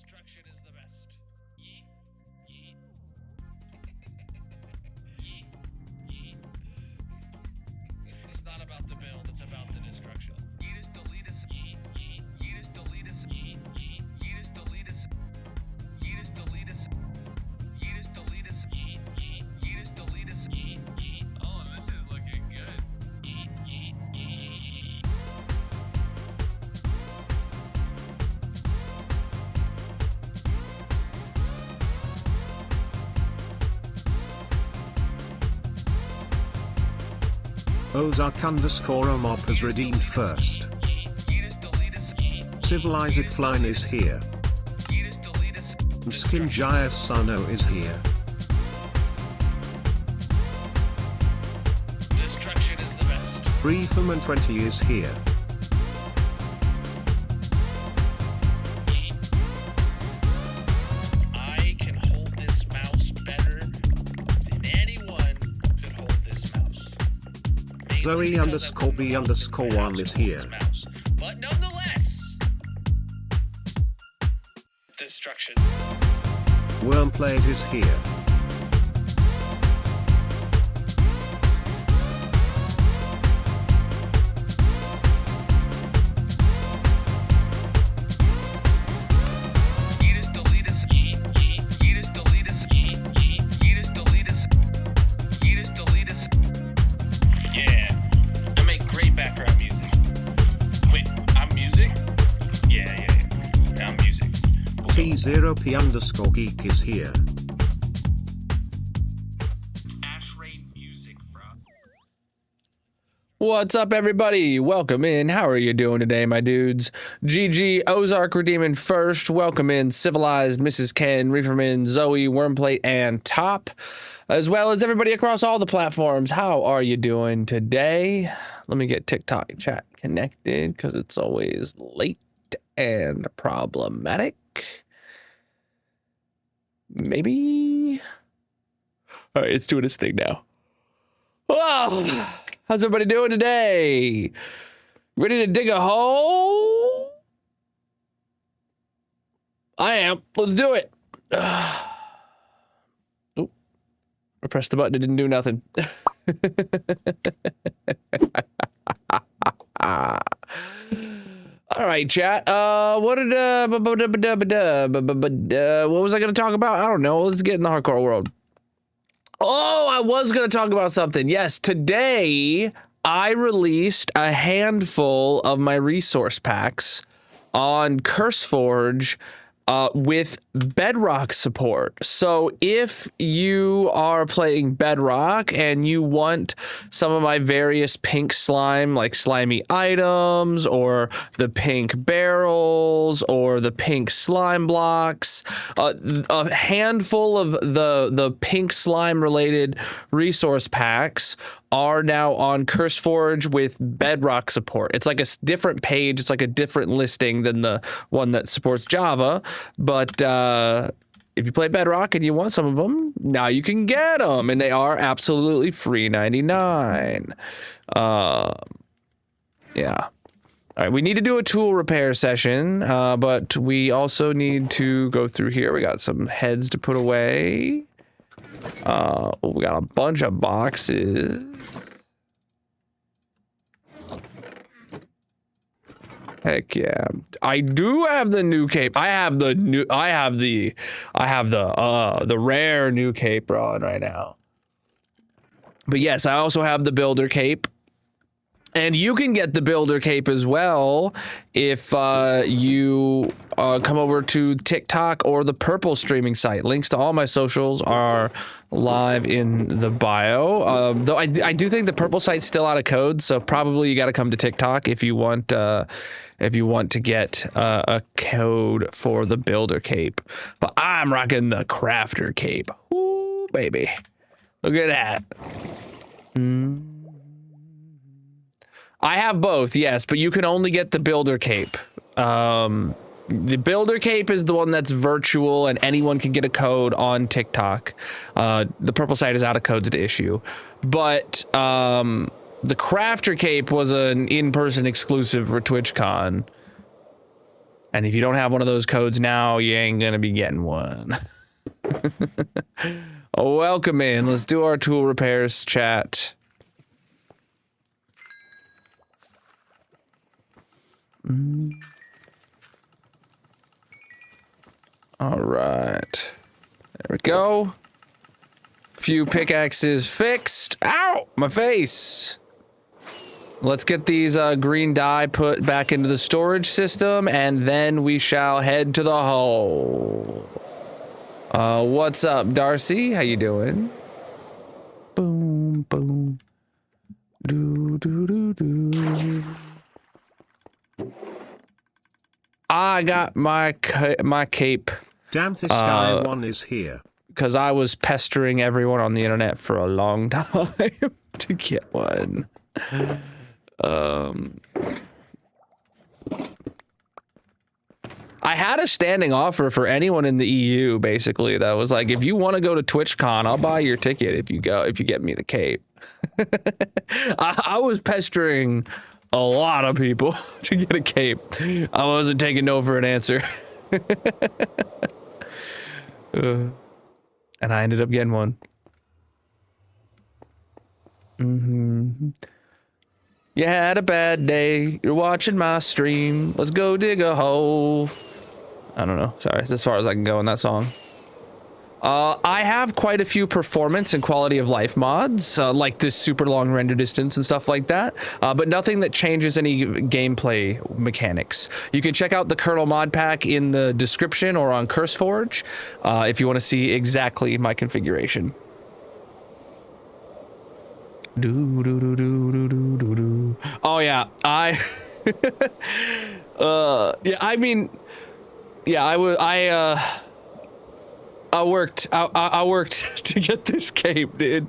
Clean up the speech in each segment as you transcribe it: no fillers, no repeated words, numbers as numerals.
Destruction is the best. Yeet. Yeet. Yeet. Yeet. It's not about the build, it's about the destruction. Yeetus deletus. Yeet. Yeet. Yeetus deletus. Yeet. Yeet. Yeetus deletus. Yeetus deletus. Yeetus deletus. Yeet. Yeet. Yeetus deletus. Yeet. Yeet. Oh, this is looking good. Yeet. Yeet. Yeet. Ozark_Omop has redeemed first. Civilized line is here. Skinjaya Sano is here. Destruction is the best. Freeforman 20 is here. I can hold this mouse better than anyone could hold this mouse. Mainly because I've been the one who Zoe_B_1 has is to hold here. the mouse. But nonetheless, destruction. Wormplate is here. Yeetus deletus. Yeet. Yeet. Yeetus deletus. Yeet. Yeet. Yeetus deletus. Yeetus deletus. Yeah. I make great background music. Wait, I'm music? Yeah. I'm music. T0P_Geek is here. Ash Rain music, bro. What's up, everybody? Welcome in. How are you doing today, my dudes? GG, Ozark redeeming first. Welcome in, Civilized, Mrs. Ken, Reeferman, Zoe, Wormplate, and Top, as well as everybody across all the platforms. How are you doing today? Let me get TikTok chat connected because it's always late and problematic. Maybe. All right, it's doing its thing now. Oh, how's everybody doing today? Ready to dig a hole? I am. Let's do it. Oh, I pressed the button. It didn't do nothing. All right, chat. What was I going to talk about? I don't know. Let's get in the hardcore world. Oh, I was going to talk about something. Yes, today I released a handful of my resource packs on CurseForge with Bedrock support. So if you are playing Bedrock and you want some of my various pink slime, like slimy items, or the pink barrels, or the pink slime blocks, a handful of the pink slime related resource packs are now on CurseForge with Bedrock support. It's like a different page. It's like a different listing than the one that supports Java. But if you play Bedrock and you want some of them, now you can get them. And they are absolutely free 99. Yeah. All right, we need to do a tool repair session, but we also need to go through here. We got some heads to put away. We got a bunch of boxes. Heck yeah. I do have the new cape. I have the rare new cape on right now. But yes, I also have the builder cape. And you can get the builder cape as well if you come over to TikTok or the Purple streaming site. Links to all my socials are live in the bio. Though I do think the Purple site's still out of code, so probably you got to come to TikTok if you want to get a code for the builder cape. But I'm rocking the crafter cape. Ooh, baby, look at that. I have both, yes, but you can only get the builder cape. The builder cape is the one that's virtual and anyone can get a code on TikTok. The Purple site is out of codes to issue. But the crafter cape was an in-person exclusive for TwitchCon. And if you don't have one of those codes now, you ain't gonna be getting one. Welcome in. Let's do our tool repairs chat. All right. There we go. Few pickaxes fixed. Ow! My face. Let's get these green dye put back into the storage system, and then we shall head to the hole. What's up, Darcy? How you doing? Boom, boom. Do, do, do, do. I got my cape. Damn, this guy one is here. Because I was pestering everyone on the internet for a long time to get one. I had a standing offer for anyone in the EU, basically, that was like, if you want to go to TwitchCon, I'll buy your ticket if you get me the cape. I was pestering a lot of people to get a cape. I wasn't taking no for an answer. And I ended up getting one. You had a bad day. You're watching my stream. Let's go dig a hole. I don't know. Sorry, it's as far as I can go in that song. I have quite a few performance and quality of life mods, like this super long render distance and stuff like that, but nothing that changes any gameplay mechanics. You can check out the Colonel mod pack in the description or on CurseForge if you want to see exactly my configuration. Oh yeah, yeah, I mean, yeah, I worked to get this cape, dude.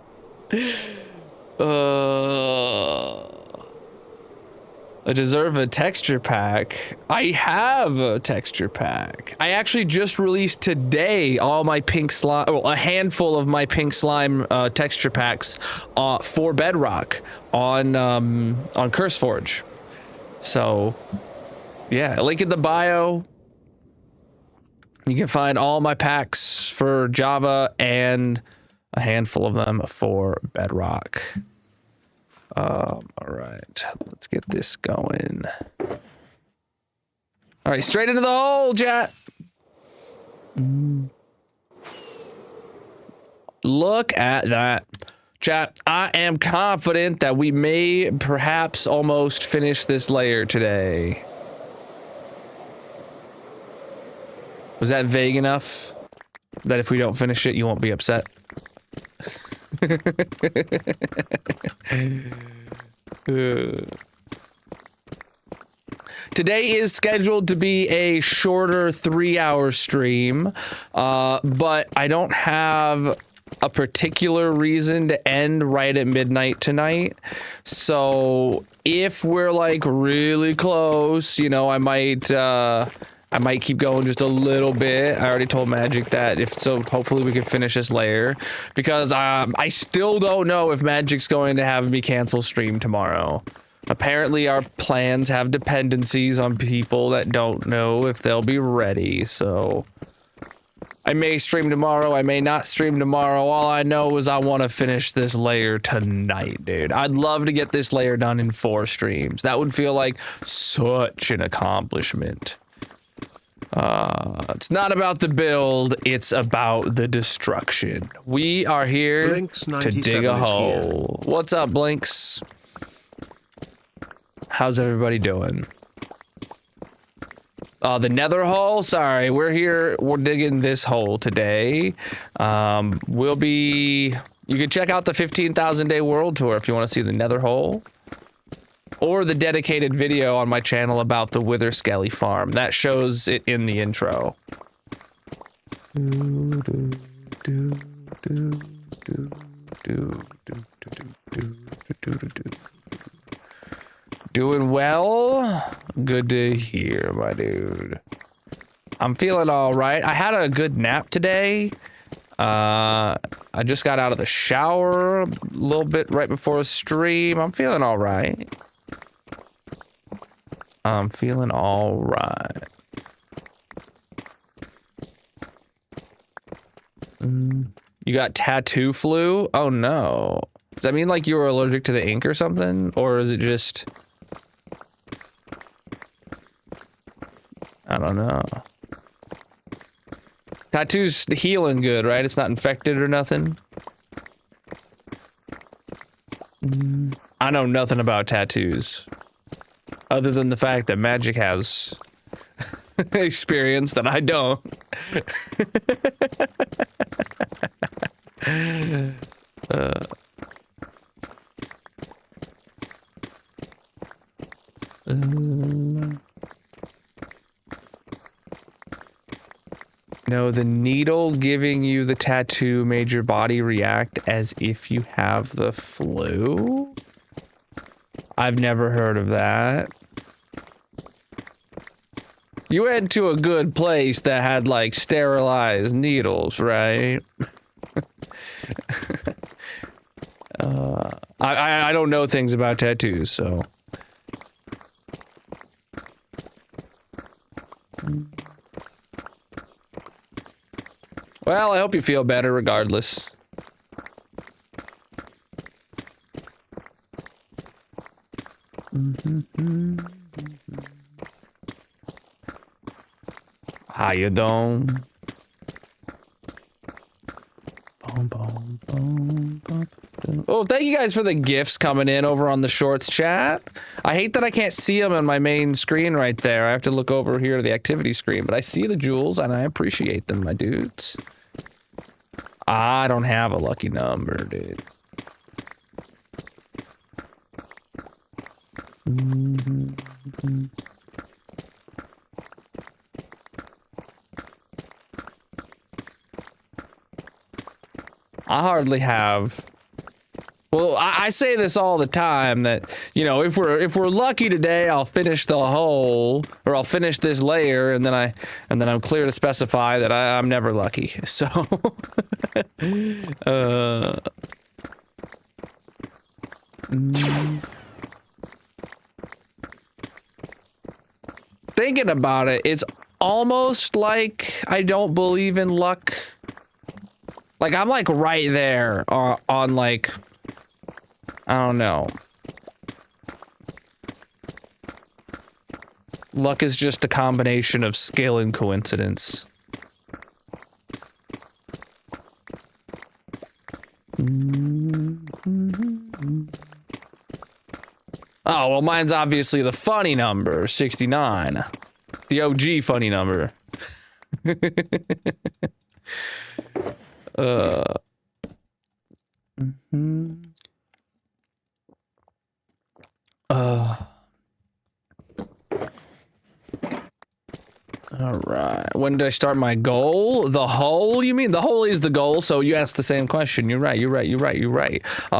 I deserve a texture pack. I have a texture pack. I actually just released today all my pink slime, well, a handful of my pink slime texture packs for Bedrock on CurseForge. So, yeah, link in the bio. You can find all my packs for Java and a handful of them for Bedrock. All right, let's get this going. All right, straight into the hole, chat. Look at that. Chat, I am confident that we may perhaps almost finish this layer today. Was that vague enough that if we don't finish it, you won't be upset? Today is scheduled to be a shorter 3-hour stream, but I don't have a particular reason to end right at midnight tonight. So if we're like really close, you know, I might keep going just a little bit. I already told Magic that hopefully we can finish this layer, because I still don't know if Magic's going to have me cancel stream tomorrow. Apparently our plans have dependencies on people that don't know if they'll be ready, so I may stream tomorrow, I may not stream tomorrow. All I know is I want to finish this layer tonight, dude. I'd love to get this layer done in 4 streams. That would feel like such an accomplishment. It's not about the build, it's about the destruction. We are here to dig a hole. What's up, Blinks? How's everybody doing? The nether hole? Sorry, we're digging this hole today. You can check out the 15,000 day world tour if you want to see the nether hole. Or the dedicated video on my channel about the Wither Skelly farm. That shows it in the intro. Doing well? Good to hear, my dude. I'm feeling all right. I had a good nap today. I just got out of the shower a little bit right before a stream. I'm feeling all right. I'm feeling all right. You got tattoo flu? Oh no. Does that mean like you were allergic to the ink or something? Or is it just... I don't know. Tattoo's healing good, right? It's not infected or nothing? I know nothing about tattoos. Other than the fact that Magic has experience that I don't. No, the needle giving you the tattoo made your body react as if you have the flu? I've never heard of that. You went to a good place that had like sterilized needles, right? I don't know things about tattoos, so. Well, I hope you feel better regardless. How you doing? Boom, boom, boom, boom, boom. Oh, thank you guys for the gifts coming in over on the shorts chat. I hate that I can't see them on my main screen right there. I have to look over here to the activity screen, but I see the jewels and I appreciate them, my dudes. I don't have a lucky number, dude. I hardly have. Well, I say this all the time that, you know, if we're lucky today, I'll finish the hole or I'll finish this layer and then I'm clear to specify that I'm never lucky. So thinking about it, it's almost like I don't believe in luck. Like I'm like right there on like, I don't know. Luck is just a combination of skill and coincidence. Oh, well, mine's obviously the funny number, 69. The OG funny number. All right. When did I start my goal? The hole, you mean? The hole is the goal, so you asked the same question. You're right.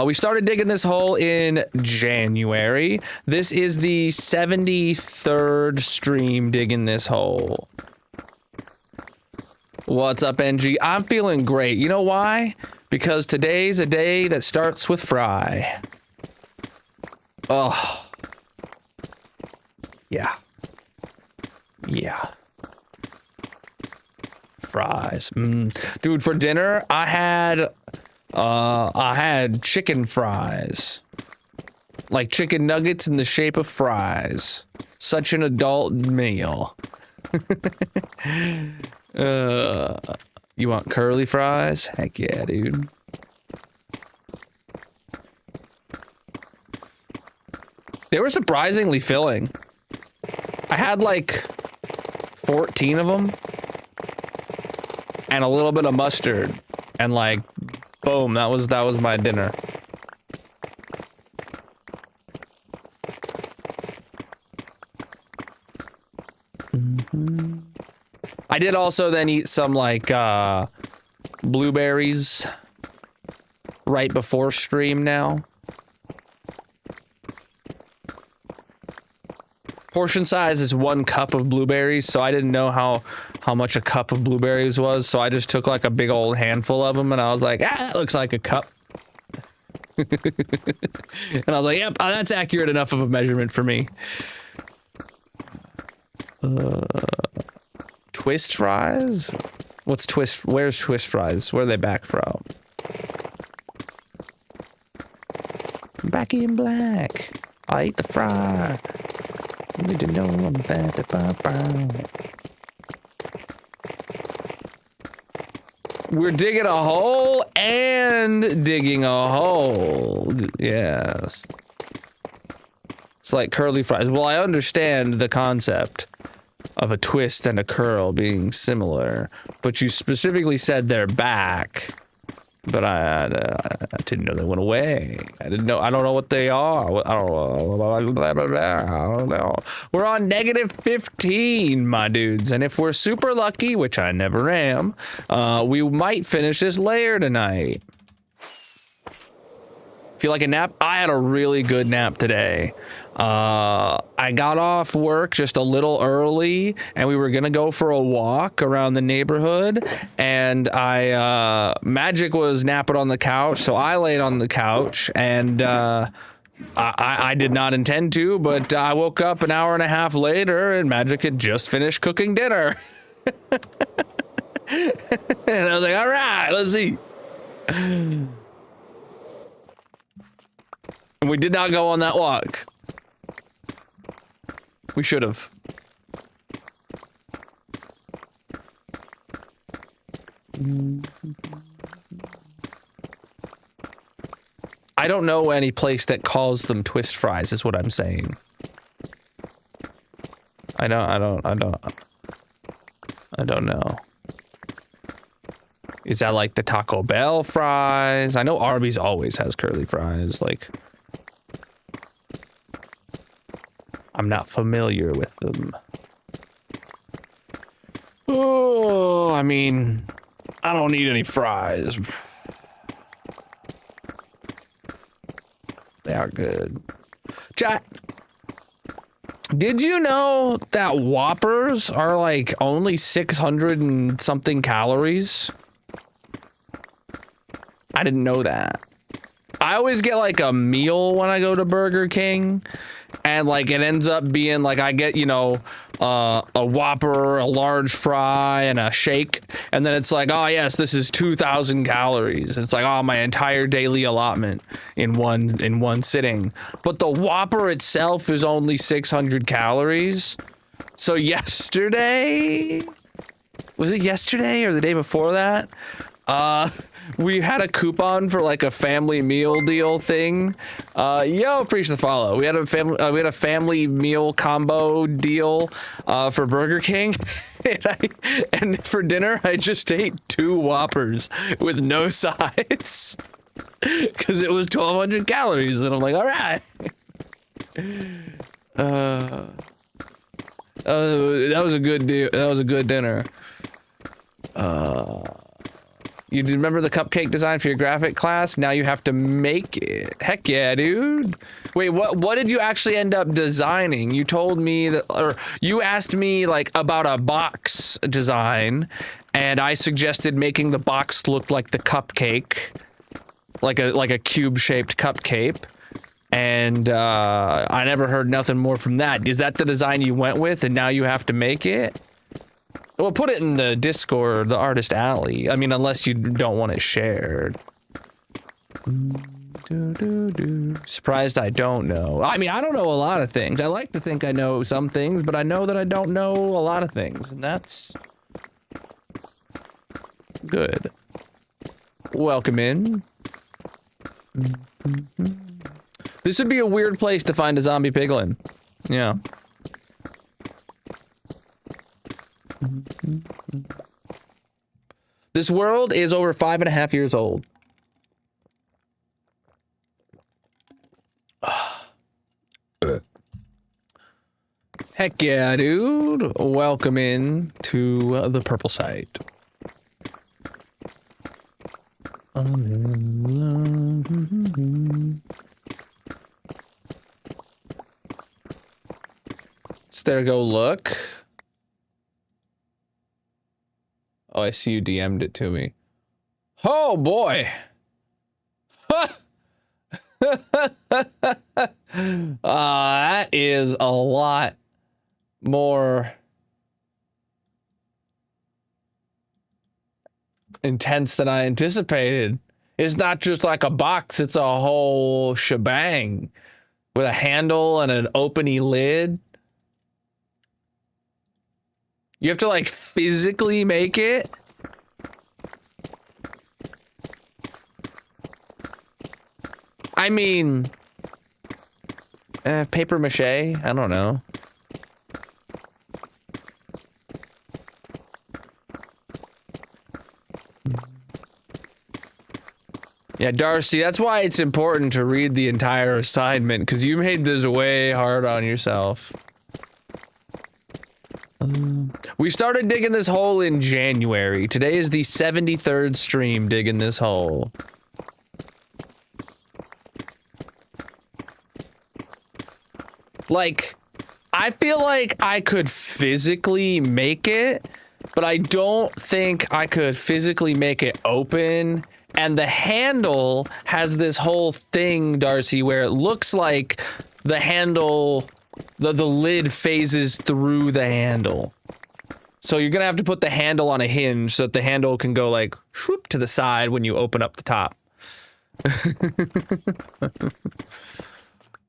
We started digging this hole in January. This is the 73rd stream digging this hole. What's up, NG? I'm feeling great. You know why? Because today's a day that starts with fry. Oh. Yeah. Yeah. Fries. Dude, for dinner, I had chicken fries. Like chicken nuggets in the shape of fries. Such an adult meal. You want curly fries? Heck yeah, dude. They were surprisingly filling. I had like 14 of them and a little bit of mustard and like boom, that was my dinner. I did also then eat some like blueberries right before stream now. Portion size is 1 cup of blueberries, so I didn't know how much a cup of blueberries was, so I just took like a big old handful of them and I was like, that looks like a cup. And I was like, yep, that's accurate enough of a measurement for me. Twist fries? What's twist? Where's twist fries? Where are they back from? Blacky and black. I ate the fry. You need to know I'm fat. We're digging a hole and digging a hole. Yes. It's like curly fries. Well, I understand the concept of a twist and a curl being similar, but you specifically said they're back. But I didn't know they went away. I don't know what they are. I don't know. We're on -15, my dudes. And if we're super lucky, which I never am, we might finish this layer tonight. Feel like a nap? I had a really good nap today. I got off work just a little early and we were gonna go for a walk around the neighborhood, and Magic was napping on the couch, so I laid on the couch, and I did not intend to, but I woke up an hour and a half later and Magic had just finished cooking dinner. And I was like, all right, let's eat. And we did not go on that walk. We should have. I don't know any place that calls them twist fries, is what I'm saying. I don't know. Is that like the Taco Bell fries? I know Arby's always has curly fries, like. I'm not familiar with them. Oh, I mean, I don't need any fries. They are good. Chat, did you know that Whoppers are like only 600 and something calories? I didn't know that. I always get like a meal when I go to Burger King. And like it ends up being like I get, you know, a Whopper, a large fry, and a shake, and then it's like, oh yes, this is 2,000 calories. It's like, oh, my entire daily allotment in one sitting. But the Whopper itself is only 600 calories. So yesterday, was it yesterday or the day before that? We had a coupon for like a family meal deal thing. Yo, preach the follow. We had a family meal combo deal for Burger King, and for dinner I just ate 2 Whoppers with no sides because it was 1,200 calories, and I'm like, all right. That was a good deal. That was a good dinner. You remember the cupcake design for your graphic class? Now you have to make it. Heck yeah, dude. Wait, what did you actually end up designing? You told me that, or you asked me like about a box design, and I suggested making the box look like the cupcake, like a cube-shaped cupcake. And I never heard nothing more from that. Is that the design you went with, and now you have to make it? Well, put it in the Discord, the Artist Alley. I mean, unless you don't want it shared. Surprised I don't know. I mean, I don't know a lot of things. I like to think I know some things, but I know that I don't know a lot of things, and that's good. Welcome in. This would be a weird place to find a zombie piglin. Yeah. This world is over 5.5 years old. Heck yeah, dude. Welcome in to the purple site. Let's there go look. Oh, I see you DM'd it to me. Oh boy. That is a lot more intense than I anticipated. It's not just like a box, it's a whole shebang with a handle and an openy lid. You have to like physically make it. I mean, paper mache, I don't know. Yeah, Darcy, that's why it's important to read the entire assignment, because you made this way hard on yourself. We started digging this hole in January. Today is the 73rd stream digging this hole. Like, I feel like I could physically make it, but I don't think I could physically make it open. And the handle has this whole thing, Darcy, where it looks like the handle, the lid phases through the handle. So you're gonna have to put the handle on a hinge so that the handle can go like whoop to the side when you open up the top.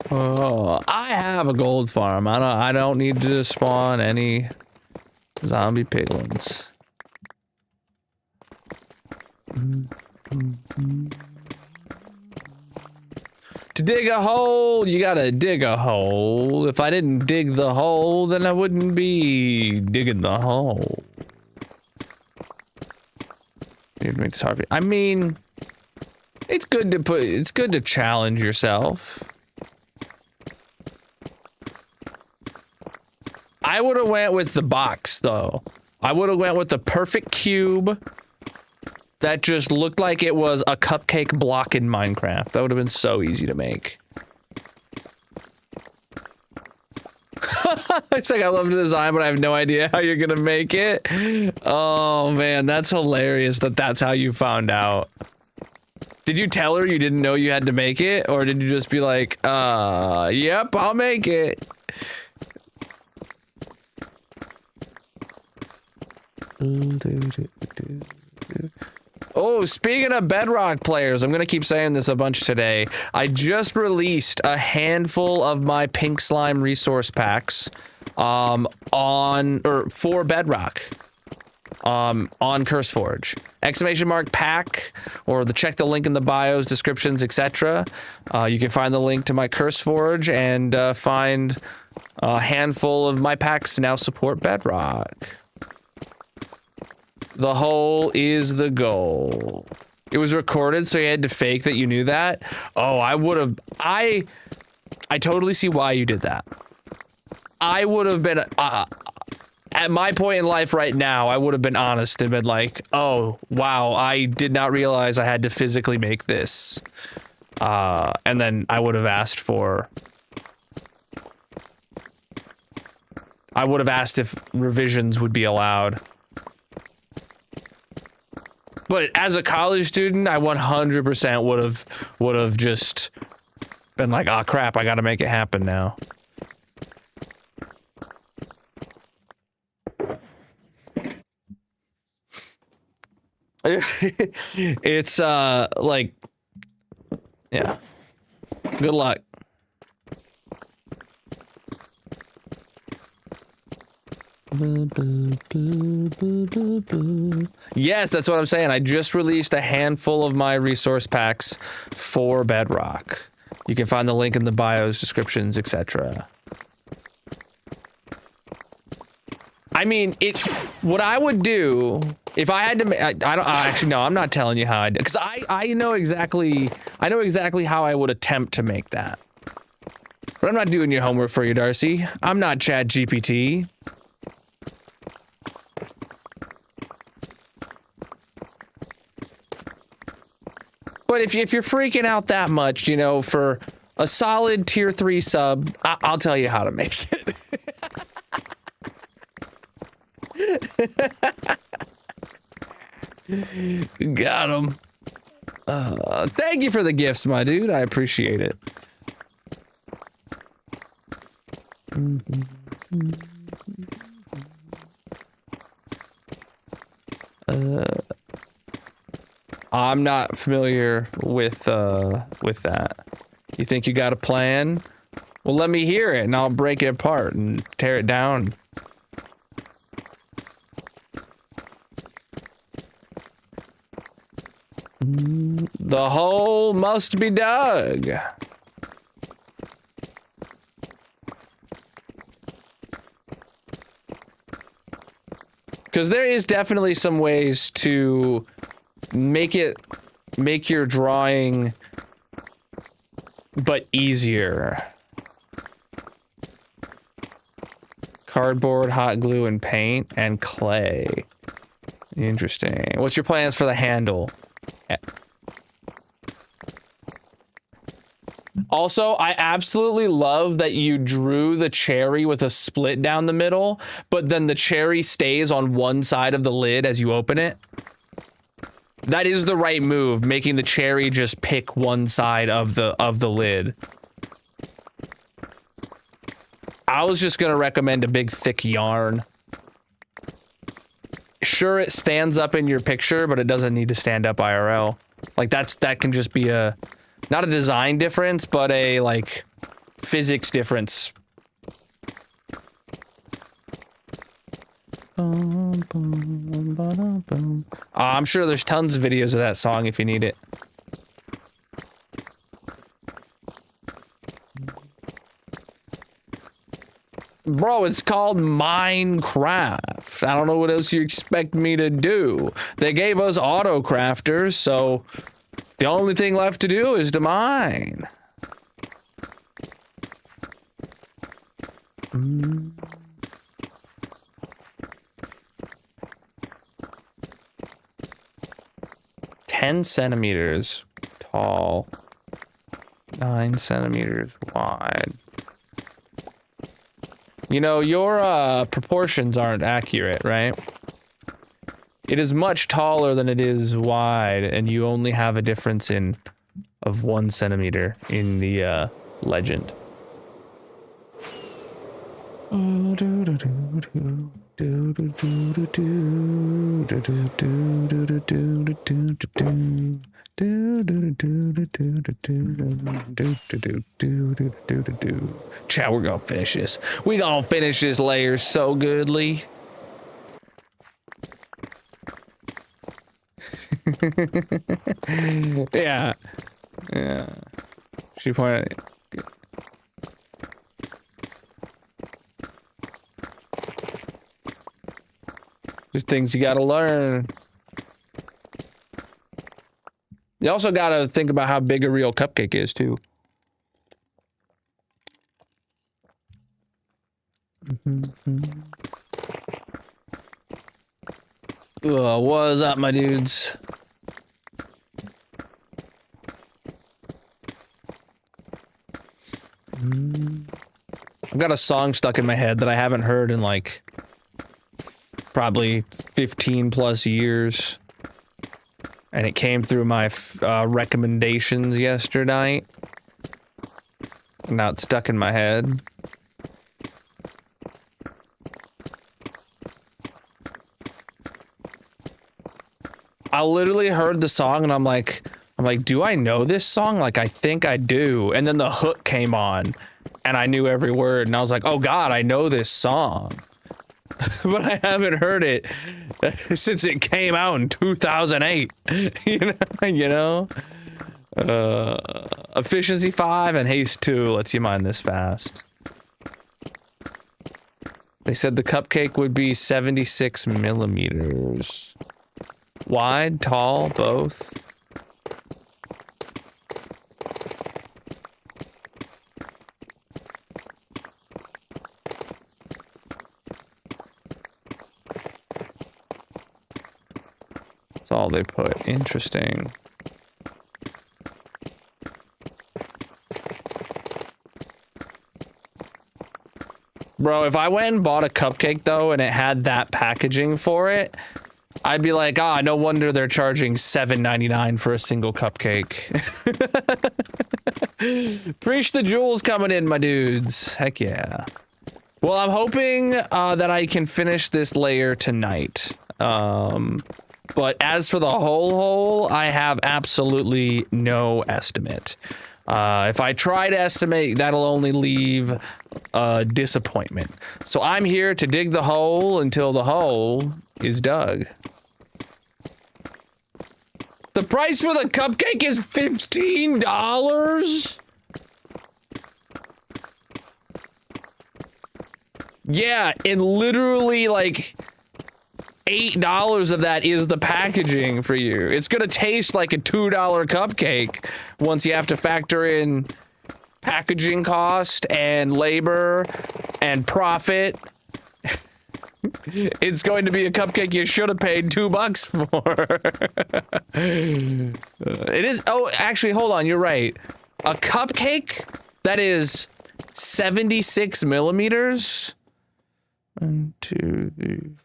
Oh, I have a gold farm. I don't need to spawn any zombie piglins. To dig a hole, you gotta dig a hole. If I didn't dig the hole, then I wouldn't be digging the hole. You'd make this hard. I mean, it's good to challenge yourself. I would have went with the box though. I would have went with the perfect cube that just looked like it was a cupcake block in Minecraft. That would have been so easy to make. It's like, I love the design, but I have no idea how you're gonna make it. Oh man, that's hilarious that that's how you found out. Did you tell her you didn't know you had to make it? Or did you just be like, yep, I'll make it. Oh, speaking of Bedrock players, I'm gonna keep saying this a bunch today. I just released a handful of my pink slime resource packs for Bedrock on CurseForge. Exclamation mark pack, or check the link in the bios, descriptions, etc. You can find the link to my CurseForge and find a handful of my packs to now support Bedrock. The hole is the goal. It was recorded, so you had to fake that you knew that. Oh, I totally see why you did that. I would have been, at my point in life right now, I would have been honest and been like, oh, wow, I did not realize I had to physically make this. And then I would have asked if revisions would be allowed. But as a college student, I 100% would have just been like, oh crap, I gotta make it happen now. It's like, yeah. Good luck. Yes, that's what I'm saying. I just released a handful of my resource packs for Bedrock. You can find the link in the bios, descriptions, etc. I mean, what I would do if I had to, actually, no, I'm not telling you how I did, because I know exactly how I would attempt to make that. But I'm not doing your homework for you, Darcy. I'm not ChatGPT. But if you're freaking out that much, you know, for a solid tier 3 sub, I'll tell you how to make it. Got him. Thank you for the gifts, my dude. I appreciate it. I'm not familiar with that. You think you got a plan? Well, let me hear it, and I'll break it apart and tear it down. The hole must be dug. Because there is definitely some ways to make your drawing but easier. Cardboard, hot glue, and paint, and clay. Interesting. What's your plans for the handle? Also, I absolutely love that you drew the cherry with a split down the middle, but then the cherry stays on one side of the lid as you open it. That is the right move, making the cherry just pick one side of the lid. I was just gonna recommend a big thick yarn. Sure, it stands up in your picture, but it doesn't need to stand up IRL. Like that can just be a, not a design difference, but a like physics difference. I'm sure there's tons of videos of that song if you need it. Bro, it's called Minecraft. I don't know what else you expect me to do. They gave us auto crafters, so the only thing left to do is to mine. Mm. 10 centimeters tall, 9 centimeters wide. You know, your proportions aren't accurate, right? It is much taller than it is wide, and you only have a difference of 1 centimeter in the legend. Chat, we're gonna finish this. We gonna finish this layer so goodly. Yeah. Yeah. She pointed. Just things you gotta learn. You also gotta think about how big a real cupcake is, too. What's up, my dudes? I've got a song stuck in my head that I haven't heard in like probably 15 plus years, and it came through my recommendations yesterday, and now it's stuck in my head. I literally heard the song and I'm like, do I know this song? Like, I think I do. And then the hook came on and I knew every word, and I was like, oh God, I know this song. But I haven't heard it since it came out in 2008. you know? Efficiency 5 and haste 2 lets you mine this fast. They said the cupcake would be 76 millimeters. Wide, tall, both. That's all they put. Interesting. Bro, if I went and bought a cupcake though and it had that packaging for it, I'd be like, ah, no wonder they're charging $7.99 for a single cupcake. Preach the jewels coming in, my dudes. Heck yeah. Well, I'm hoping that I can finish this layer tonight. But as for the whole hole, I have absolutely no estimate. If I try to estimate, that'll only leave disappointment. So I'm here to dig the hole until the hole is dug. The price for the cupcake is $15? Yeah, and literally like $8 of that is the packaging for you. It's gonna taste like a $2 cupcake once you have to factor in packaging cost and labor and profit. It's going to be a cupcake you should have paid $2 for. It is. Oh, actually, hold on. You're right. A cupcake that is 76 millimeters. 1, 2, 3.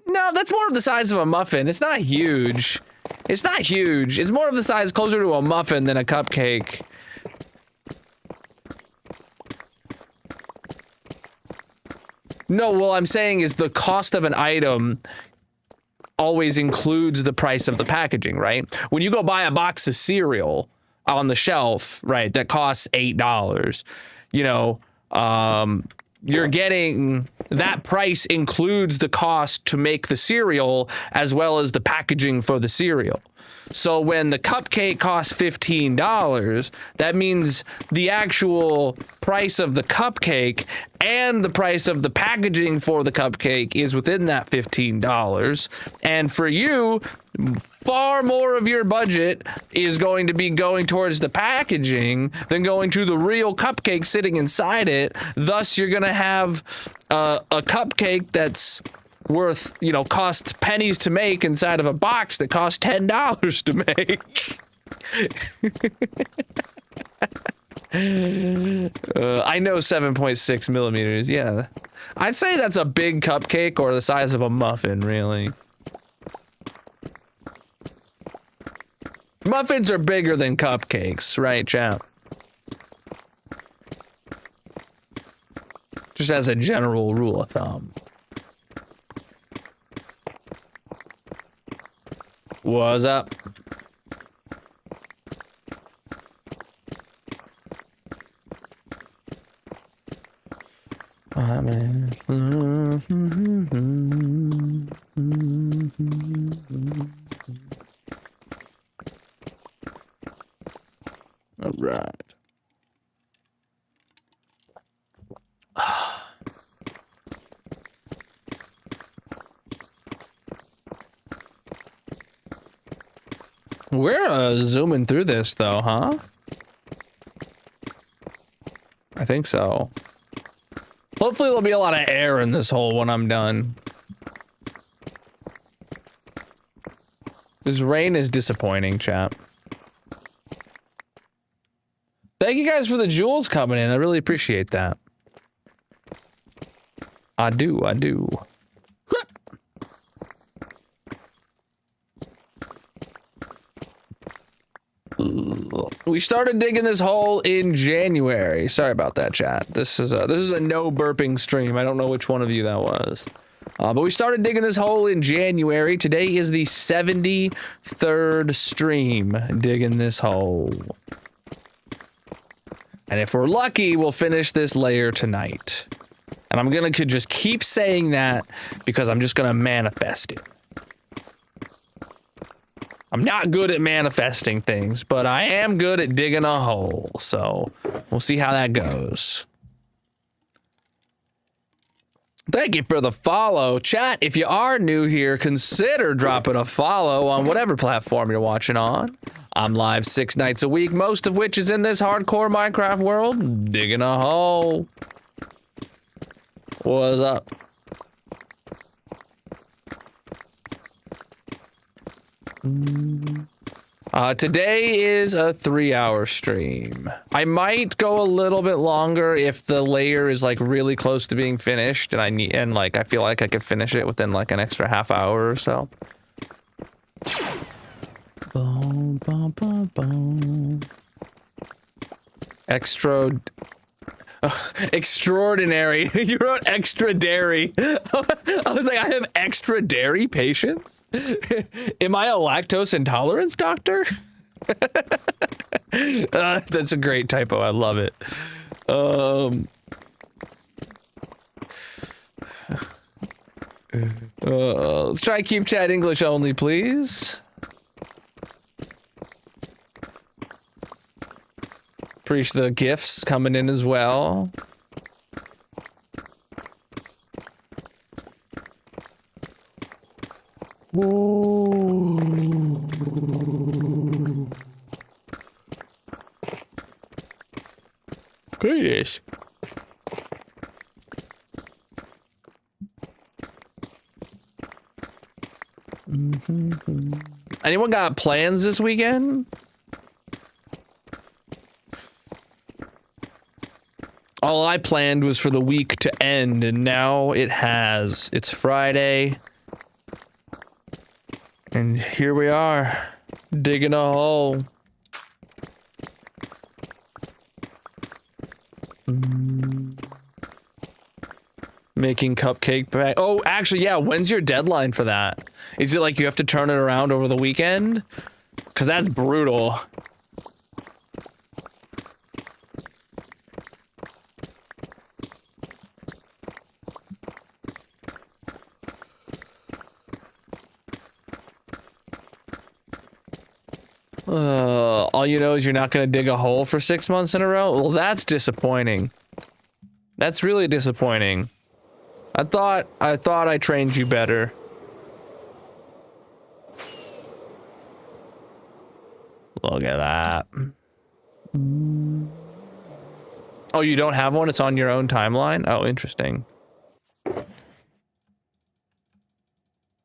No, that's more of the size of a muffin. It's not huge. It's not huge. It's more of the size closer to a muffin than a cupcake. No, what I'm saying is the cost of an item always includes the price of the packaging, right? When you go buy a box of cereal on the shelf, right, that costs $8, you know, you're getting, that price includes the cost to make the cereal as well as the packaging for the cereal. So when the cupcake costs $15, that means the actual price of the cupcake and the price of the packaging for the cupcake is within that $15. And for you, far more of your budget is going to be going towards the packaging than going to the real cupcake sitting inside it. Thus, you're going to have a cupcake that's worth, you know, costs pennies to make inside of a box that costs $10 to make. I know 7.6 millimeters. Yeah, I'd say that's a big cupcake or the size of a muffin, really. Muffins are bigger than cupcakes, right, chap? Just as a general rule of thumb. What's up? All right. We're zooming through this though, huh? I think so. Hopefully there'll be a lot of air in this hole when I'm done. This rain is disappointing, chat. Thank you guys for the jewels coming in. I really appreciate that. I do, I do. We started digging this hole in January. Sorry about that, chat. This is a no burping stream. I don't know which one of you that was. But we started digging this hole in January. Today is the 73rd stream digging this hole. And if we're lucky, we'll finish this layer tonight. And I'm gonna just keep saying that because I'm just gonna manifest it. I'm not good at manifesting things, but I am good at digging a hole. So we'll see how that goes. Thank you for the follow. Chat, if you are new here, consider dropping a follow on whatever platform you're watching on. I'm live 6 nights a week, most of which is in this hardcore Minecraft world, digging a hole. What's up? Today is a 3-hour stream. I might go a little bit longer if the layer is like really close to being finished and I feel like I could finish it within like an extra half hour or so. Boom, boom, boom, boom. Extra. Extraordinary. You wrote extra dairy. I was like, I have extra dairy patients? Am I a lactose intolerance doctor? That's a great typo. I love it. Let's try keep chat English only, please. Appreciate the gifts coming in as well. Whoa. Goodness. Anyone got plans this weekend? All I planned was for the week to end, and now it has. It's Friday. And here we are, digging a hole. Making cupcake bag. Oh, actually, yeah, when's your deadline for that? Is it like you have to turn it around over the weekend? Because that's brutal. All you know is you're not going to dig a hole for 6 months in a row? Well, that's disappointing. That's really disappointing. I thought I trained you better. Look at that. Oh, you don't have one? It's on your own timeline? Oh, interesting.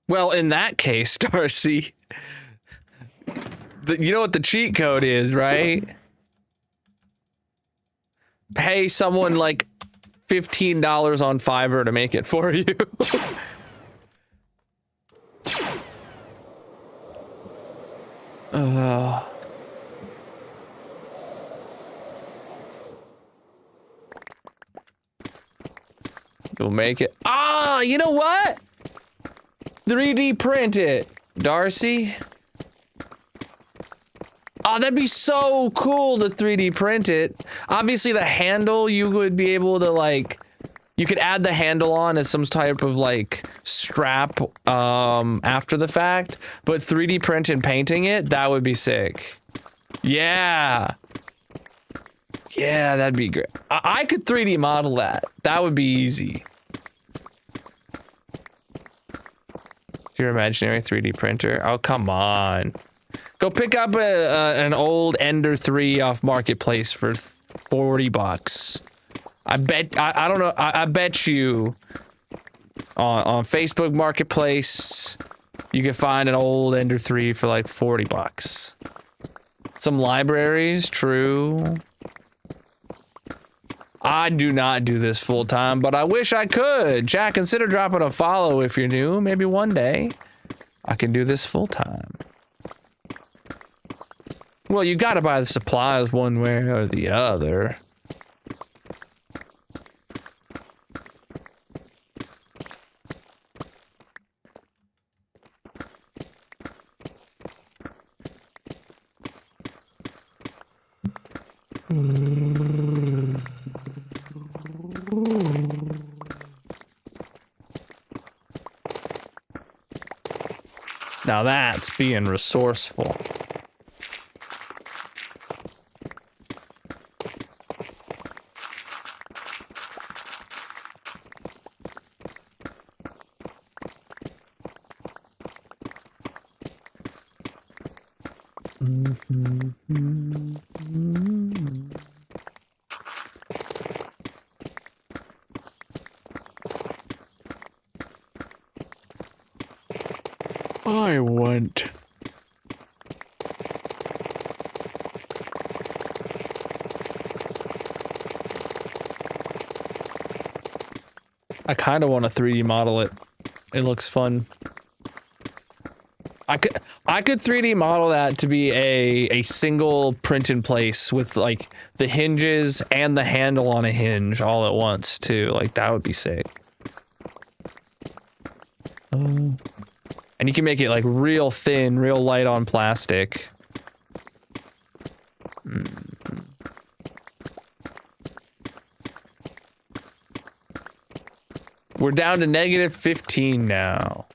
Well, in that case, Darcy, you know what the cheat code is, right? Pay someone like $15 on Fiverr to make it for you. We'll make it. Ah, you know what? 3D print it, Darcy. Oh, that'd be so cool to 3D print it. Obviously, the handle, you would be able to, like, you could add the handle on as some type of, like, strap after the fact. But 3D print and painting it, that would be sick. Yeah. Yeah, that'd be great. I could 3D model that. That would be easy. It's your imaginary 3D printer. Oh, come on. Go pick up an old Ender 3 off Marketplace for 40 bucks. I bet, I don't know, I bet you on Facebook Marketplace, you can find an old Ender 3 for like 40 bucks. Some libraries, true. I do not do this full time, but I wish I could. Jack, consider dropping a follow if you're new. Maybe one day I can do this full time. Well, you gotta buy the supplies one way or the other. Now that's being resourceful. I want. I kind of want to 3D model it. It looks fun. I could 3D model that to be a single print in place with like the hinges and the handle on a hinge all at once too. Like that would be sick. And you can make it like real thin, real light on plastic. We're down to -15 now.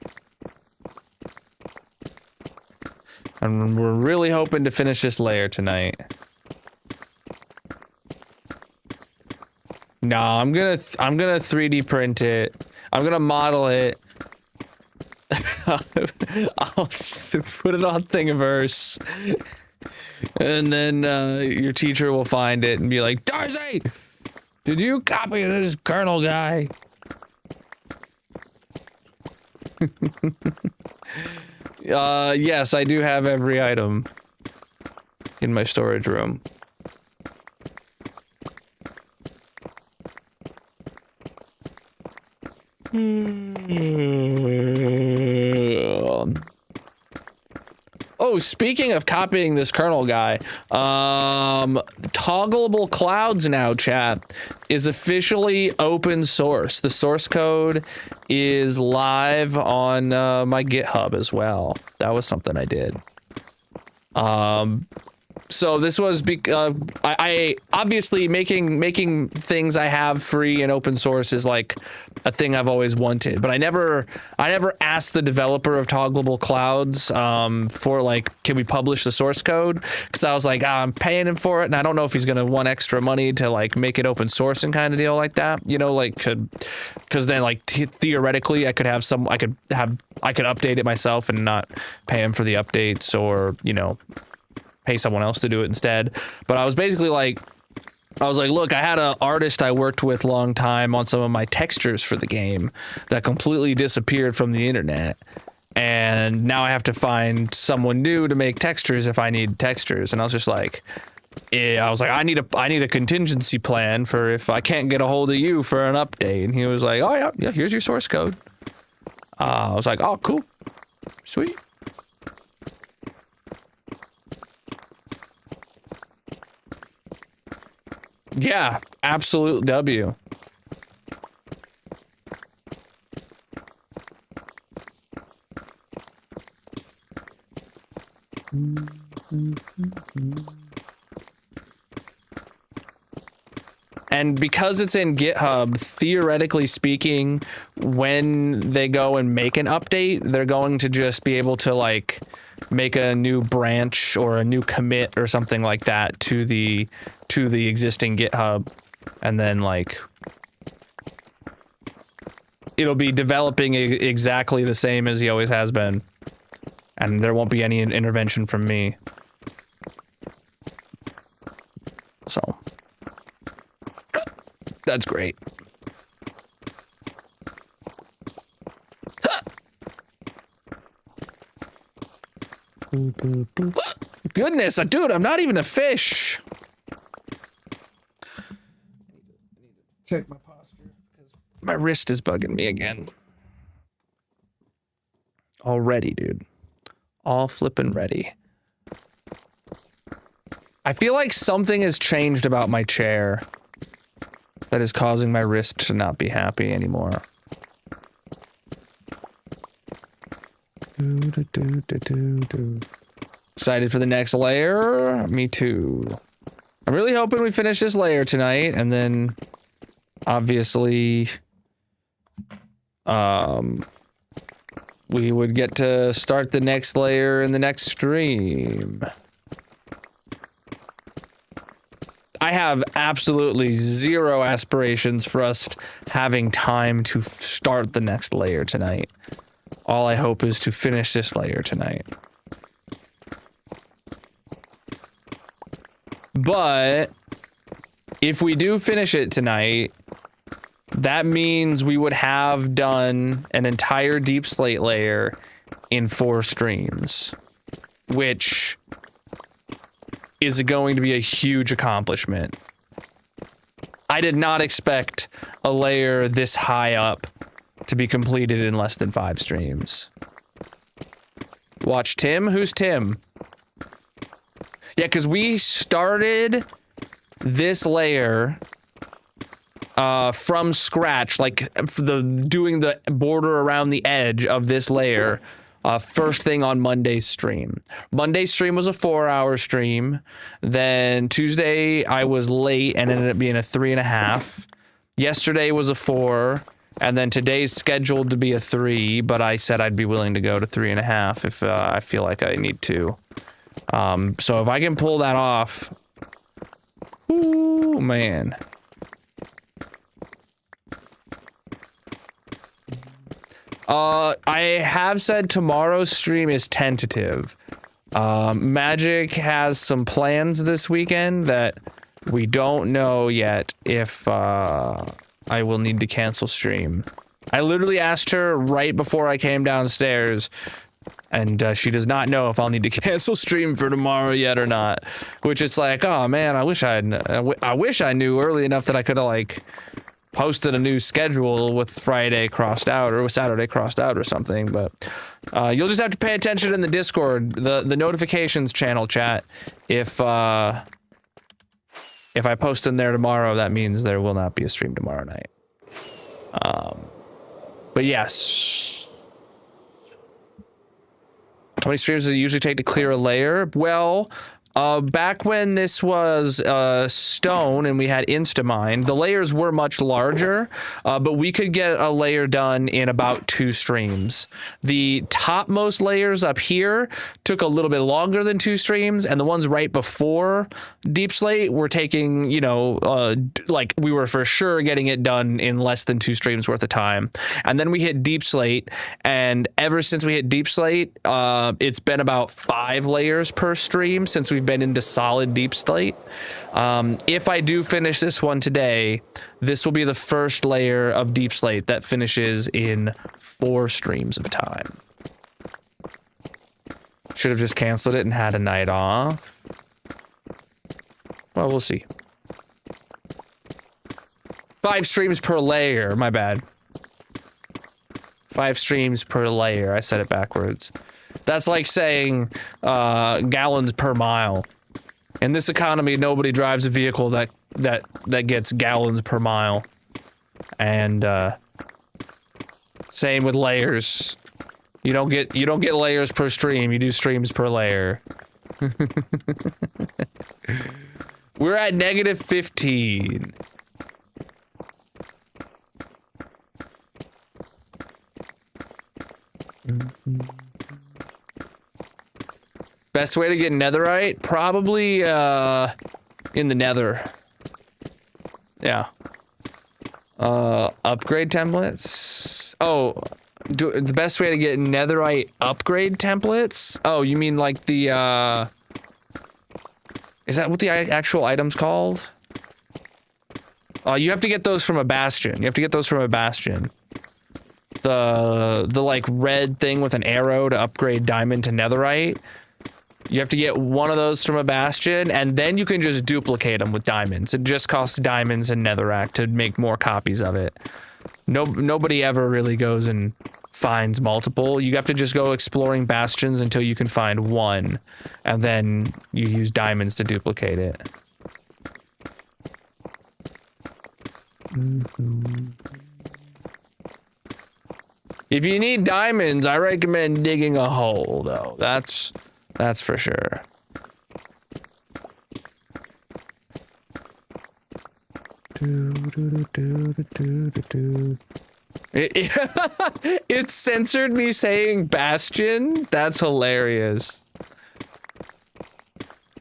And we're really hoping to finish this layer tonight. No, I'm gonna 3D print it. I'm gonna model it. I'll put it on Thingiverse. And then your teacher will find it and be like, Darcy, did you copy this Colonel guy? Yes, I do have every item in my storage room. Oh, speaking of copying this Colonel guy, Toggleable Clouds now, chat, is officially open source. The source code is live on my GitHub as well. That was something I did. So this was I obviously making things I have free and open source is like a thing I've always wanted, but I never asked the developer of Toggleable Clouds for like, can we publish the source code? Because I was like, I'm paying him for it, and I don't know if he's gonna want extra money to like make it open source and kind of deal like that, you know, like because then like theoretically I could update it myself and not pay him for the updates, or you know, pay someone else to do it instead. But I was basically like, look, I had an artist I worked with long time on some of my textures for the game that completely disappeared from the internet. And now I have to find someone new to make textures if I need textures. And I was just like, I need a contingency plan for if I can't get a hold of you for an update. And he was like, oh yeah, here's your source code. I was like, oh, cool. Sweet. Yeah, absolute W. And because it's in GitHub, theoretically speaking, when they go and make an update, they're going to just be able to like make a new branch or a new commit or something like that to the existing GitHub, and then like it'll be developing exactly the same as he always has been, and there won't be any intervention from me. So that's great. Goodness, dude, I'm not even a fish. Check my posture because my wrist is bugging me again. Already, dude. All flippin' ready. I feel like something has changed about my chair that is causing my wrist to not be happy anymore. Excited for the next layer? Me too. I'm really hoping we finish this layer tonight, and then obviously we would get to start the next layer in the next stream. I have absolutely zero aspirations for us having time to start the next layer tonight. All I hope is to finish this layer tonight. But if we do finish it tonight, that means we would have done an entire deep slate layer in 4 streams, which is going to be a huge accomplishment. I did not expect a layer this high up to be completed in less than 5 streams. Watch Tim? Who's Tim? Yeah, because we started this layer from scratch, like doing the border around the edge of this layer first thing on Monday's stream. Monday's stream was a 4-hour stream. Then Tuesday I was late and ended up being a 3.5. Yesterday was a 4. And then today's scheduled to be a 3, but I said I'd be willing to go to 3.5 if I feel like I need to. So if I can pull that off, ooh, man. I have said tomorrow's stream is tentative. Magic has some plans this weekend that we don't know yet if I will need to cancel stream. I literally asked her right before I came downstairs, and she does not know if I'll need to cancel stream for tomorrow yet or not. Which it's like, oh man, I wish I knew early enough that I could have like posted a new schedule with Friday crossed out or with Saturday crossed out or something. But you'll just have to pay attention in the Discord, the notifications channel chat. If I post in there tomorrow, that means there will not be a stream tomorrow night. But yes. How many streams does it usually take to clear a layer? Well, back when this was stone and we had Instamine, the layers were much larger, but we could get a layer done in about 2 streams. The topmost layers up here took a little bit longer than 2 streams, and the ones right before Deep Slate were taking, you know, like we were for sure getting it done in less than 2 streams worth of time. And then we hit Deep Slate, and ever since we hit Deep Slate, it's been about 5 layers per stream since we've been into solid Deep Slate. If I do finish this one today, this will be the first layer of Deep Slate that finishes in 4 streams of time. Should have just canceled it and had a night off. Well, we'll see. 5 streams per layer, my bad. 5 streams per layer, I said it backwards. That's like saying gallons per mile. In this economy, nobody drives a vehicle that gets gallons per mile. And same with layers. You don't get layers per stream. You do streams per layer. We're at -15. Best way to get netherite? Probably in the nether. Yeah. Upgrade templates? Oh, the best way to get netherite upgrade templates? Oh, you mean like the is that what the actual item's called? You have to get those from a bastion. You have to get those from a bastion. The like red thing with an arrow to upgrade diamond to netherite. You have to get one of those from a bastion, and then you can just duplicate them with diamonds. It just costs diamonds and netherrack to make more copies of it. Nobody ever really goes and finds multiple. You have to just go exploring bastions until you can find one, and then you use diamonds to duplicate it. If you need diamonds, I recommend digging a hole, though. That's for sure. It censored me saying bastion. That's hilarious.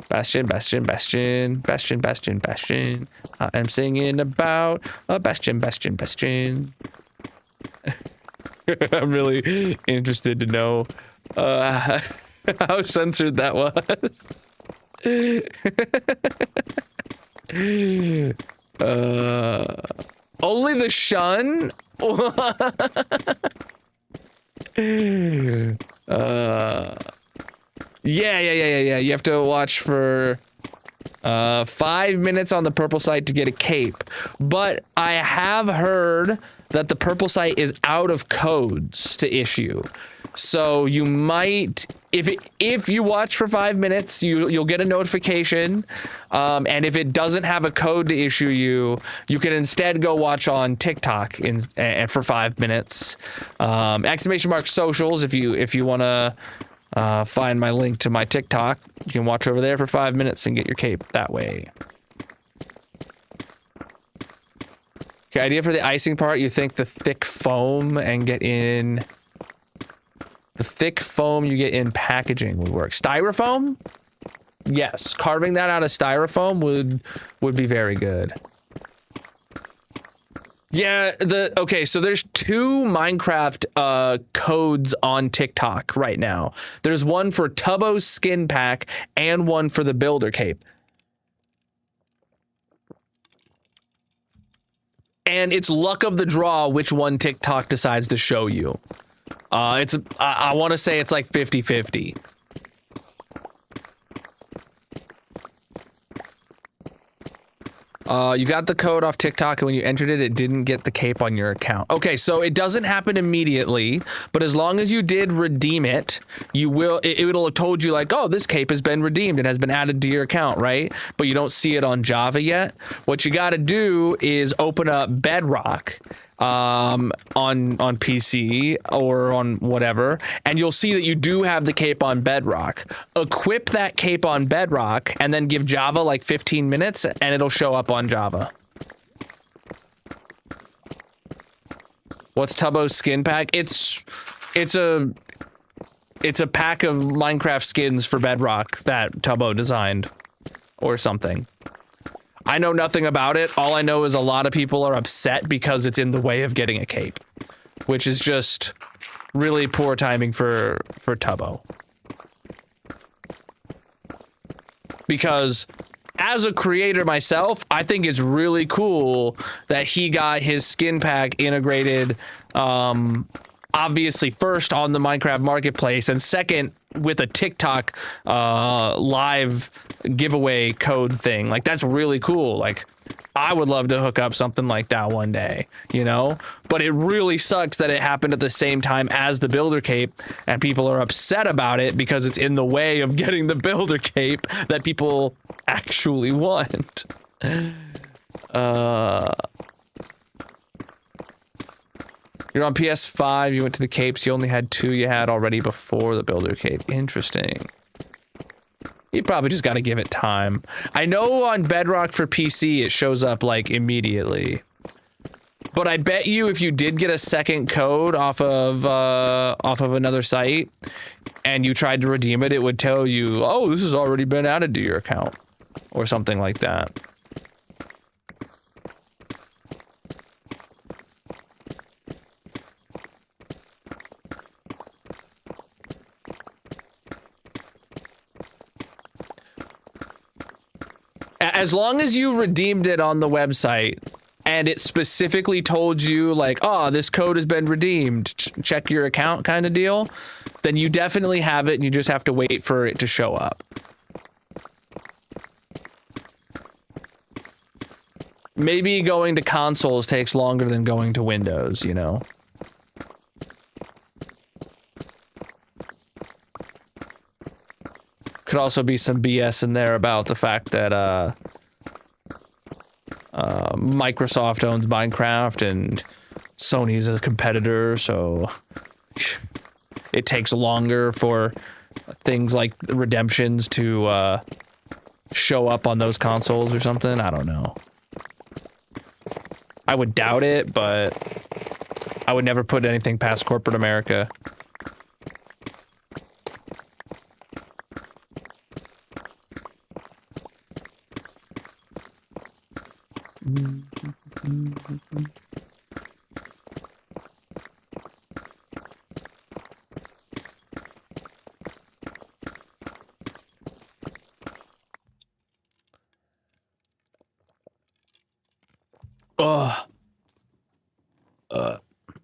Bastion, bastion, bastion, bastion, bastion, bastion. I am singing about a bastion, bastion, bastion. I'm really interested to know how censored that was. Only the shun? Yeah. You have to watch for 5 minutes on the purple site to get a cape. But I have heard that the purple site is out of codes to issue. So you might if you watch for 5 minutes, you'll get a notification, and if it doesn't have a code to issue you, you can instead go watch on TikTok and for 5 minutes. !socials if you want to find my link to my TikTok, you can watch over there for 5 minutes and get your cape that way. Okay, idea for the icing part. You think the thick foam and get in. The thick foam you get in packaging would work. Styrofoam? Yes, carving that out of styrofoam would be very good. Yeah, okay, so there's 2 Minecraft codes on TikTok right now. There's one for Tubbo's skin pack and one for the builder cape. And it's luck of the draw which one TikTok decides to show you. I want to say it's like 50-50. You got the code off TikTok, and when you entered it, it didn't get the cape on your account. Okay, so it doesn't happen immediately, but as long as you did redeem it, it'll have told you like, oh, this cape has been redeemed and has been added to your account, right? But you don't see it on Java yet. What you got to do is open up Bedrock on PC or on whatever, and you'll see that you do have the cape on Bedrock. Equip that cape on Bedrock and then give Java like 15 minutes and it'll show up on Java. What's Tubbo's skin pack? It's a pack of Minecraft skins for Bedrock that Tubbo designed or something. I know nothing about it. All I know is a lot of people are upset because it's in the way of getting a cape, which is just really poor timing for Tubbo. Because as a creator myself, I think it's really cool that he got his skin pack integrated, obviously first on the Minecraft marketplace and second with a TikTok live giveaway code thing. Like, that's really cool. Like, I would love to hook up something like that one day, you know? But it really sucks that it happened at the same time as the builder cape, and people are upset about it because it's in the way of getting the builder cape that people actually want. You're on PS5, you went to the capes, you only had 2 you had already before the builder cape. Interesting. You probably just got to give it time. I know on Bedrock for PC it shows up like immediately. But I bet you if you did get a second code off of another site and you tried to redeem it, it would tell you, oh, this has already been added to your account or something like that. As long as you redeemed it on the website and it specifically told you like, oh, this code has been redeemed, check your account kind of deal, then you definitely have it and you just have to wait for it to show up. Maybe going to consoles takes longer than going to Windows, you know? Could also be some BS in there about the fact that Microsoft owns Minecraft and Sony's a competitor, so it takes longer for things like redemptions to show up on those consoles or something. I don't know. I would doubt it, but I would never put anything past corporate America.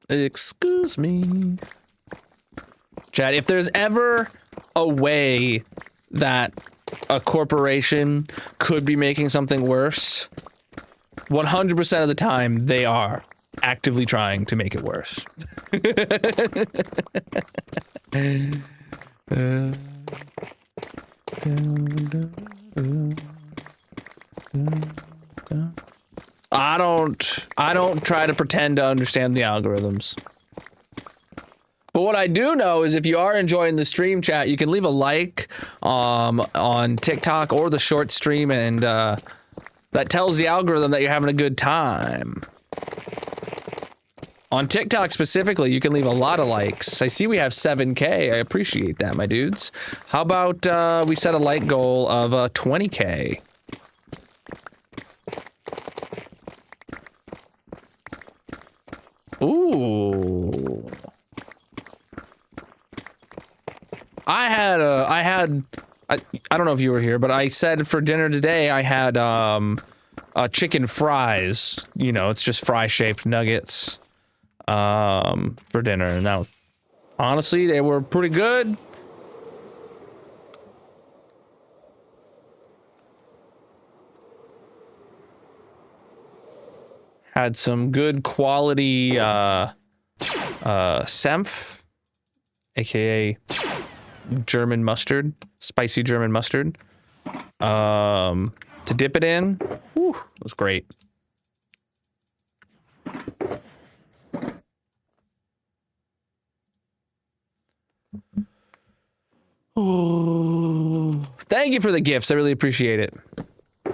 Excuse me. Chad, if there's ever a way that a corporation could be making something worse, 100% of the time they are actively trying to make it worse. I don't try to pretend to understand the algorithms. But what I do know is if you are enjoying the stream chat, you can leave a like on TikTok or the short stream, and that tells the algorithm that you're having a good time. On TikTok specifically, you can leave a lot of likes. I see we have 7K. I appreciate that, my dudes. How about we set a like goal of 20K? Ooh. I don't know if you were here, but I said for dinner today I had chicken fries. You know, it's just fry-shaped nuggets for dinner. Now, honestly, they were pretty good. Had some good quality senf, aka German mustard, spicy German mustard, to dip it in. Whew, it was great. Oh, thank you for the gifts. I really appreciate it.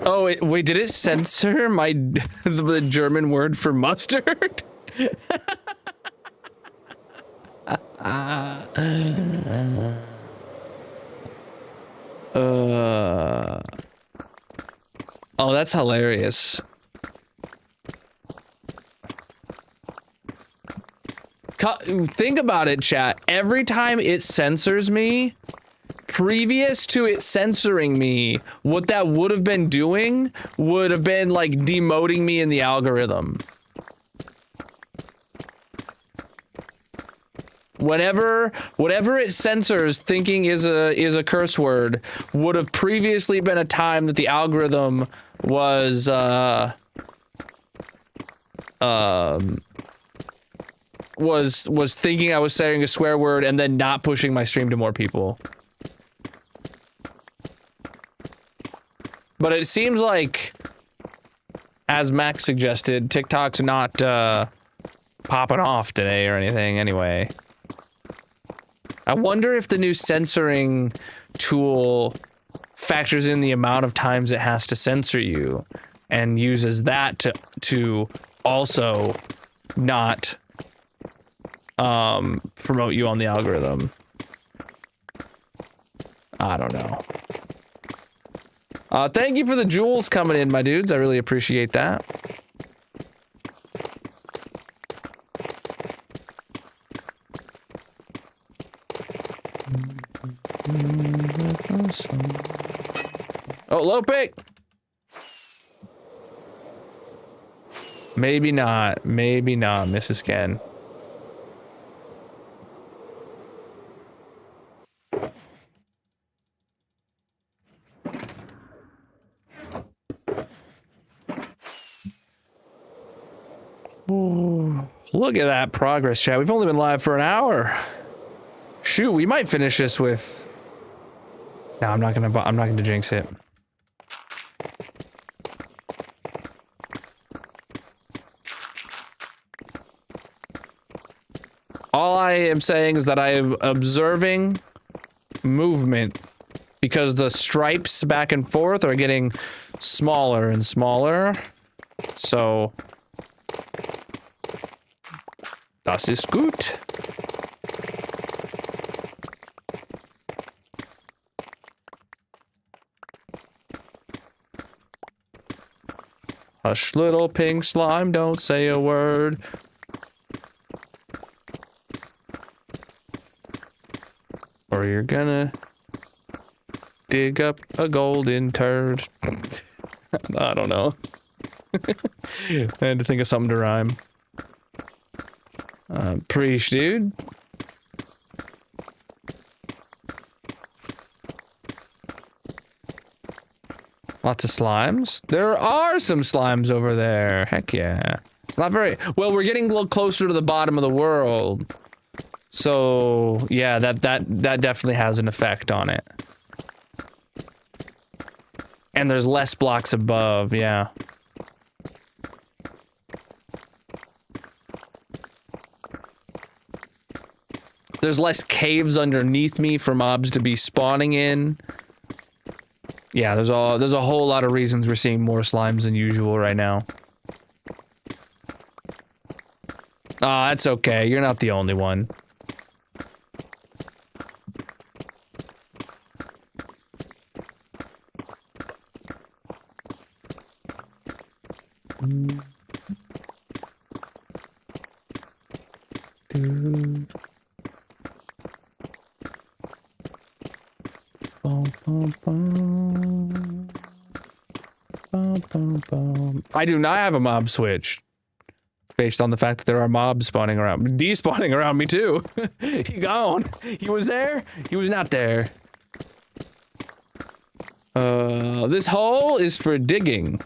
Oh, wait, did it censor my the German word for mustard? Oh, that's hilarious. Think about it, chat. Every time it censors me, previous to it censoring me, what that would have been doing would have been like demoting me in the algorithm. Whatever it censors thinking is a curse word would have previously been a time that the algorithm was thinking I was saying a swear word and then not pushing my stream to more people. But it seems like, as Max suggested, TikTok's not popping off today or anything anyway. I wonder if the new censoring tool factors in the amount of times it has to censor you and uses that to also not promote you on the algorithm. I don't know. Thank you for the jewels coming in, my dudes. I really appreciate that. Oh, low pick. Maybe not. Maybe not, Mrs. Ken. Ooh, look at that progress, chat. We've only been live for an hour. Shoot, we might finish this with... No, I'm not gonna jinx it. All I am saying is that I am observing movement because the stripes back and forth are getting smaller and smaller. So das ist gut. Hush, little pink slime, don't say a word. Or you're gonna dig up a golden turd. I don't know. I had to think of something to rhyme. Preach, dude. Lots of slimes. There are some slimes over there. Heck yeah. It's not very... Well, we're getting a little closer to the bottom of the world. So yeah, that definitely has an effect on it. And there's less blocks above, yeah. There's less caves underneath me for mobs to be spawning in. Yeah, there's a whole lot of reasons we're seeing more slimes than usual right now. Ah, that's okay. You're not the only one. Dude. Bum, bum, bum. Bum, bum, bum. I do not have a mob switch. Based on the fact that there are mobs spawning around me. Despawning around me too. He gone. He was there. He was not there. This hole is for digging.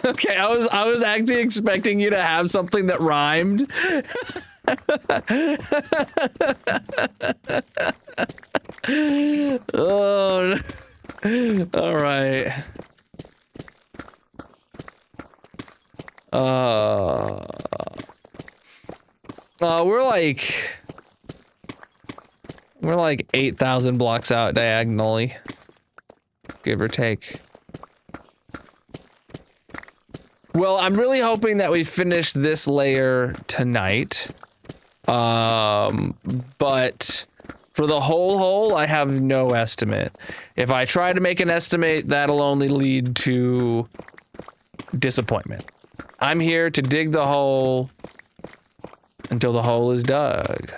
Okay, I was actually expecting you to have something that rhymed. Oh, all right. We're like 8,000 blocks out diagonally, give or take. Well, I'm really hoping that we finish this layer tonight. But for the whole hole, I have no estimate. If I try to make an estimate, that'll only lead to disappointment. I'm here to dig the hole until the hole is dug.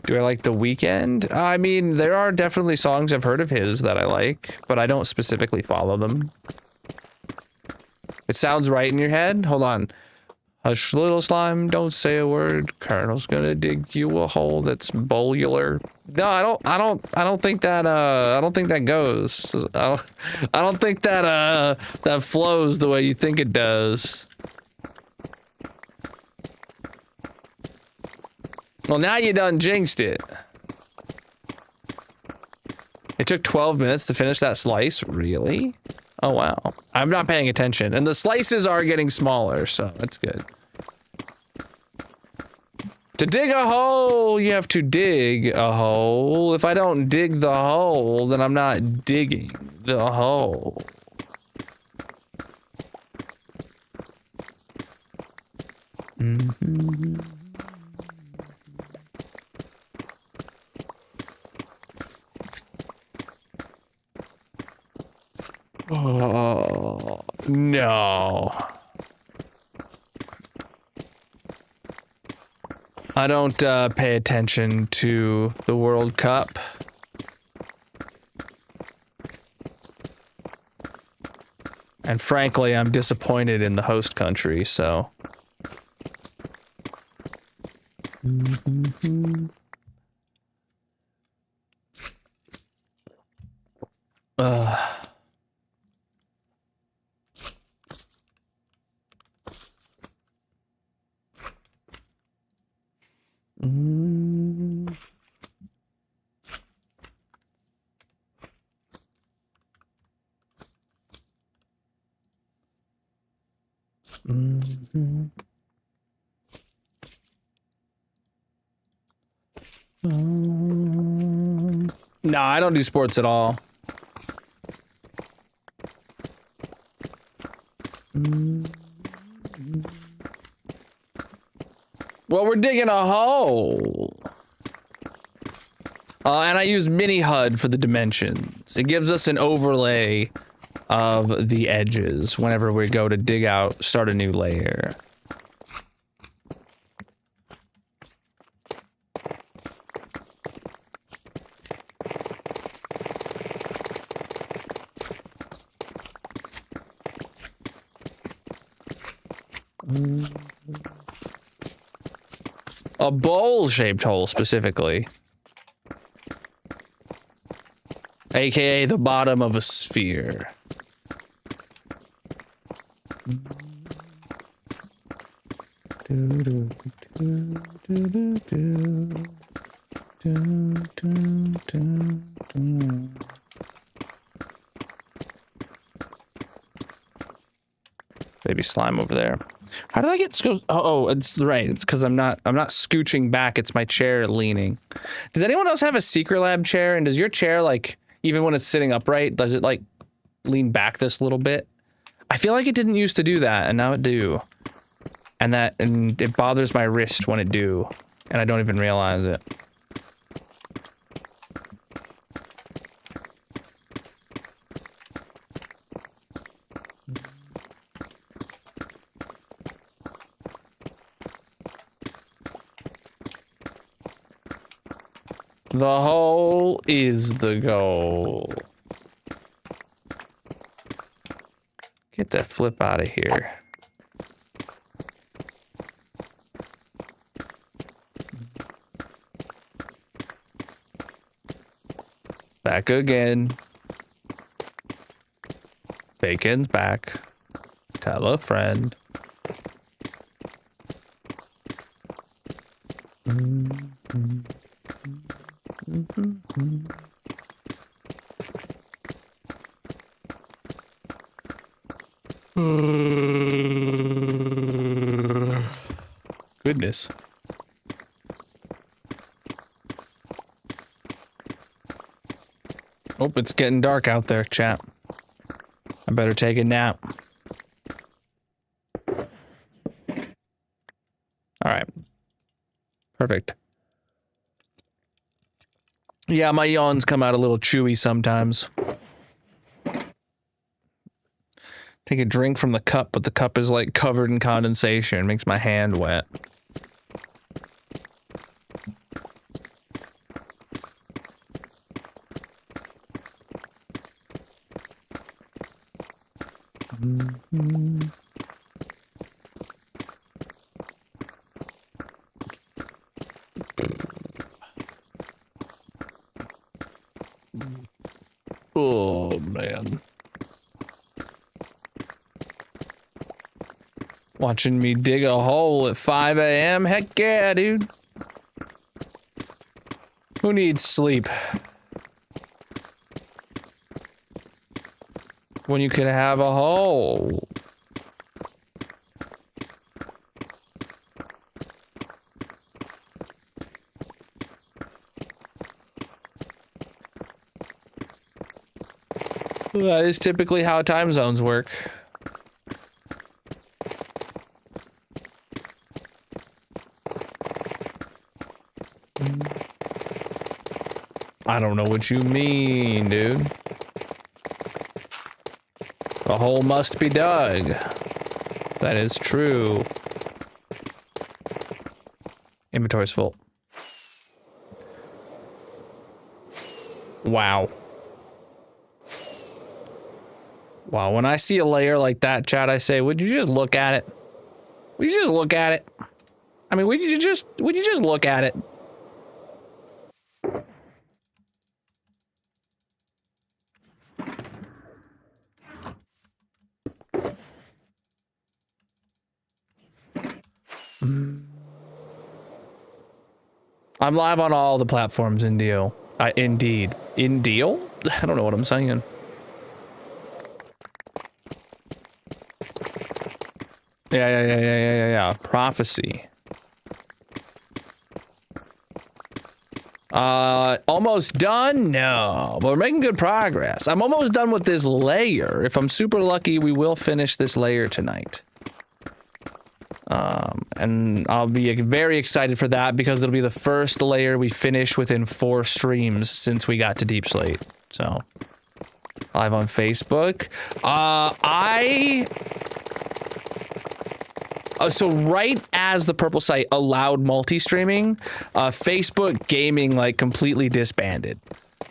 Do I like The Weeknd? I mean, there are definitely songs I've heard of his that I like, but I don't specifically follow them. It sounds right in your head? Hold on. Hush, little slime, don't say a word. Colonel's gonna dig you a hole that's bowlular. No, I don't think that goes. I don't think that that flows the way you think it does. Well, now you done jinxed it. It took 12 minutes to finish that slice? Really? Oh, wow. I'm not paying attention. And the slices are getting smaller, so that's good. To dig a hole, you have to dig a hole. If I don't dig the hole, then I'm not digging the hole. Mm-hmm. Oh, no. I don't pay attention to the World Cup. And frankly, I'm disappointed in the host country, so. Mm-hmm. Mm. Mm-hmm. No, I don't do sports at all. Well, we're digging a hole. And I use mini HUD for the dimensions. It gives us an overlay of the edges whenever we go to dig out, start a new layer. A bowl-shaped hole, specifically. AKA the bottom of a sphere. Baby slime over there. How did I get oh, it's right. It's because I'm not scooching back. It's my chair leaning. Does anyone else have a secret lab chair? And does your chair, like, even when it's sitting upright, does it like lean back this little bit? I feel like it didn't used to do that, and now it do. And it bothers my wrist when it do, and I don't even realize it. The hole is the goal. Get that flip out of here. Back again. Bacon's back. Tell a friend. Goodness. Oh, it's getting dark out there, chat. I better take a nap. Alright. Perfect. Yeah, my yawns come out a little chewy sometimes. Take a drink from the cup, but the cup is like covered in condensation. It makes my hand wet. Oh, man. Watching me dig a hole at 5 a.m.? Heck yeah, dude. Who needs sleep? When you could have a hole. That is typically how time zones work. I don't know what you mean, dude. A hole must be dug. That is true. Inventory's full. Wow. Wow, when I see a layer like that, chat, I say, would you just look at it? Would you just look at it? I mean, would you just look at it? I'm live on all the platforms in deal. Indeed. In deal? I don't know what I'm saying. Yeah. Prophecy. Almost done? No, but we're making good progress. I'm almost done with this layer. If I'm super lucky, we will finish this layer tonight. And I'll be very excited for that because it'll be the first layer we finish within 4 streams since we got to Deep Slate. So, live on Facebook. So right as the purple site allowed multi-streaming, Facebook gaming like completely disbanded.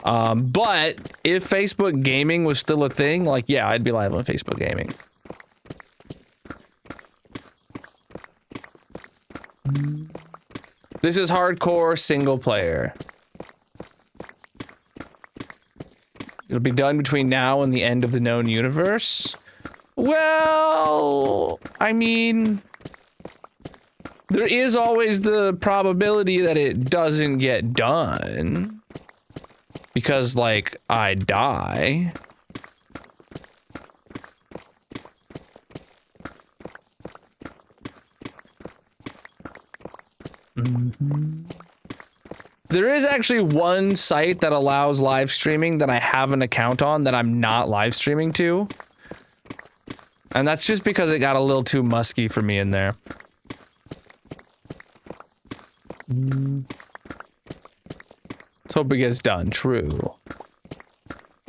But if Facebook gaming was still a thing, like, yeah, I'd be live on Facebook gaming. This is hardcore single player. It'll be done between now and the end of the known universe. Well, I mean, there is always the probability that it doesn't get done. Because, like, I die. There is actually one site that allows live streaming that I have an account on that I'm not live streaming to. And that's just because it got a little too musky for me in there. Let's hope it gets done. True.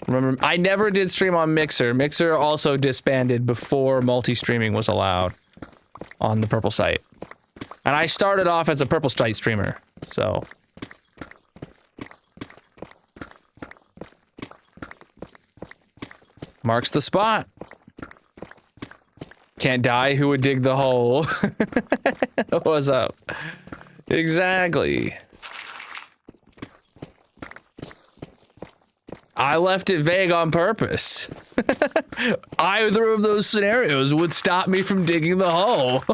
Remember, I never did stream on Mixer. Mixer also disbanded before multi-streaming was allowed on the Purple site. And I started off as a Purple site streamer, so... Marks the spot. Can't die, who would dig the hole? What's up? Exactly. I left it vague on purpose. Either of those scenarios would stop me from digging the hole.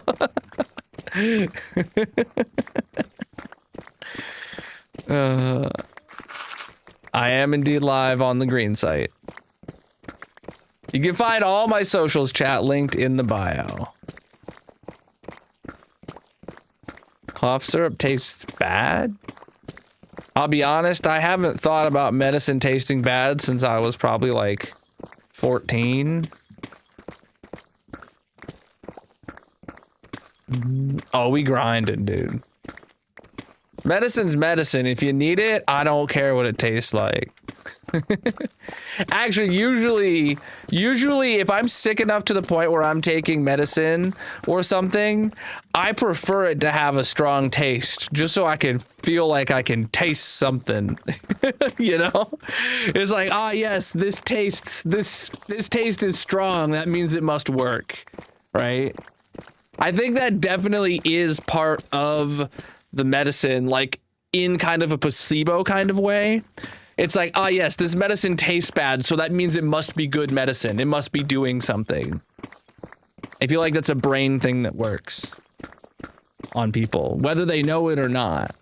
I am indeed live on the green site. You can find all my socials chat linked in the bio. Cough syrup tastes bad? I'll be honest, I haven't thought about medicine tasting bad since I was probably like 14. Oh, we grinding, dude. Medicine's medicine. If you need it, I don't care what it tastes like. Actually, usually if I'm sick enough to the point where I'm taking medicine or something, I prefer it to have a strong taste, just so I can feel like I can taste something. You know? It's like, ah, yes, this taste is strong. That means it must work, right? I think that definitely is part of the medicine, like in kind of a placebo kind of way. It's like, ah, yes, this medicine tastes bad, so that means it must be good medicine. It must be doing something. I feel like that's a brain thing that works on people, whether they know it or not.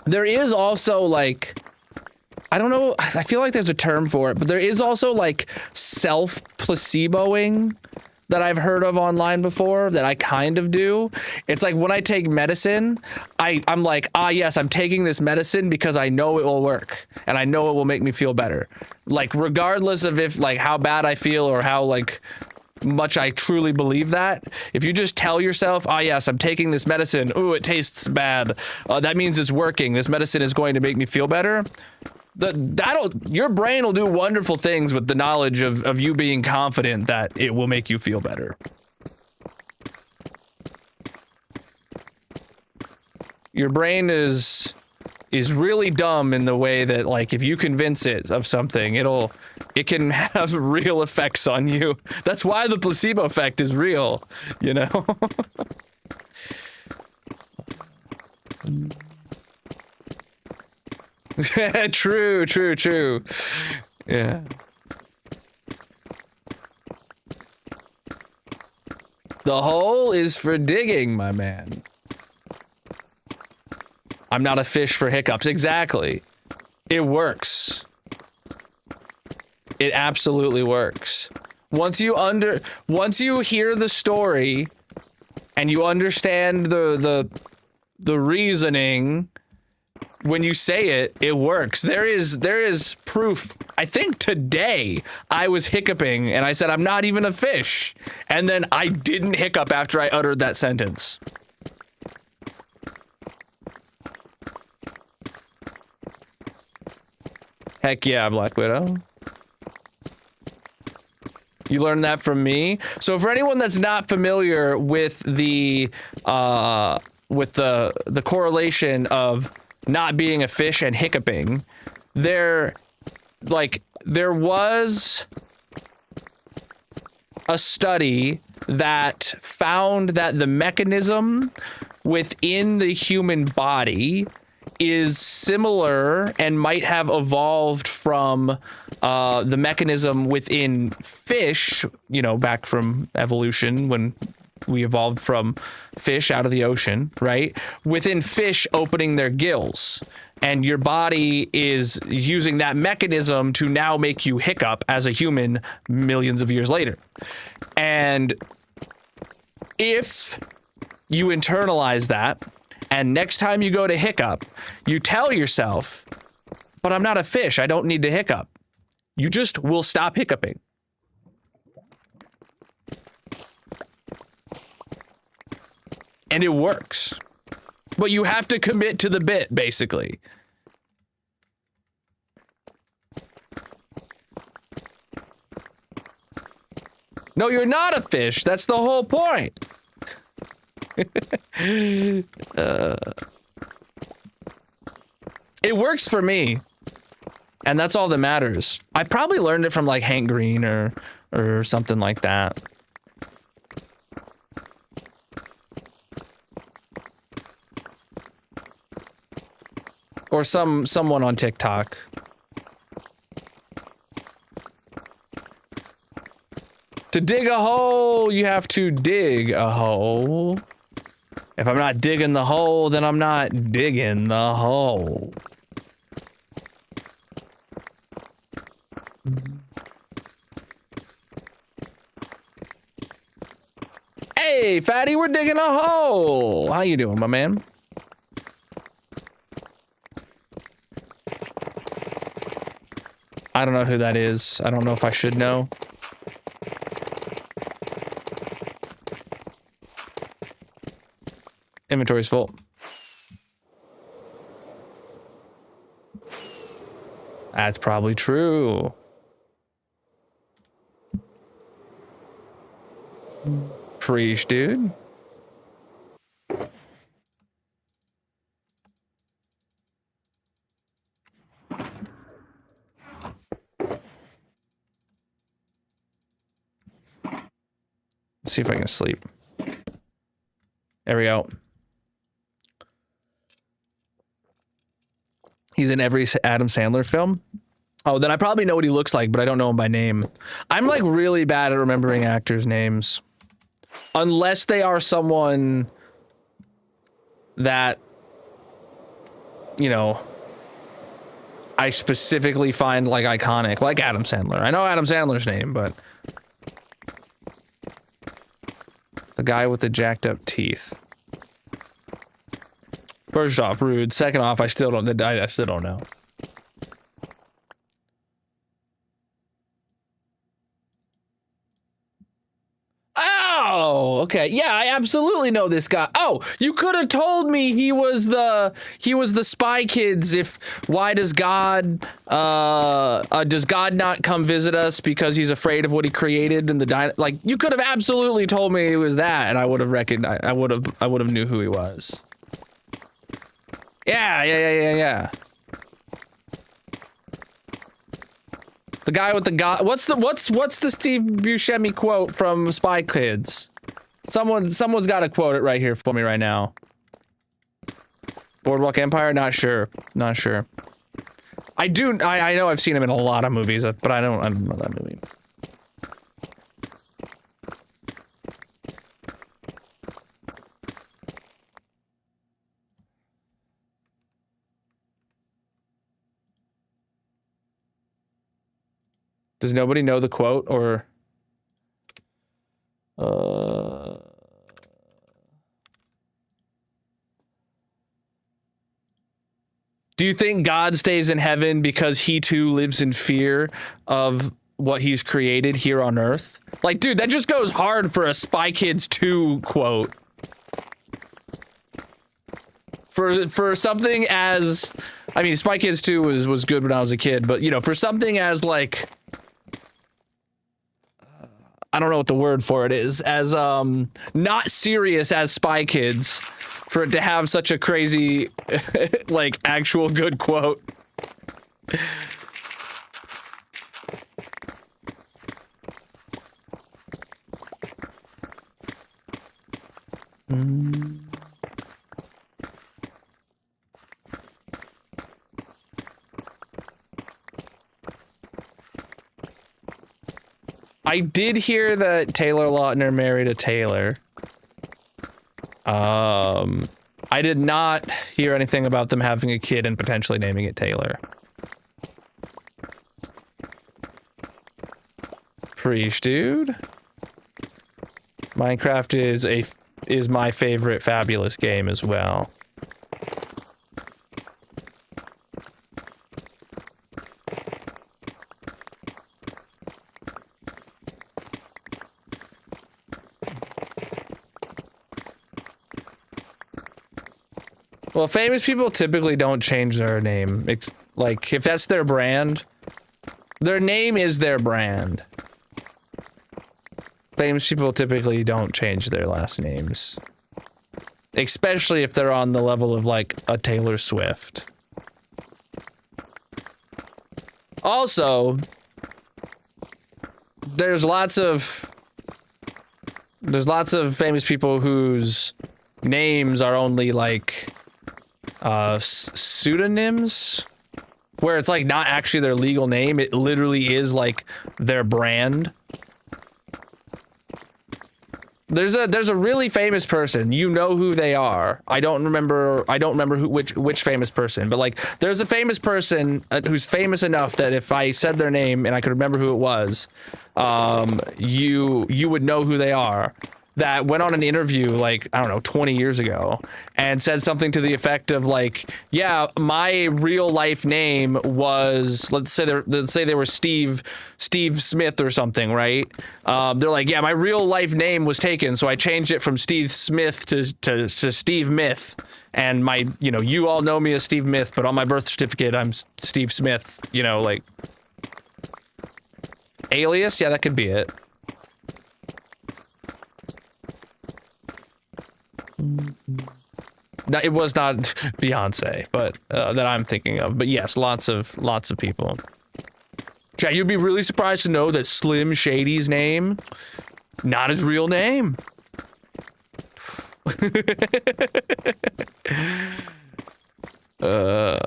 There is also, like, I don't know, I feel like there's a term for it, but there is also, like, self-placeboing that I've heard of online before that I kind of do. It's like when I take medicine, I'm like, ah, yes, I'm taking this medicine because I know it will work and I know it will make me feel better. Like, regardless of if, like, how bad I feel or how, like, much I truly believe that. If you just tell yourself, ah, yes, I'm taking this medicine. Ooh, it tastes bad. That means it's working. This medicine is going to make me feel better. Your brain will do wonderful things with the knowledge of you being confident that it will make you feel better. Your brain is really dumb in the way that, like, if you convince it of something, it can have real effects on you. That's why the placebo effect is real, you know? True. Yeah. The hole is for digging, my man. I'm not a fish for hiccups. Exactly. It works. It absolutely works. Once you hear the story and you understand the reasoning, when you say it, it works. There is proof. I think today I was hiccuping and I said, I'm not even a fish. And then I didn't hiccup after I uttered that sentence. Heck yeah, Black Widow. You learned that from me. So for anyone that's not familiar with the correlation of not being a fish and hiccuping, there was a study that found that the mechanism within the human body is similar and might have evolved from the mechanism within fish, you know, back from evolution when we evolved from fish out of the ocean, right? Within fish opening their gills. And your body is using that mechanism to now make you hiccup as a human millions of years later. And if you internalize that, and next time you go to hiccup, you tell yourself, but I'm not a fish, I don't need to hiccup. You just will stop hiccuping. And it works. But you have to commit to the bit, basically. No, you're not a fish. That's the whole point. It works for me. And that's all that matters. I probably learned it from like Hank Green or something like that. Or someone on TikTok. To dig a hole, you have to dig a hole. If I'm not digging the hole, then I'm not digging the hole. Hey, fatty, we're digging a hole. How you doing, my man? I don't know who that is. I don't know if I should know. Inventory's full. That's probably true. Preach, dude. Let's see if I can sleep. There we go. He's in every Adam Sandler film. Oh, then I probably know what he looks like, but I don't know him by name. I'm like really bad at remembering actors' names. Unless they are someone that, you know, I specifically find like iconic, like Adam Sandler. I know Adam Sandler's name, but the guy with the jacked up teeth. First off, rude. Second off, I still don't know. Oh, okay. Yeah, I absolutely know this guy. Oh, you could have told me he was the Spy Kids. Why does God not come visit us because he's afraid of what he created in the like you could have absolutely told me it was that, and I would have recognized. I would have knew who he was. Yeah. The guy with the god. What's the Steve Buscemi quote from Spy Kids? Someone's got to quote it right here for me right now. Boardwalk Empire? Not sure. I know I've seen him in a lot of movies, but I don't know that movie. Does nobody know the quote or do you think God stays in heaven because he too lives in fear of what he's created here on earth? Like, dude, that just goes hard for a Spy Kids 2 quote. For something as, I mean, Spy Kids 2 was good when I was a kid, but you know, for something as like, I don't know what the word for it is, as not serious as Spy Kids, for it to have such a crazy like actual good quote. I did hear that Taylor Lautner married a Taylor. I did not hear anything about them having a kid and potentially naming it Taylor. Preach, dude. Minecraft is my favorite fabulous game as well. Well, famous people typically don't change their name. It's like, if that's their brand, their name is their brand. Famous people typically don't change their last names. Especially if they're on the level of, like, a Taylor Swift. Also, there's lots of famous people whose names are only, like, pseudonyms, where it's like not actually their legal name, it literally is like their brand. There's a really famous person, you know who they are. I don't remember which famous person, but like there's a famous person who's famous enough that if I said their name and I could remember who it was, you would know who they are. That went on an interview like, I don't know, 20 years ago and said something to the effect of like, yeah, my real life name was, let's say they were Steve Smith or something, right? They're like, yeah, my real life name was taken, so I changed it from Steve Smith to Steve Myth. And my, you know, you all know me as Steve Myth, but on my birth certificate, I'm Steve Smith, you know, like. Alias? Yeah, that could be it. No, it was not Beyonce, but that I'm thinking of. But yes, lots of people. Chat, you'd be really surprised to know that Slim Shady's name, not his real name. No,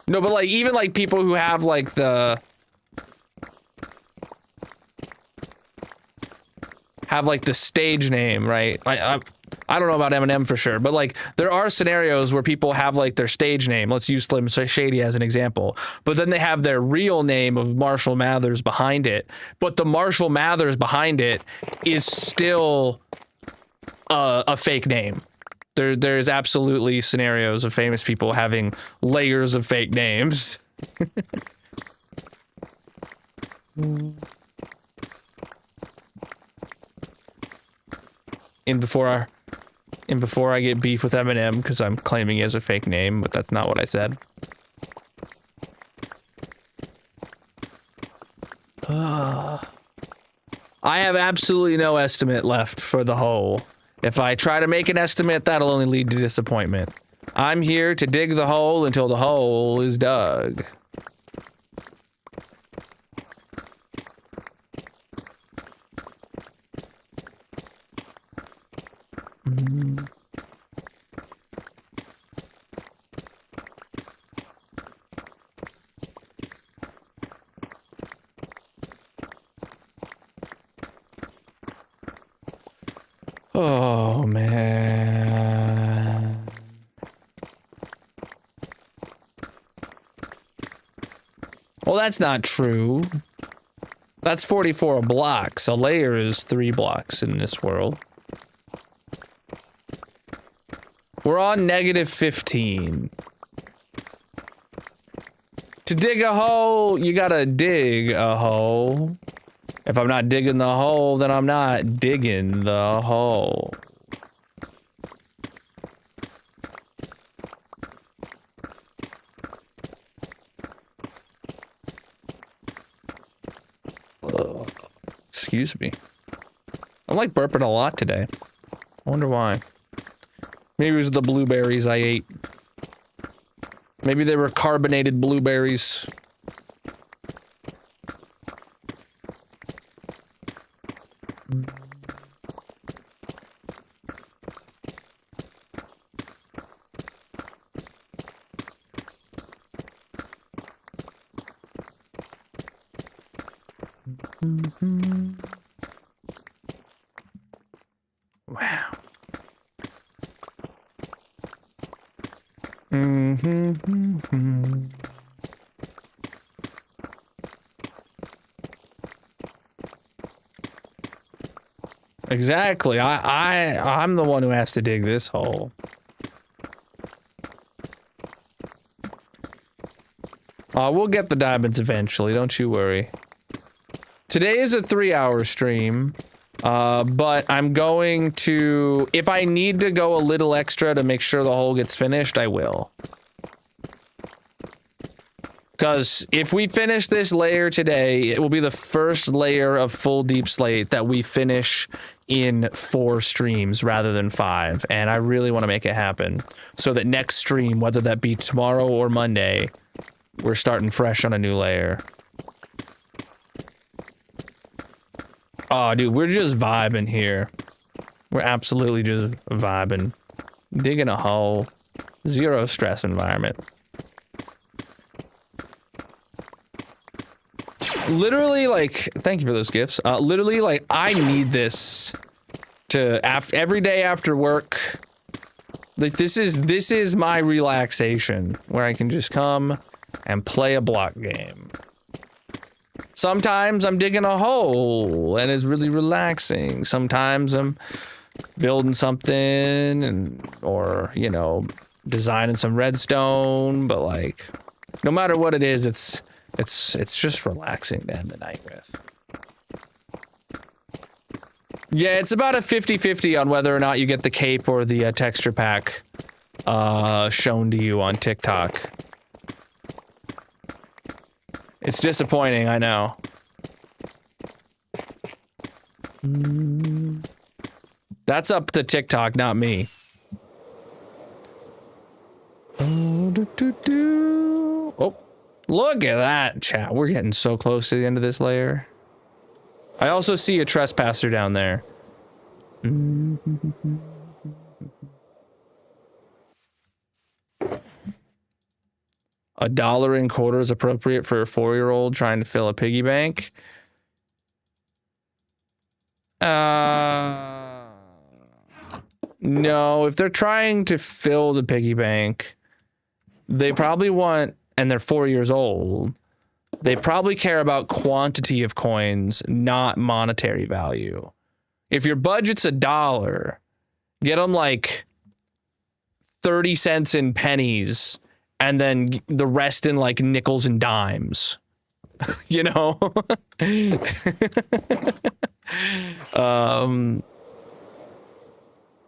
but like even like people who have like the stage name, right? I don't know about Eminem for sure, but like there are scenarios where people have like their stage name. Let's use Slim Shady as an example. But then they have their real name of Marshall Mathers behind it. But the Marshall Mathers behind it is still a fake name. There's absolutely scenarios of famous people having layers of fake names. And before I get beef with Eminem because I'm claiming he has a fake name, but that's not what I said. I have absolutely no estimate left for the hole. If I try to make an estimate, that'll only lead to disappointment. I'm here to dig the hole until the hole is dug. Oh, man. Well, that's not true. That's 44 blocks. A layer is 3 blocks in this world. We're on -15. To dig a hole, you gotta dig a hole. If I'm not digging the hole, then I'm not digging the hole. Ugh. Excuse me. I'm like burping a lot today. I wonder why. Maybe it was the blueberries I ate. Maybe they were carbonated blueberries. Wow. Exactly. I'm the one who has to dig this hole. We'll get the diamonds eventually, don't you worry. Today is a 3-hour stream, but I'm going to, if I need to go a little extra to make sure the hole gets finished, I will. Because if we finish this layer today, it will be the first layer of full deep slate that we finish in 4 streams rather than 5. And I really want to make it happen so that next stream, whether that be tomorrow or Monday, we're starting fresh on a new layer. Oh, dude, we're just vibing here. We're absolutely just vibing. Digging a hole. Zero stress environment. Literally, like, thank you for those gifts. Literally, like, I need this to every day after work. Like, this is my relaxation where I can just come and play a block game. Sometimes I'm digging a hole and it's really relaxing. Sometimes I'm building something or, you know, designing some redstone, but like, no matter what it is, it's just relaxing to end the night with. Yeah, it's about a 50-50 on whether or not you get the cape or the texture pack shown to you on TikTok. It's disappointing, I know. That's up to TikTok, not me. Oh, look at that, chat. We're getting so close to the end of this layer. I also see a trespasser down there. $1.25 is appropriate for a 4-year-old trying to fill a piggy bank. No, if they're trying to fill the piggy bank, they probably want, and they're 4 years old, they probably care about quantity of coins, not monetary value. If your budget's $1, get them like 30 cents in pennies and then the rest in like nickels and dimes. You know?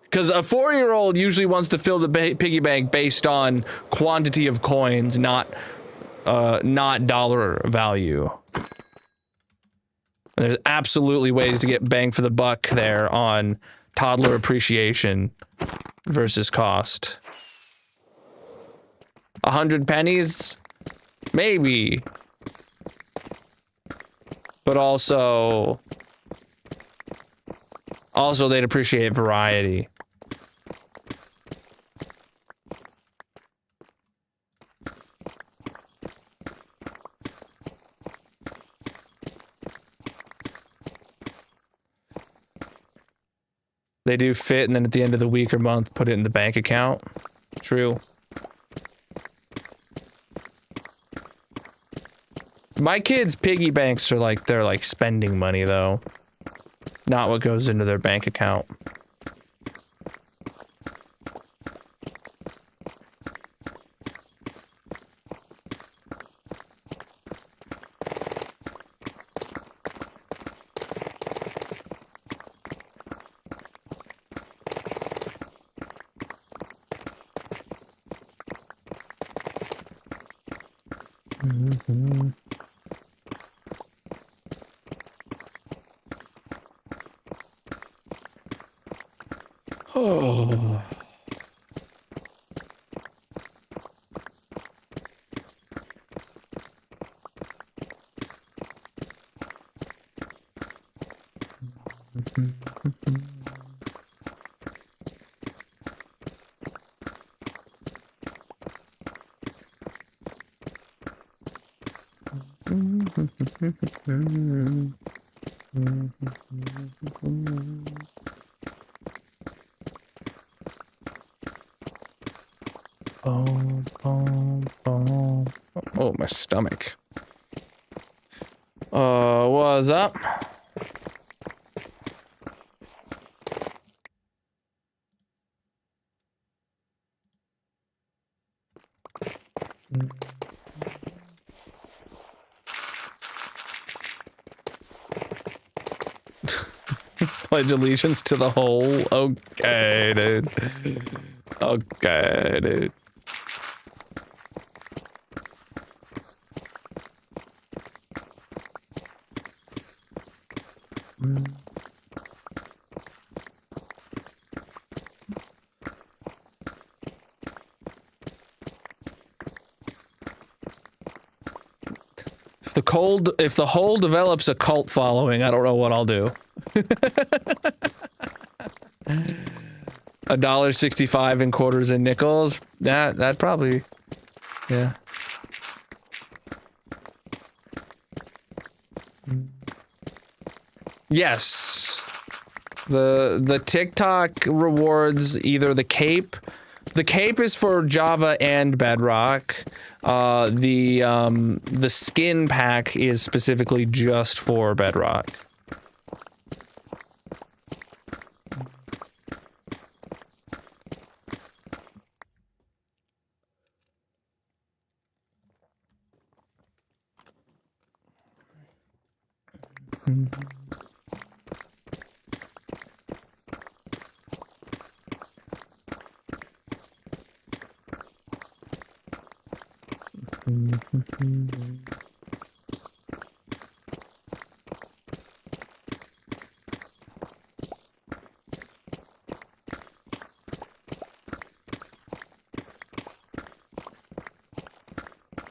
Because a 4-year-old usually wants to fill the piggy bank based on quantity of coins, not dollar value. There's absolutely ways to get bang for the buck there on toddler appreciation versus cost. 100 pennies? Maybe. But also they'd appreciate variety. They do fit, and then at the end of the week or month, put it in the bank account. True. My kids' piggy banks are like, they're like spending money, though. Not what goes into their bank account. Oh. my stomach. What's up? Pledge allegiance to the whole. Okay, dude. Okay, dude. If the whole develops a cult following, I don't know what I'll do. $1.65 in quarters and nickels. That probably, yeah. Yes. The TikTok rewards either the cape. The cape is for Java and Bedrock. The skin pack is specifically just for Bedrock.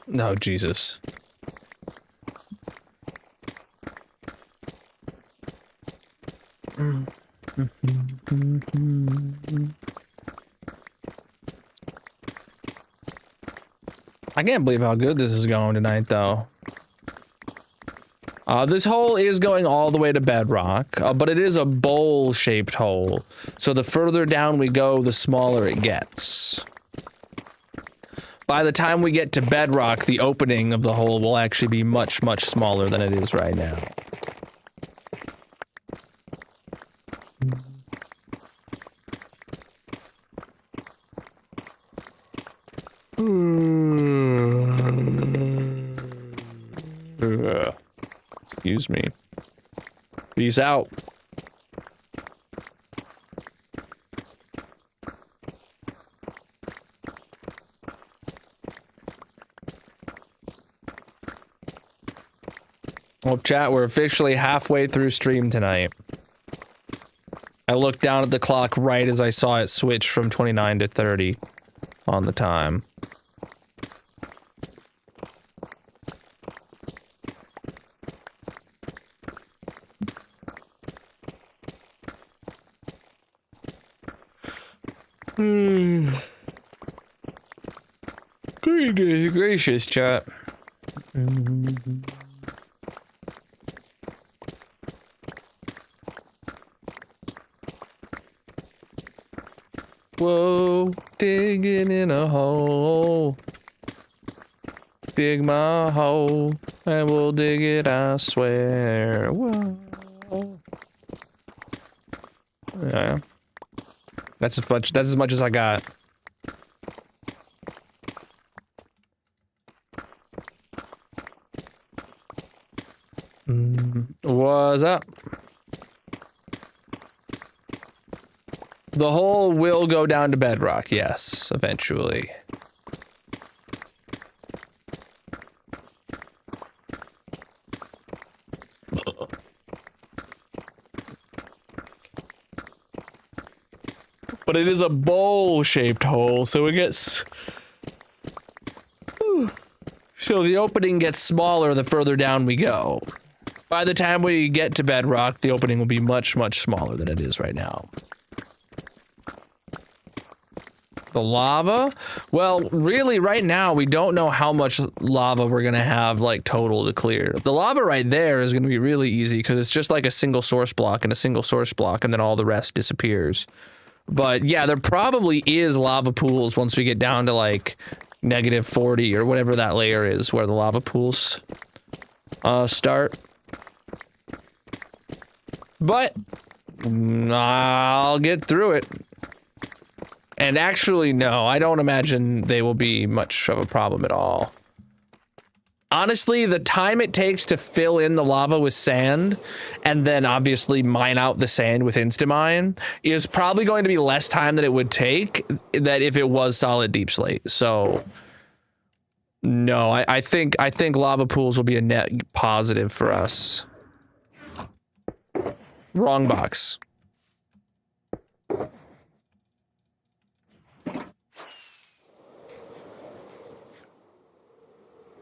No, Jesus. I can't believe how good this is going tonight, though. This hole is going all the way to bedrock, but it is a bowl-shaped hole. So the further down we go, the smaller it gets. By the time we get to bedrock, the opening of the hole will actually be much, much smaller than it is right now. Excuse me. Peace out. Well, chat, we're officially halfway through stream tonight. I looked down at the clock right as I saw it switch from 29 to 30 on the time. Goodness gracious, chat. Whoa, digging in a hole. Dig my hole, and we'll dig it, I swear. Whoa. Yeah. That's as much as I got. What's up? The hole will go down to bedrock, yes, eventually. But it is a bowl-shaped hole, so it gets... So the opening gets smaller the further down we go. By the time we get to bedrock, the opening will be much, much smaller than it is right now. The lava? Well, really, right now, we don't know how much lava we're gonna have, like, total to clear. The lava right there is gonna be really easy, because it's just like a single source block and a single source block, and then all the rest disappears. But, yeah, there probably is lava pools once we get down to, like, -40 or whatever that layer is where the lava pools start. But I'll get through it. And actually, no, I don't imagine they will be much of a problem at all. Honestly, the time it takes to fill in the lava with sand and then obviously mine out the sand with Instamine is probably going to be less time than it would take that if it was solid deep slate. So no, I think lava pools will be a net positive for us. Wrong box.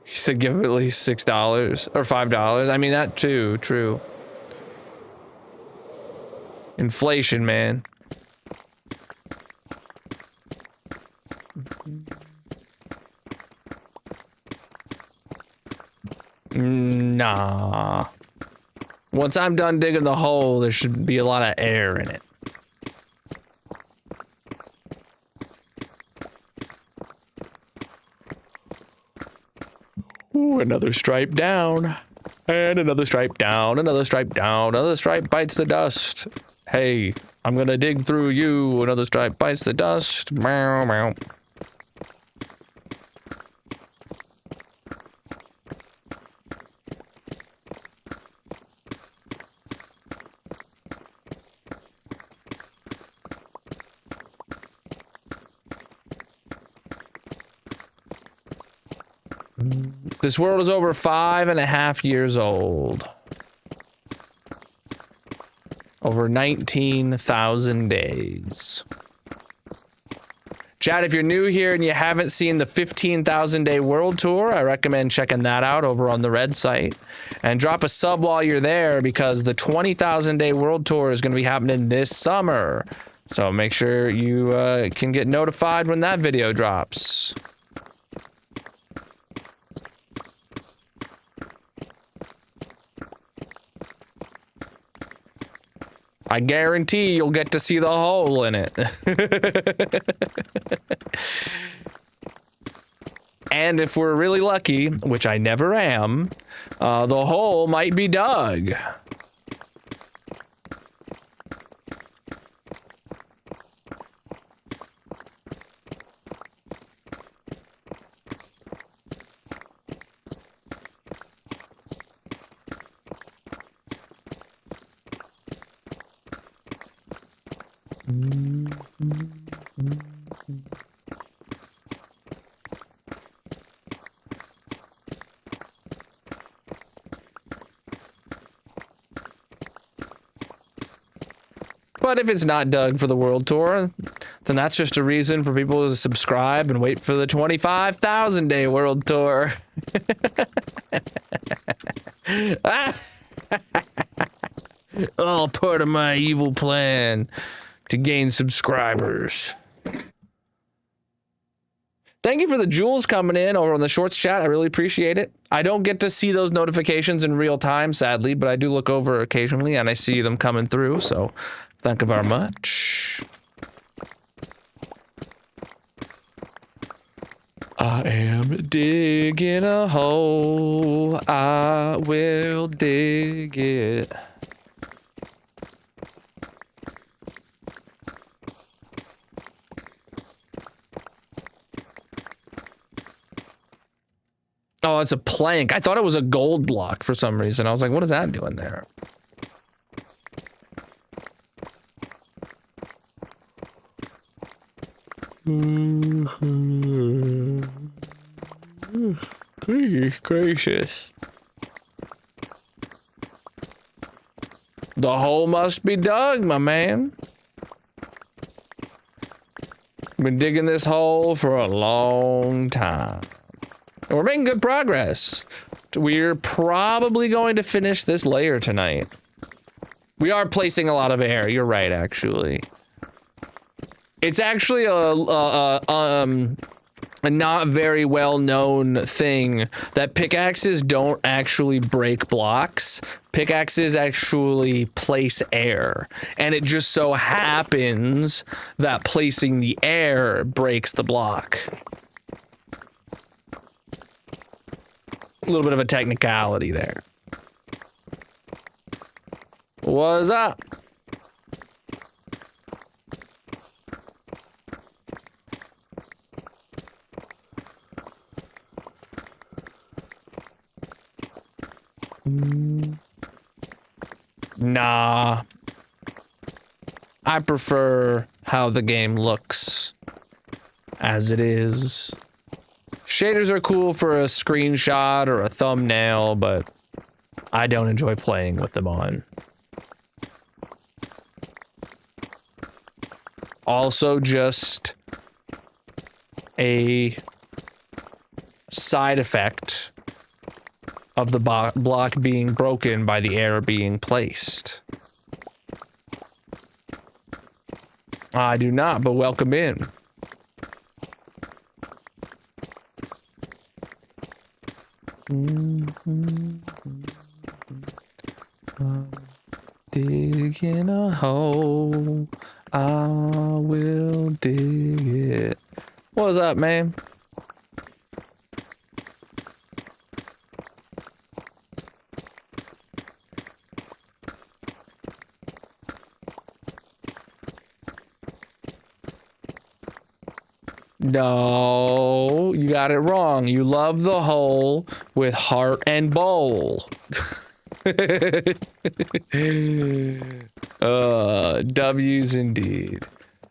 She said give him at least $6 or $5. I mean, that too, true. Inflation, man. Nah. Once I'm done digging the hole, there should be a lot of air in it. Ooh, another stripe down. And another stripe down, another stripe down, another stripe bites the dust. Hey, I'm gonna dig through you. Another stripe bites the dust. Meow, meow. This world is over 5.5 years old. Over 19,000 days. Chad, if you're new here and you haven't seen the 15,000 day world tour, I recommend checking that out over on the Red site. And drop a sub while you're there because the 20,000 day world tour is going to be happening this summer. So make sure you can get notified when that video drops. I guarantee you'll get to see the hole in it. And if we're really lucky, which I never am, the hole might be dug. But if it's not dug for the world tour, then that's just a reason for people to subscribe and wait for the 25,000 day world tour. All part of my evil plan to gain subscribers. Thank you for the jewels coming in over on the shorts chat. I really appreciate it. I don't get to see those notifications in real time, sadly, but I do look over occasionally and I see them coming through. So thank you very much. I am digging a hole. I will dig it. Oh, it's a plank. I thought it was a gold block for some reason. I was like, what is that doing there? Goodness gracious. The hole must be dug, my man. Been digging this hole for a long time. And we're making good progress. We're probably going to finish this layer tonight. We are placing a lot of air. You're right, actually. It's actually a not very well-known thing that pickaxes don't actually break blocks. Pickaxes actually place air. And it just so happens that placing the air breaks the block. little bit of a technicality there. What's up? Nah. I prefer how the game looks as it is. Shaders are cool for a screenshot or a thumbnail, but I don't enjoy playing with them on. Also just a side effect of the block being broken by the error being placed. I do not, but welcome in. Digging a hole, I will dig it. What's up, man? No, you got it wrong. You love the hole with heart and bowl. W's indeed.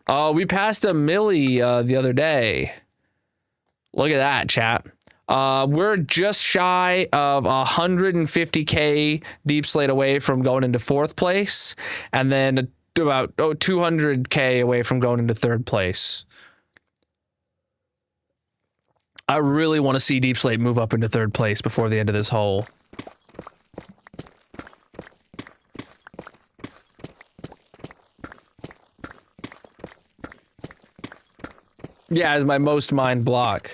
Oh, we passed a milli the other day. Look at that, chat. We're just shy of 150k deep slate away from going into 4th place, and then about 200k away from going into 3rd place. I really want to see Deep Slate move up into 3rd place before the end of this hole. Yeah, it's my most mined block.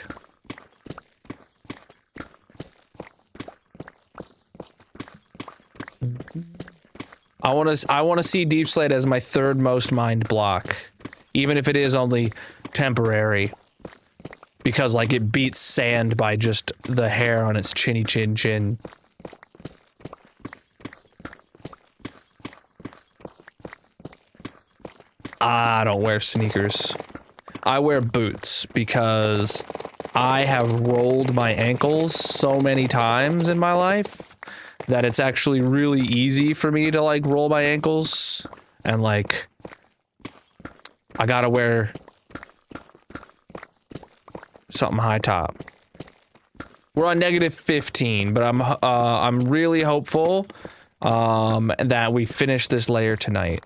I want to see Deep Slate as my 3rd most mined block, even if it is only temporary. Because, like, it beats sand by just the hair on its chinny chin chin. I don't wear sneakers. I wear boots because I have rolled my ankles so many times in my life that it's actually really easy for me to, like, roll my ankles. And, like, I gotta wear something high top. We're on -15, but I'm really hopeful that we finish this layer tonight.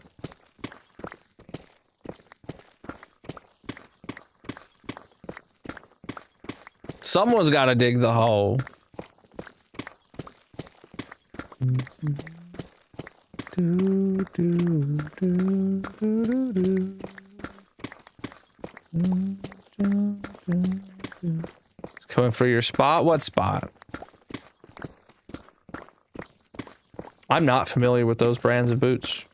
Someone's got to dig the hole. Coming for your spot? What spot? I'm not familiar with those brands of boots.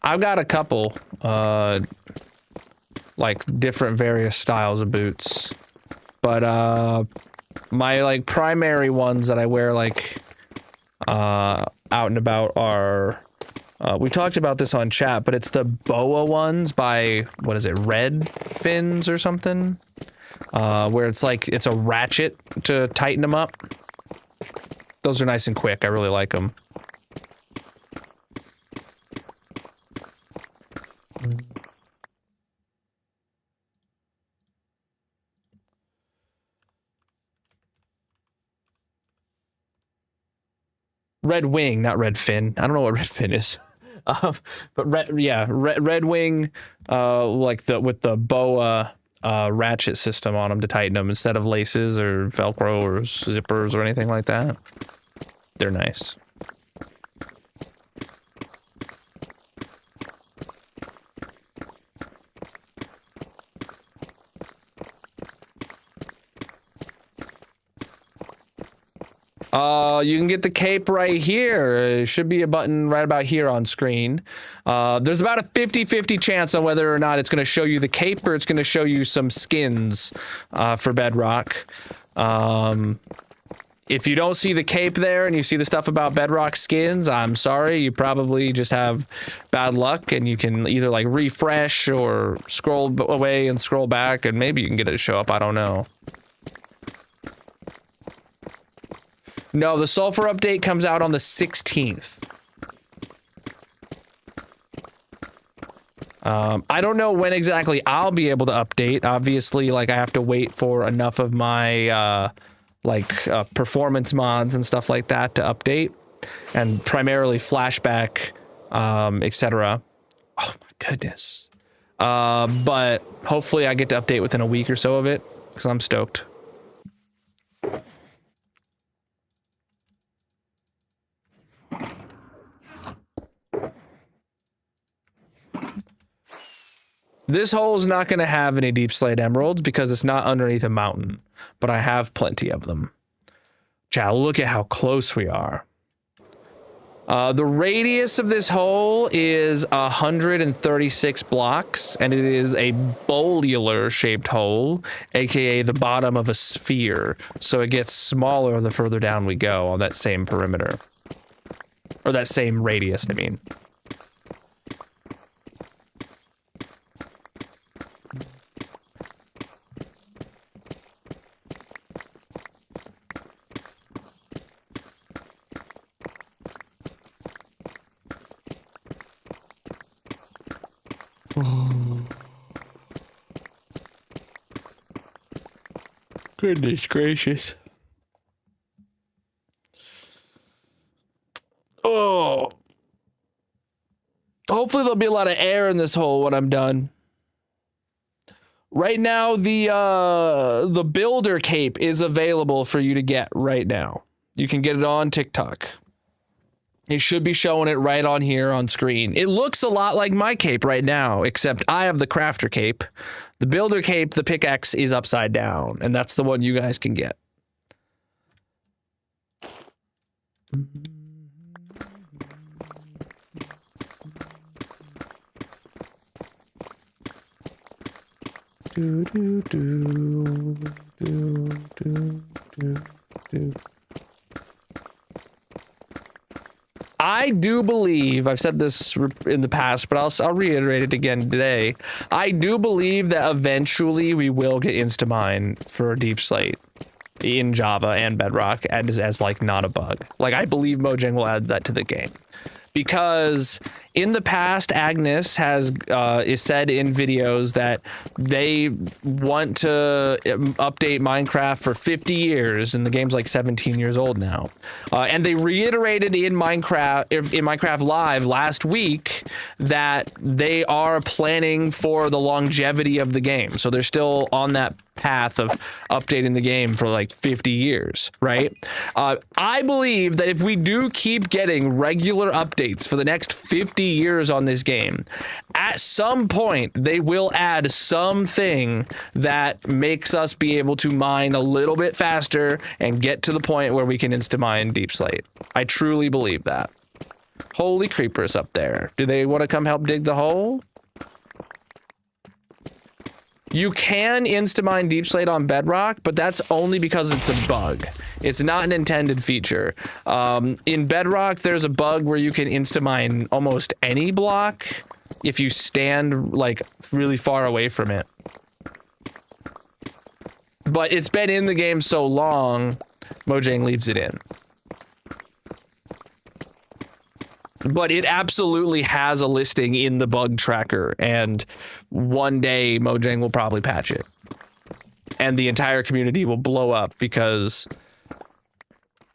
I've got a couple, like different various styles of boots, but my like primary ones that I wear like out and about are we talked about this on chat, but it's the boa ones by, what is it, Red Fins or something, where it's like it's a ratchet to tighten them up. Those are nice and quick. I really like them. Red Wing, not Red Fin. I don't know what Red Fin is. But Red Wing, like with the boa ratchet system on them to tighten them instead of laces or Velcro or zippers or anything like that. They're nice. You can get the cape right here. It should be a button right about here on screen. There's about a 50-50 chance on whether or not it's going to show you the cape or it's going to show you some skins for Bedrock. If you don't see the cape there and you see the stuff about Bedrock skins, I'm sorry. You probably just have bad luck, and you can either like refresh or scroll away and scroll back, and maybe you can get it to show up. I don't know. No, the sulfur update comes out on the 16th. I don't know when exactly I'll be able to update. Obviously, like I have to wait for enough of my performance mods and stuff like that to update, and primarily flashback, etc. Oh my goodness. But hopefully I get to update within a week or so of it, because I'm stoked. This hole is not going to have any deep slate emeralds because it's not underneath a mountain, but I have plenty of them. Chat, look at how close we are. The radius of this hole is 136 blocks, and it is a bolular shaped hole, aka the bottom of a sphere. So it gets smaller the further down we go on that same perimeter. Or that same radius, I mean. Goodness gracious. Oh. Hopefully there'll be a lot of air in this hole when I'm done. Right now, the builder cape is available for you to get right now. You can get it on TikTok. It should be showing it right on here on screen. It looks a lot like my cape right now, except I have the crafter cape. The builder cape, the pickaxe, is upside down, and that's the one you guys can get. Do, do, do, do, do, do, do. I do believe, I've said this in the past, but I'll reiterate it again today. I do believe that eventually we will get Instamine for Deep Slate in Java and Bedrock as like not a bug. Like I believe Mojang will add that to the game. Because in the past, Agnes has is said in videos that they want to update Minecraft for 50 years, and the game's like 17 years old now. And they reiterated in Minecraft Live last week that they are planning for the longevity of the game. So they're still on that path of updating the game for like 50 years, right? I believe that if we do keep getting regular updates for the next 50 years on this game, at some point they will add something that makes us be able to mine a little bit faster and get to the point where we can insta-mine Deep Slate. I truly believe that. Holy creepers up there. Do they want to come help dig the hole? You can insta-mine Deep Slate on Bedrock, but that's only because it's a bug. It's not an intended feature. In Bedrock, there's a bug where you can insta-mine almost any block if you stand like really far away from it. But it's been in the game so long, Mojang leaves it in. But it absolutely has a listing in the bug tracker, and one day Mojang will probably patch it. And the entire community will blow up because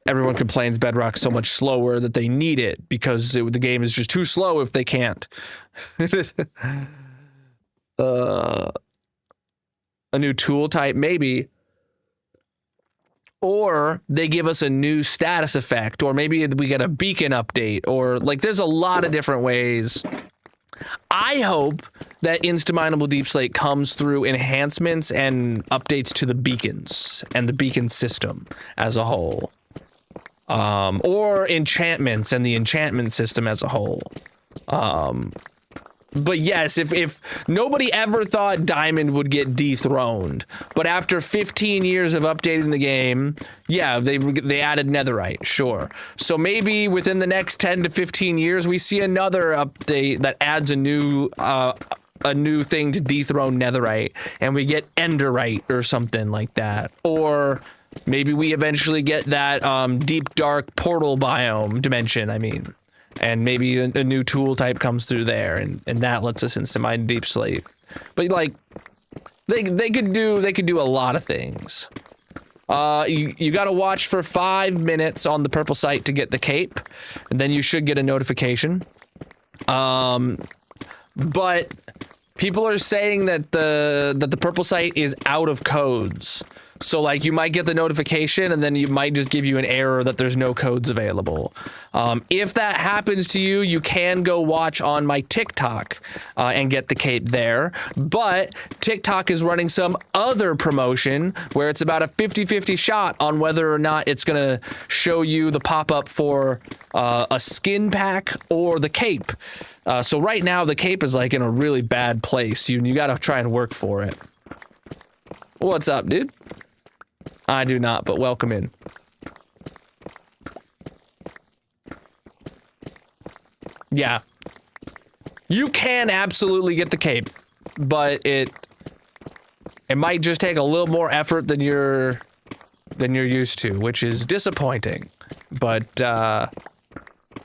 everyone complains Bedrock's so much slower that they need it because the game is just too slow if they can't. A new tool type, maybe. Or they give us a new status effect, or maybe we get a beacon update, or like there's a lot of different ways. I hope that Instaminable Deep Slate comes through enhancements and updates to the beacons and the beacon system as a whole. or enchantments and the enchantment system as a whole. But yes, if nobody ever thought Diamond would get dethroned, but after 15 years of updating the game, yeah, they added Netherite, sure. So maybe within the next 10 to 15 years, we see another update that adds a new thing to dethrone Netherite, and we get Enderite or something like that. Or maybe we eventually get that deep dark portal biome dimension, I mean. And maybe a new tool type comes through there, and that lets us into my deep sleep. But like, they could do a lot of things. You got to watch for 5 minutes on the purple site to get the cape, and then you should get a notification. But people are saying that the purple site is out of codes. So like you might get the notification and then you might just give you an error that there's no codes available. If that happens to you, you can go watch on my TikTok and get the cape there. But TikTok is running some other promotion where it's about a 50-50 shot on whether or not it's going to show you the pop-up for a skin pack or the cape. So right now the cape is like in a really bad place. You got to try and work for it. What's up, dude? I do not, but welcome in. Yeah. You can absolutely get the cape, but it might just take a little more effort than you're used to, which is disappointing. But I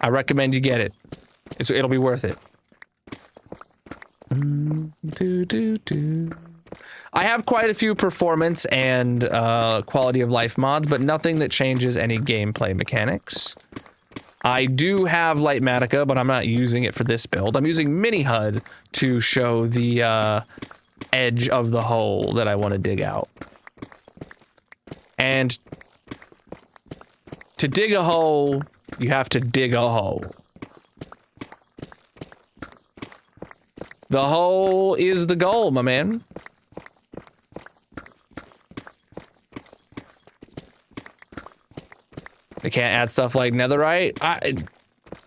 recommend you get it. It'll be worth it. I have quite a few performance and quality of life mods, but nothing that changes any gameplay mechanics. I do have Lightmatica, but I'm not using it for this build. I'm using Mini HUD to show the edge of the hole that I want to dig out. And to dig a hole, you have to dig a hole. The hole is the goal, my man. They can't add stuff like Netherite.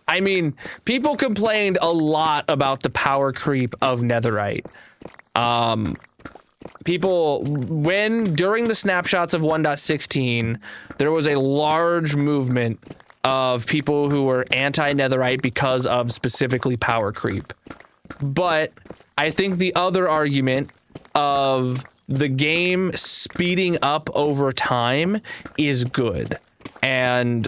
I mean, people complained a lot about the power creep of Netherite. During the snapshots of 1.16, there was a large movement of people who were anti-Netherite because of specifically power creep. But I think the other argument of the game speeding up over time is good. And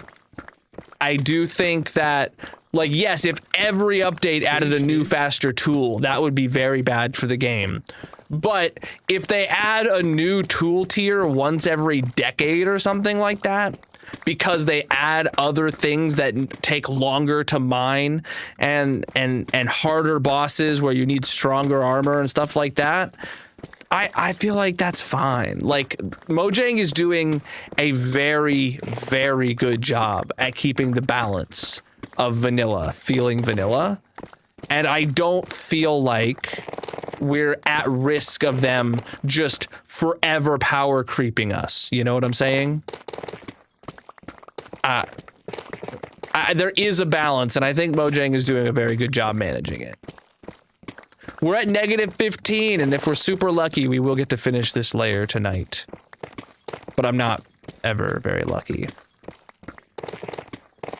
I do think that, like, yes, if every update added a new, faster tool, that would be very bad for the game. But if they add a new tool tier once every decade or something like that, because they add other things that take longer to mine and harder bosses where you need stronger armor and stuff like that, I feel like that's fine. Like, Mojang is doing a very, very good job at keeping the balance of vanilla feeling vanilla. And I don't feel like we're at risk of them just forever power creeping us. You know what I'm saying? There is a balance, and I think Mojang is doing a very good job managing it. We're at -15, and if we're super lucky, we will get to finish this layer tonight. But I'm not ever very lucky.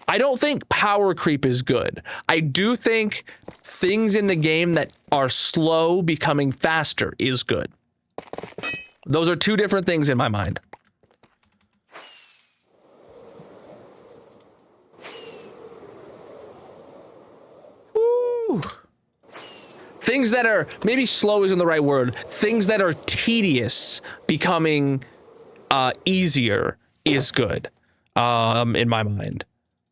I don't think power creep is good. I do think things in the game that are slow becoming faster is good. Those are two different things in my mind. Woo! Things that are, maybe slow isn't the right word, things that are tedious becoming easier is good, in my mind.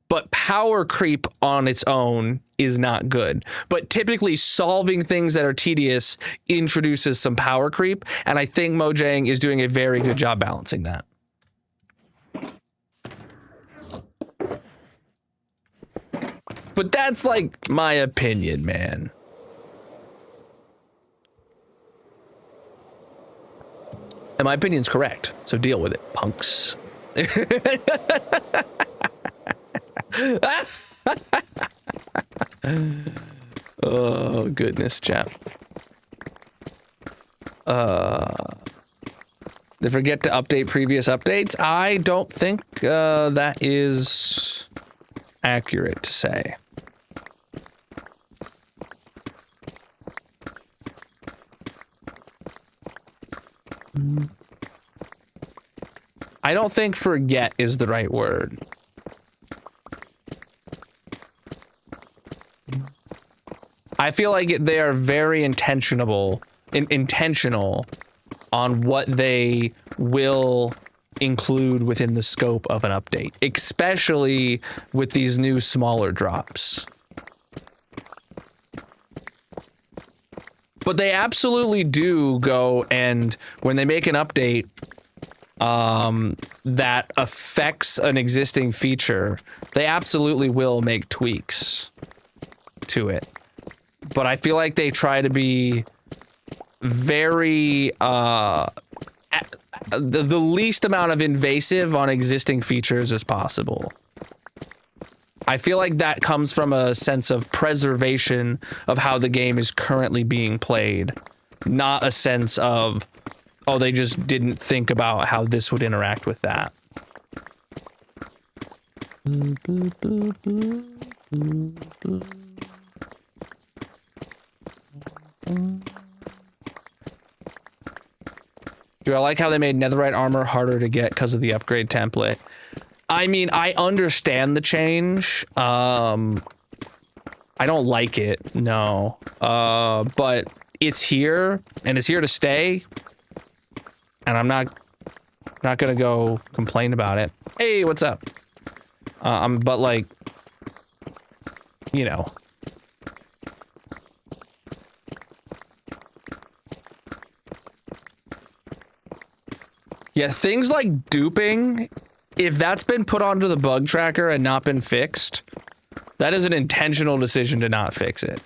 But power creep on its own is not good. But typically solving things that are tedious introduces some power creep, and I think Mojang is doing a very good job balancing that. But that's like my opinion, man. And my opinion's correct, so deal with it, punks. Oh, goodness, chap. They forget to update previous updates? I don't think that is accurate to say. I don't think forget is the right word. I feel like they are very intentional on what they will include within the scope of an update, especially with these new smaller drops. But they absolutely do go, and when they make an update that affects an existing feature, they absolutely will make tweaks to it. But I feel like they try to be very the least amount of invasive on existing features as possible. I feel like that comes from a sense of preservation of how the game is currently being played, not a sense of, oh, they just didn't think about how this would interact with that. Do I like how they made netherite armor harder to get because of the upgrade template? I mean, I understand the change. I don't like it, no. But it's here, and it's here to stay. And I'm not gonna go complain about it. Hey, what's up? But like, you know. Yeah, things like duping, if that's been put onto the bug tracker and not been fixed, that is an intentional decision to not fix it.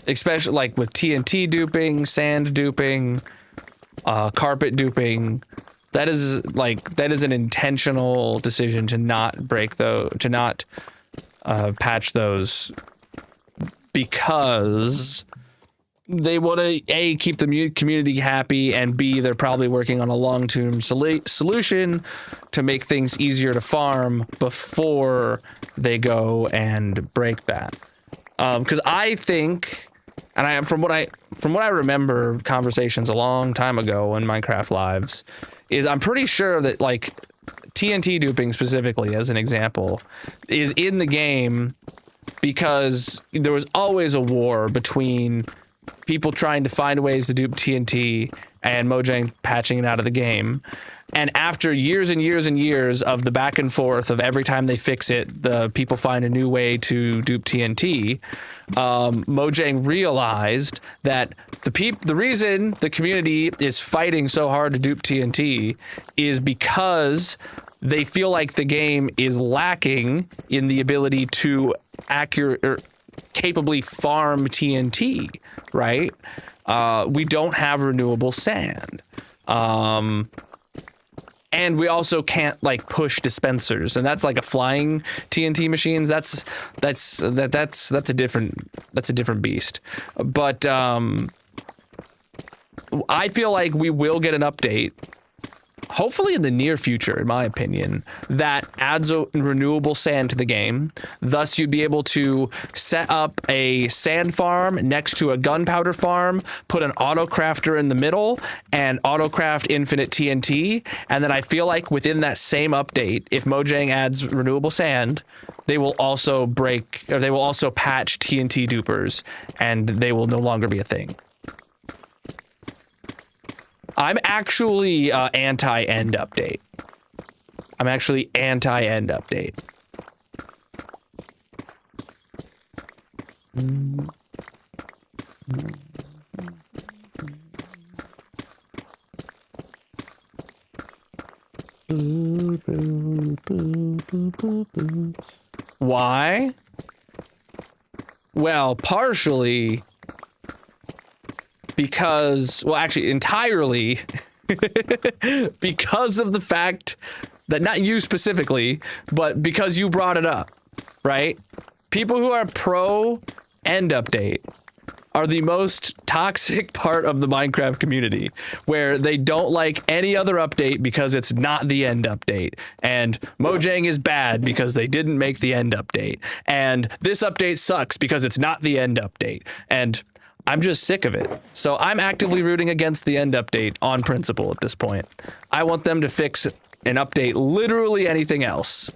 Especially like with TNT duping, sand duping, carpet duping. That is an intentional decision to not patch those, because they want to A, keep the community happy, and B, they're probably working on a long-term solution to make things easier to farm before they go and break that. Because I think, and from what I remember conversations a long time ago in Minecraft Lives, is I'm pretty sure that like TNT duping specifically, as an example, is in the game because there was always a war between people trying to find ways to dupe TNT and Mojang patching it out of the game. And after years and years and years of the back and forth of every time they fix it, the people find a new way to dupe TNT, Mojang realized that the reason the community is fighting so hard to dupe TNT is because they feel like the game is lacking in the ability to capably farm TNT, right? We don't have renewable sand. And we also can't like push dispensers, and that's like a flying TNT machines. That's a different beast. But I feel like we will get an update, hopefully in the near future, in my opinion, that adds a renewable sand to the game. Thus, you'd be able to set up a sand farm next to a gunpowder farm, put an auto-crafter in the middle, and auto-craft infinite TNT. And then I feel like within that same update, if Mojang adds renewable sand, they will also patch TNT dupers, and they will no longer be a thing. I'm actually anti-end update. I'm actually anti-end update. Why? Well, partially because, well, actually entirely because of the fact that, not you specifically, but because you brought it up. right? People who are pro end update are the most toxic part of the Minecraft community, where they don't like any other update because it's not the end update. And Mojang is bad because they didn't make the end update. And this update sucks because it's not the end update. And I'm just sick of it. So I'm actively rooting against the end update on principle at this point. I want them to fix and update literally anything else.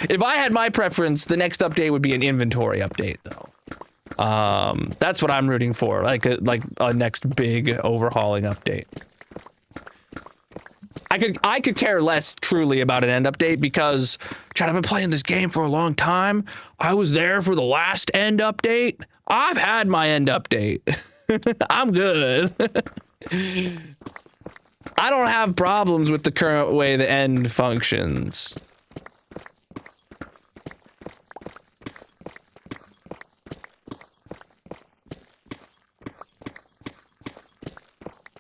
If I had my preference, the next update would be an inventory update, though. That's what I'm rooting for, like a next big overhauling update. I could care less truly about an end update because, Chad, I've been playing this game for a long time. I was there for the last end update. I've had my end update. I'm good. I don't have problems with the current way the end functions.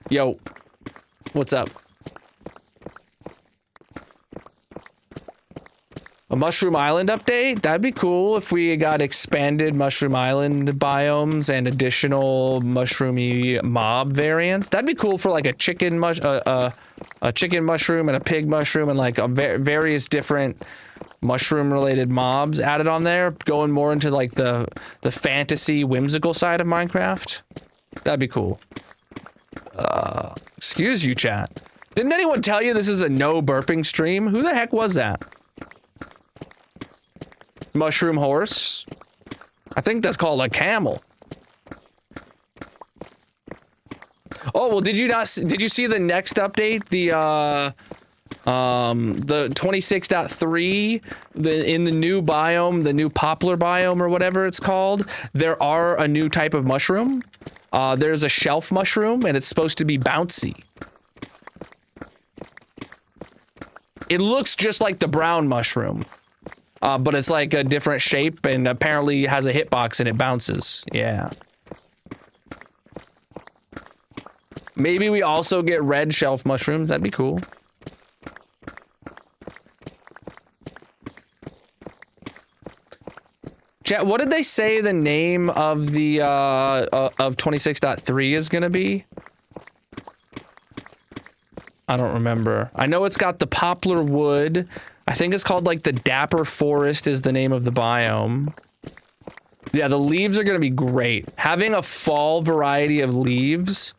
Yo, what's up? A Mushroom Island update? That'd be cool if we got expanded Mushroom Island biomes and additional mushroomy mob variants. That'd be cool for like a chicken mushroom and a pig mushroom and like various different mushroom related mobs added on there, going more into like the fantasy whimsical side of Minecraft. That'd be cool. Excuse you, chat. Didn't anyone tell you this is a no burping stream? Who the heck was that? Mushroom horse? I think that's called a camel. Oh, well, did you see the next update? The 26.3, in the new biome, the new poplar biome or whatever it's called, there are a new type of mushroom. There's a shelf mushroom, and it's supposed to be bouncy. It looks just like the brown mushroom, but it's like a different shape, and apparently has a hitbox and it bounces. Yeah. Maybe we also get red shelf mushrooms. That'd be cool. Chat, what did they say the name of the of 26.3 is gonna be? I don't remember. I know it's got the poplar wood. I think it's called like the Dapper Forest is the name of the biome. Yeah, the leaves are gonna be great. Having a fall variety of leaves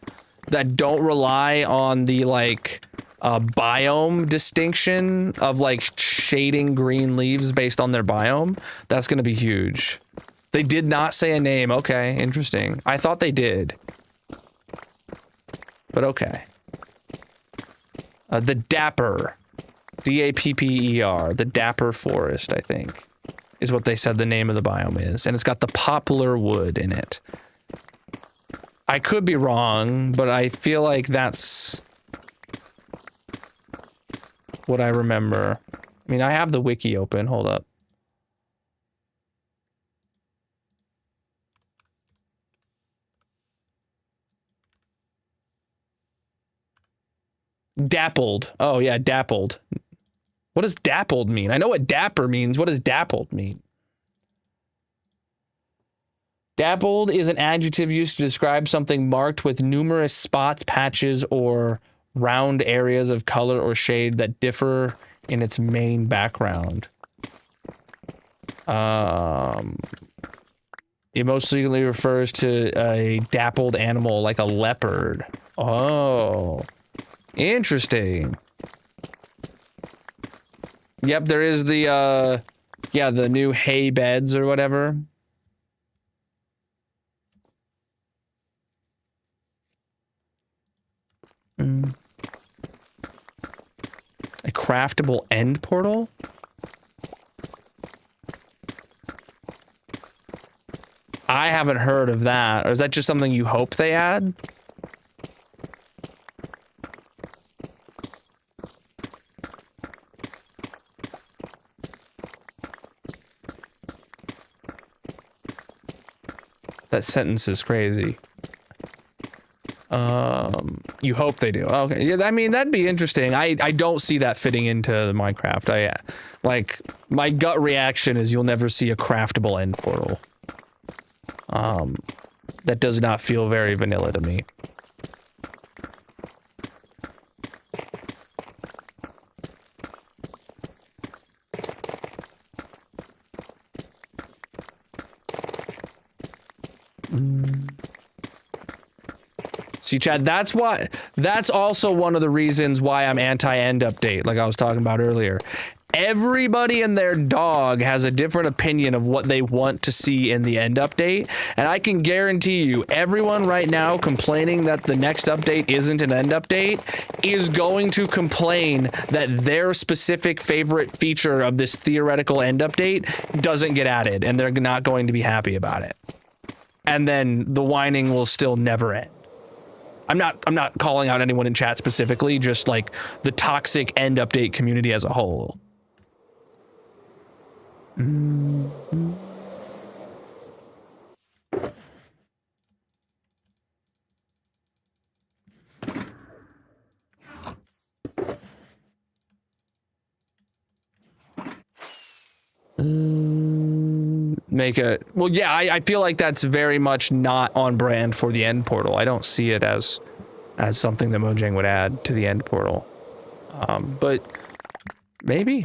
that don't rely on the like biome distinction of like shading green leaves based on their biome, that's gonna be huge. They did not say a name. Okay, interesting. I thought they did, but okay. The Dapper, D-A-P-P-E-R, the Dapper Forest, I think, is what they said the name of the biome is, and it's got the poplar wood in it. I could be wrong, but I feel like that's what I remember. I mean, I have the wiki open. Hold up. Dappled. Oh, yeah, dappled. What does dappled mean? I know what dapper means. What does dappled mean? Dappled is an adjective used to describe something marked with numerous spots, patches, or round areas of color or shade that differ in its main background. It mostly refers to a dappled animal like a leopard. Oh, interesting. Yep, there is the yeah, the new hay beds or whatever. A craftable end portal? I haven't heard of that. Or is that just something you hope they add? That sentence is crazy. You hope they do. Okay, yeah, I mean, that'd be interesting. I don't see that fitting into the Minecraft. Like, My gut reaction is you'll never see a craftable end portal. That does not feel very vanilla to me. See, Chad, that's also one of the reasons why I'm anti-end update, like I was talking about earlier. Everybody and their dog has a different opinion of what they want to see in the end update, and I can guarantee you, everyone right now complaining that the next update isn't an end update is going to complain that their specific favorite feature of this theoretical end update doesn't get added, and they're not going to be happy about it. And then the whining will still never end. I'm not calling out anyone in chat specifically, just like the toxic end update community as a whole. Well, yeah, I feel like that's very much not on brand for the end portal. I don't see it as something that Mojang would add to the end portal. But maybe.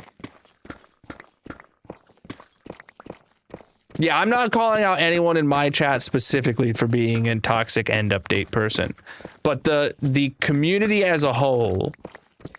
Yeah, I'm not calling out anyone in my chat specifically for being a toxic end update person, but the community as a whole,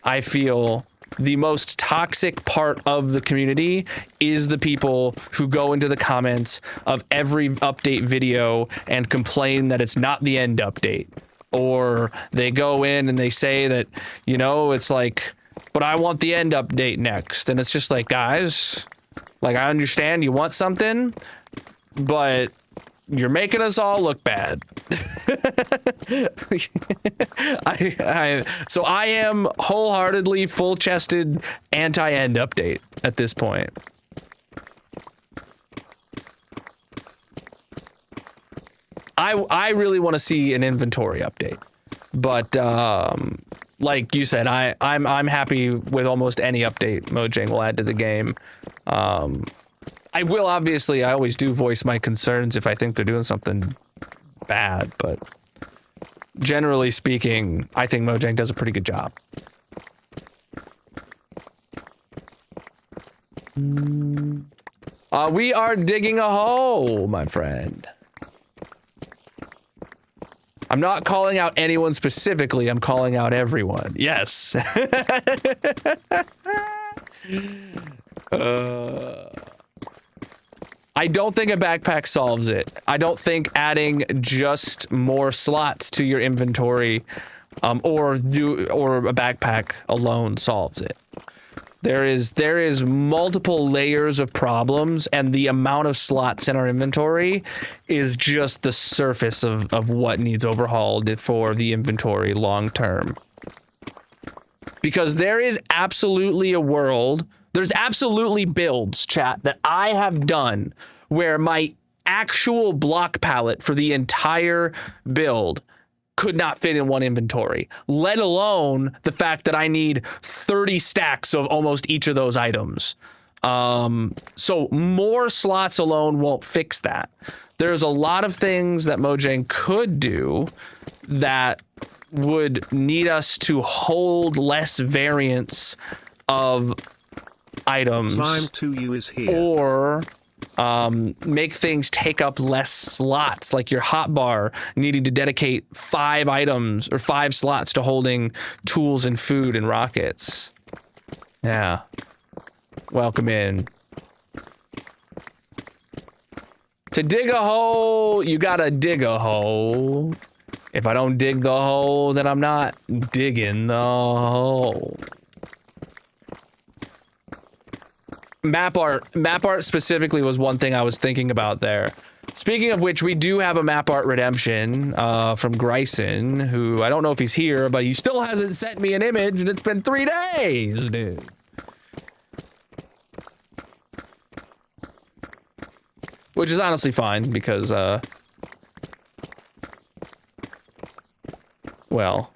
I feel the most toxic part of the community is the people who go into the comments of every update video and complain that it's not the end update. Or they go in and they say that, you know, it's like, but I want the end update next. And it's just like, guys, like, I understand you want something, but you're making us all look bad. So I am wholeheartedly, full-chested anti-end update at this point. I really want to see an inventory update, but like you said, I'm happy with almost any update Mojang will add to the game. I will, obviously, I always do voice my concerns if I think they're doing something bad, but generally speaking, I think Mojang does a pretty good job. We are digging a hole, my friend. I'm not calling out anyone specifically, I'm calling out everyone. Yes. I don't think a backpack solves it. I don't think adding just more slots to your inventory or a backpack alone solves it. There is multiple layers of problems, and the amount of slots in our inventory is just the surface of what needs overhauled for the inventory long term. Because there is absolutely a world, there's absolutely builds, chat, that I have done where my actual block palette for the entire build could not fit in one inventory, let alone the fact that I need 30 stacks of almost each of those items. So more slots alone won't fix that. There's a lot of things that Mojang could do that would need us to hold less variance of items. Time to you is here. Or make things take up less slots, like your hotbar needing to dedicate 5 items or 5 slots to holding tools and food and rockets. Yeah. Welcome in. To dig a hole, you gotta dig a hole. If I don't dig the hole, then I'm not digging the hole. Map art specifically was one thing I was thinking about there. Speaking of which, we do have a map art redemption from Gryson, who I don't know if he's here, but he still hasn't sent me an image, and it's been 3 days, dude. Which is honestly fine, because, well,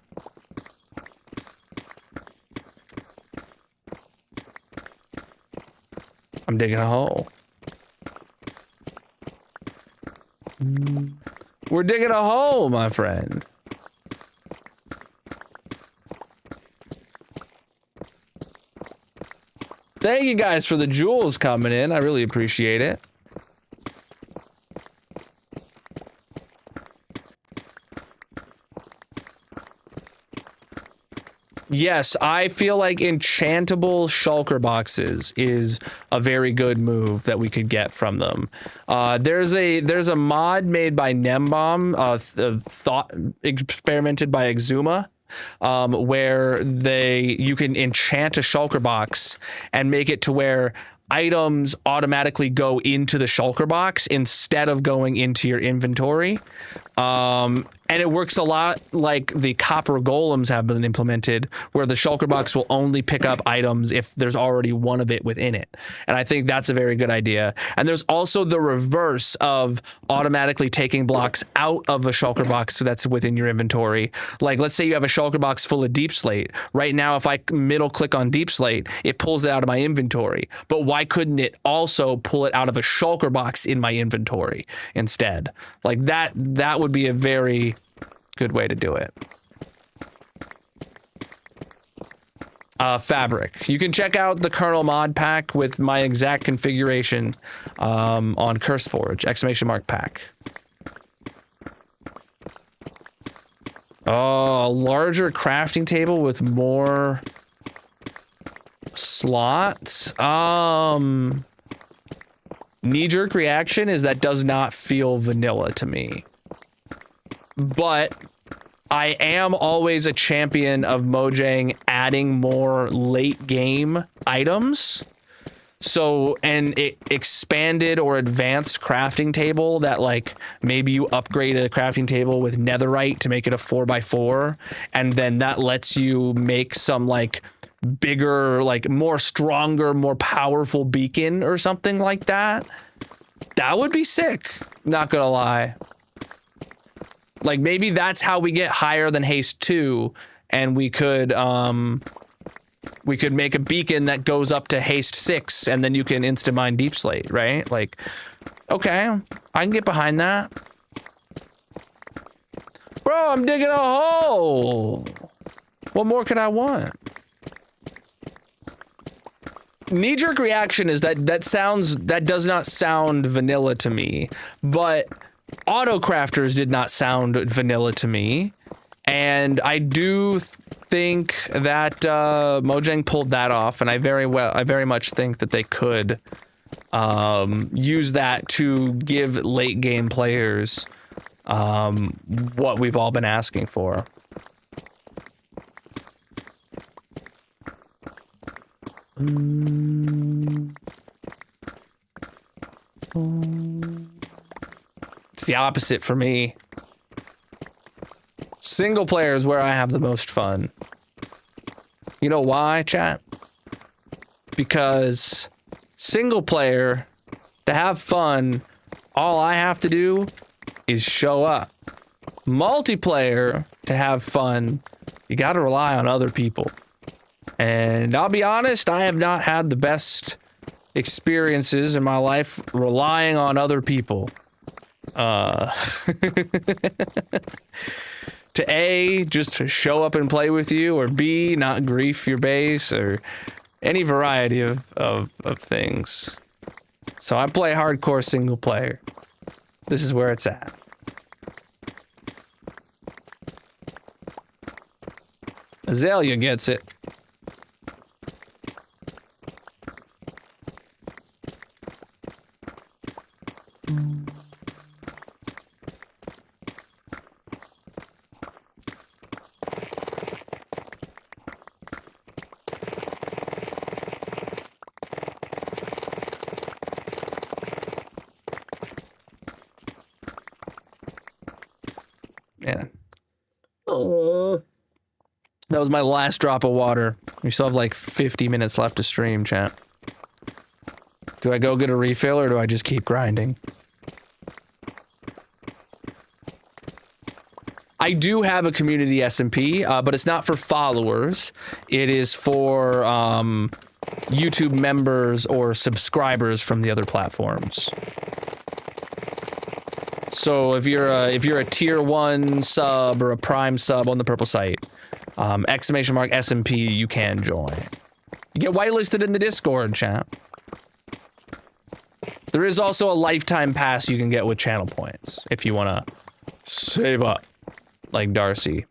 I'm digging a hole. We're digging a hole, my friend. Thank you guys for the jewels coming in. I really appreciate it. Yes, I feel like enchantable shulker boxes is a very good move that we could get from them. There's a mod made by Nembomb, thought experimented by Exuma, where you can enchant a shulker box and make it to where items automatically go into the shulker box instead of going into your inventory. And it works a lot like the copper golems have been implemented, where the shulker box will only pick up items if there's already one of it within it. And I think that's a very good idea. And there's also the reverse of automatically taking blocks out of a shulker box that's within your inventory. Like, let's say you have a shulker box full of deep slate. Right now, if I middle click on deep slate, it pulls it out of my inventory. But why couldn't it also pull it out of a shulker box in my inventory instead? Like that would be a very good way to do it. Fabric. You can check out the Colonel mod pack with my exact configuration on CurseForge, !pack. Oh, a larger crafting table with more slots. Knee-jerk reaction is that does not feel vanilla to me. But I am always a champion of Mojang adding more late game items. So, an expanded or advanced crafting table that, like, maybe you upgrade a crafting table with netherite to make it a 4x4, and then that lets you make some, like, bigger, like, more stronger, more powerful beacon or something like that. That would be sick, not gonna lie. Like, maybe that's how we get higher than haste 2, and we could make a beacon that goes up to haste 6, and then you can insta mine deep slate, right? Like, okay, I can get behind that. Bro, I'm digging a hole. What more could I want? Knee-jerk reaction is that does not sound vanilla to me, but Autocrafters did not sound vanilla to me, and I do think that Mojang pulled that off, and I very much think that they could use that to give late game players what we've all been asking for. It's the opposite for me. Single player is where I have the most fun. You know why, chat? Because single player, to have fun, all I have to do is show up. Multiplayer, to have fun, you gotta rely on other people. And I'll be honest, I have not had the best experiences in my life relying on other people. To A, just to show up and play with you, or B, not grief your base, or any variety of things. So I play hardcore single player. This is where it's at. Azalea gets it. That was my last drop of water. We still have like 50 minutes left to stream, chat. Do I go get a refill or do I just keep grinding? I do have a community SMP, but it's not for followers. It is for YouTube members or subscribers from the other platforms. So if you're a tier 1 sub or a prime sub on the purple site, exclamation mark SMP, you can join. You get whitelisted in the Discord, chat. There is also a lifetime pass you can get with channel points if you want to save up, like Darcy.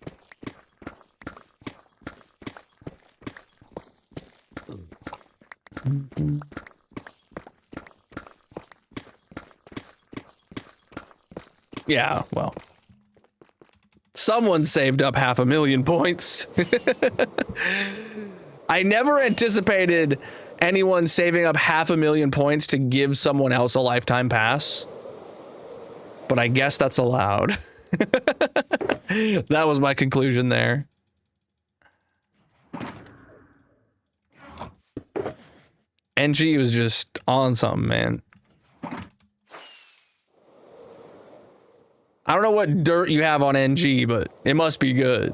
Yeah, well. Someone saved up 500,000 points. I never anticipated anyone saving up 500,000 points to give someone else a lifetime pass. But I guess that's allowed. That was my conclusion there. NG was just on something, man. I don't know what dirt you have on NG, but it must be good.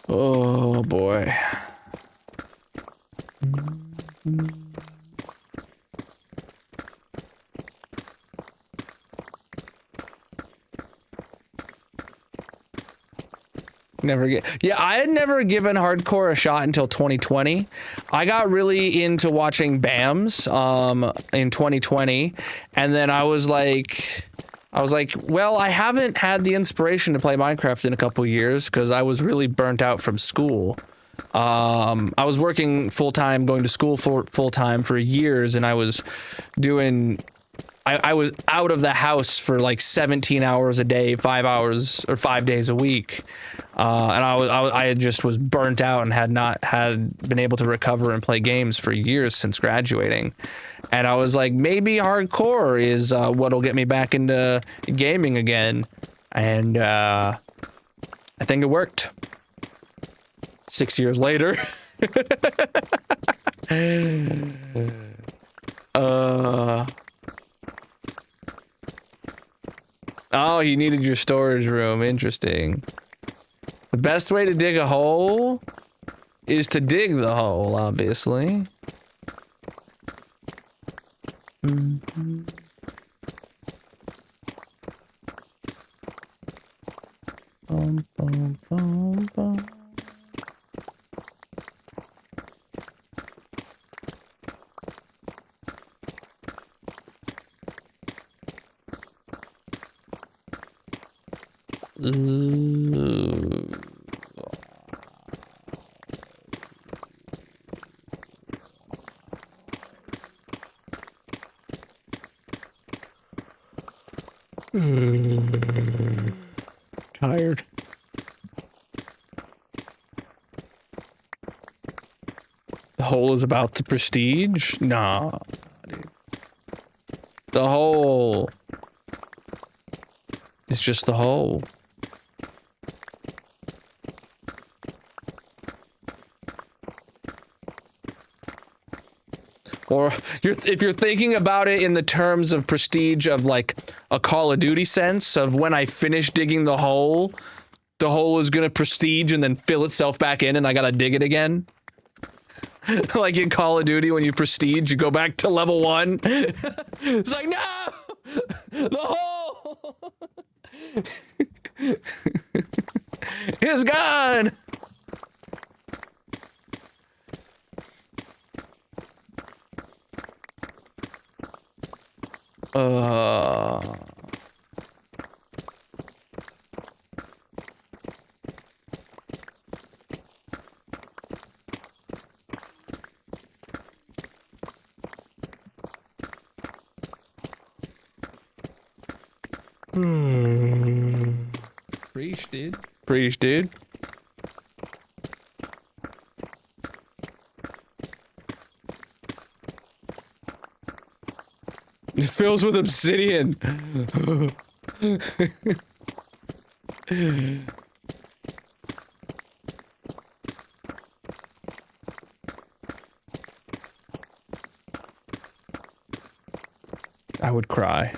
Oh boy. I had never given hardcore a shot until 2020. I got really into watching BAMs in 2020, and then I was like, well, I haven't had the inspiration to play Minecraft in a couple years because I was really burnt out from school. I was working full-time, going to school full-time for years, and I was doing... I was out of the house for like 17 hours a day, 5 hours or 5 days a week. And I just was burnt out and had not been able to recover and play games for years since graduating. And I was like, maybe hardcore is what'll get me back into gaming again. And I think it worked. 6 years later. Oh, he needed your storage room. Interesting. The best way to dig a hole is to dig the hole, obviously. Mm-hmm. Bum, bum, bum, bum. Tired. The hole is about to prestige? Nah, dude. The hole is just the hole. Or if you're thinking about it in the terms of prestige of like a Call of Duty sense of when I finish digging the hole is gonna prestige and then fill itself back in and I gotta dig it again. Like in Call of Duty when you prestige, you go back to level 1. It's like, no! The hole! It's gone! Preach, dude. It fills with obsidian. I would cry.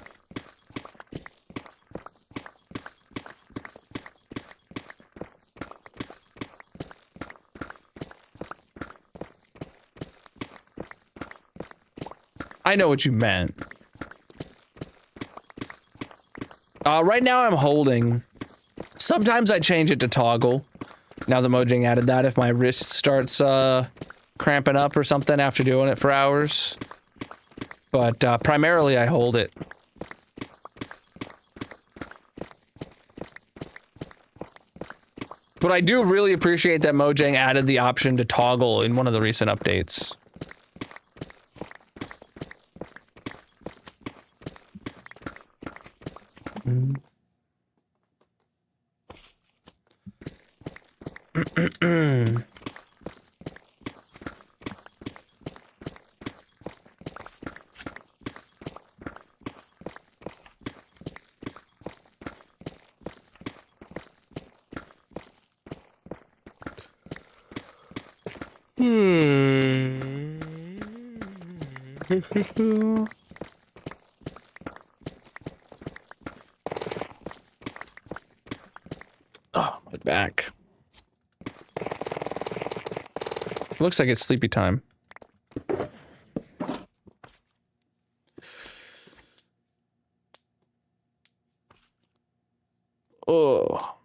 I know what you meant. Right now I'm holding. Sometimes I change it to toggle. Now the Mojang added that if my wrist starts cramping up or something after doing it for hours. But primarily I hold it. But I do really appreciate that Mojang added the option to toggle in one of the recent updates. Oh, my back. Looks like it's sleepy time. Oh.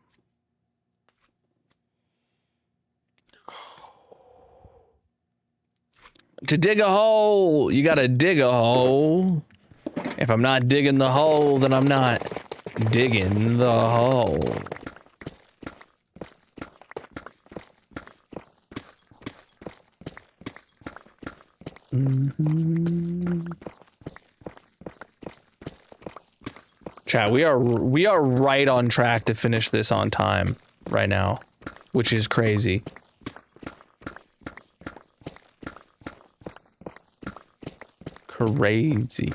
To dig a hole, you gotta dig a hole. If I'm not digging the hole, then I'm not digging the hole. Chat, we are right on track to finish this on time right now, which is crazy. Crazy.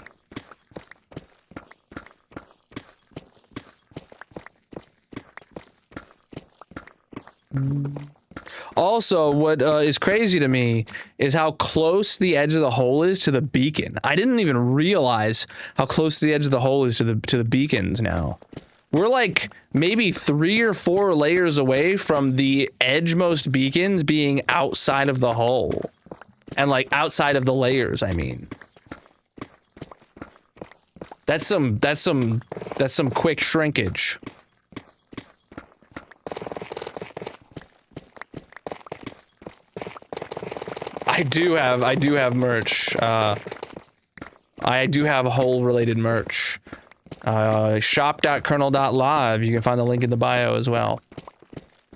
Also, what is crazy to me is how close the edge of the hole is to the beacon. I didn't even realize how close the edge of the hole is to the beacons now. We're like maybe 3 or 4 layers away from the edgemost beacons being outside of the hole. And like outside of the layers, I mean. That's some quick shrinkage. I do have merch. I do have hole related merch. Shop.colonel.live. You can find the link in the bio as well.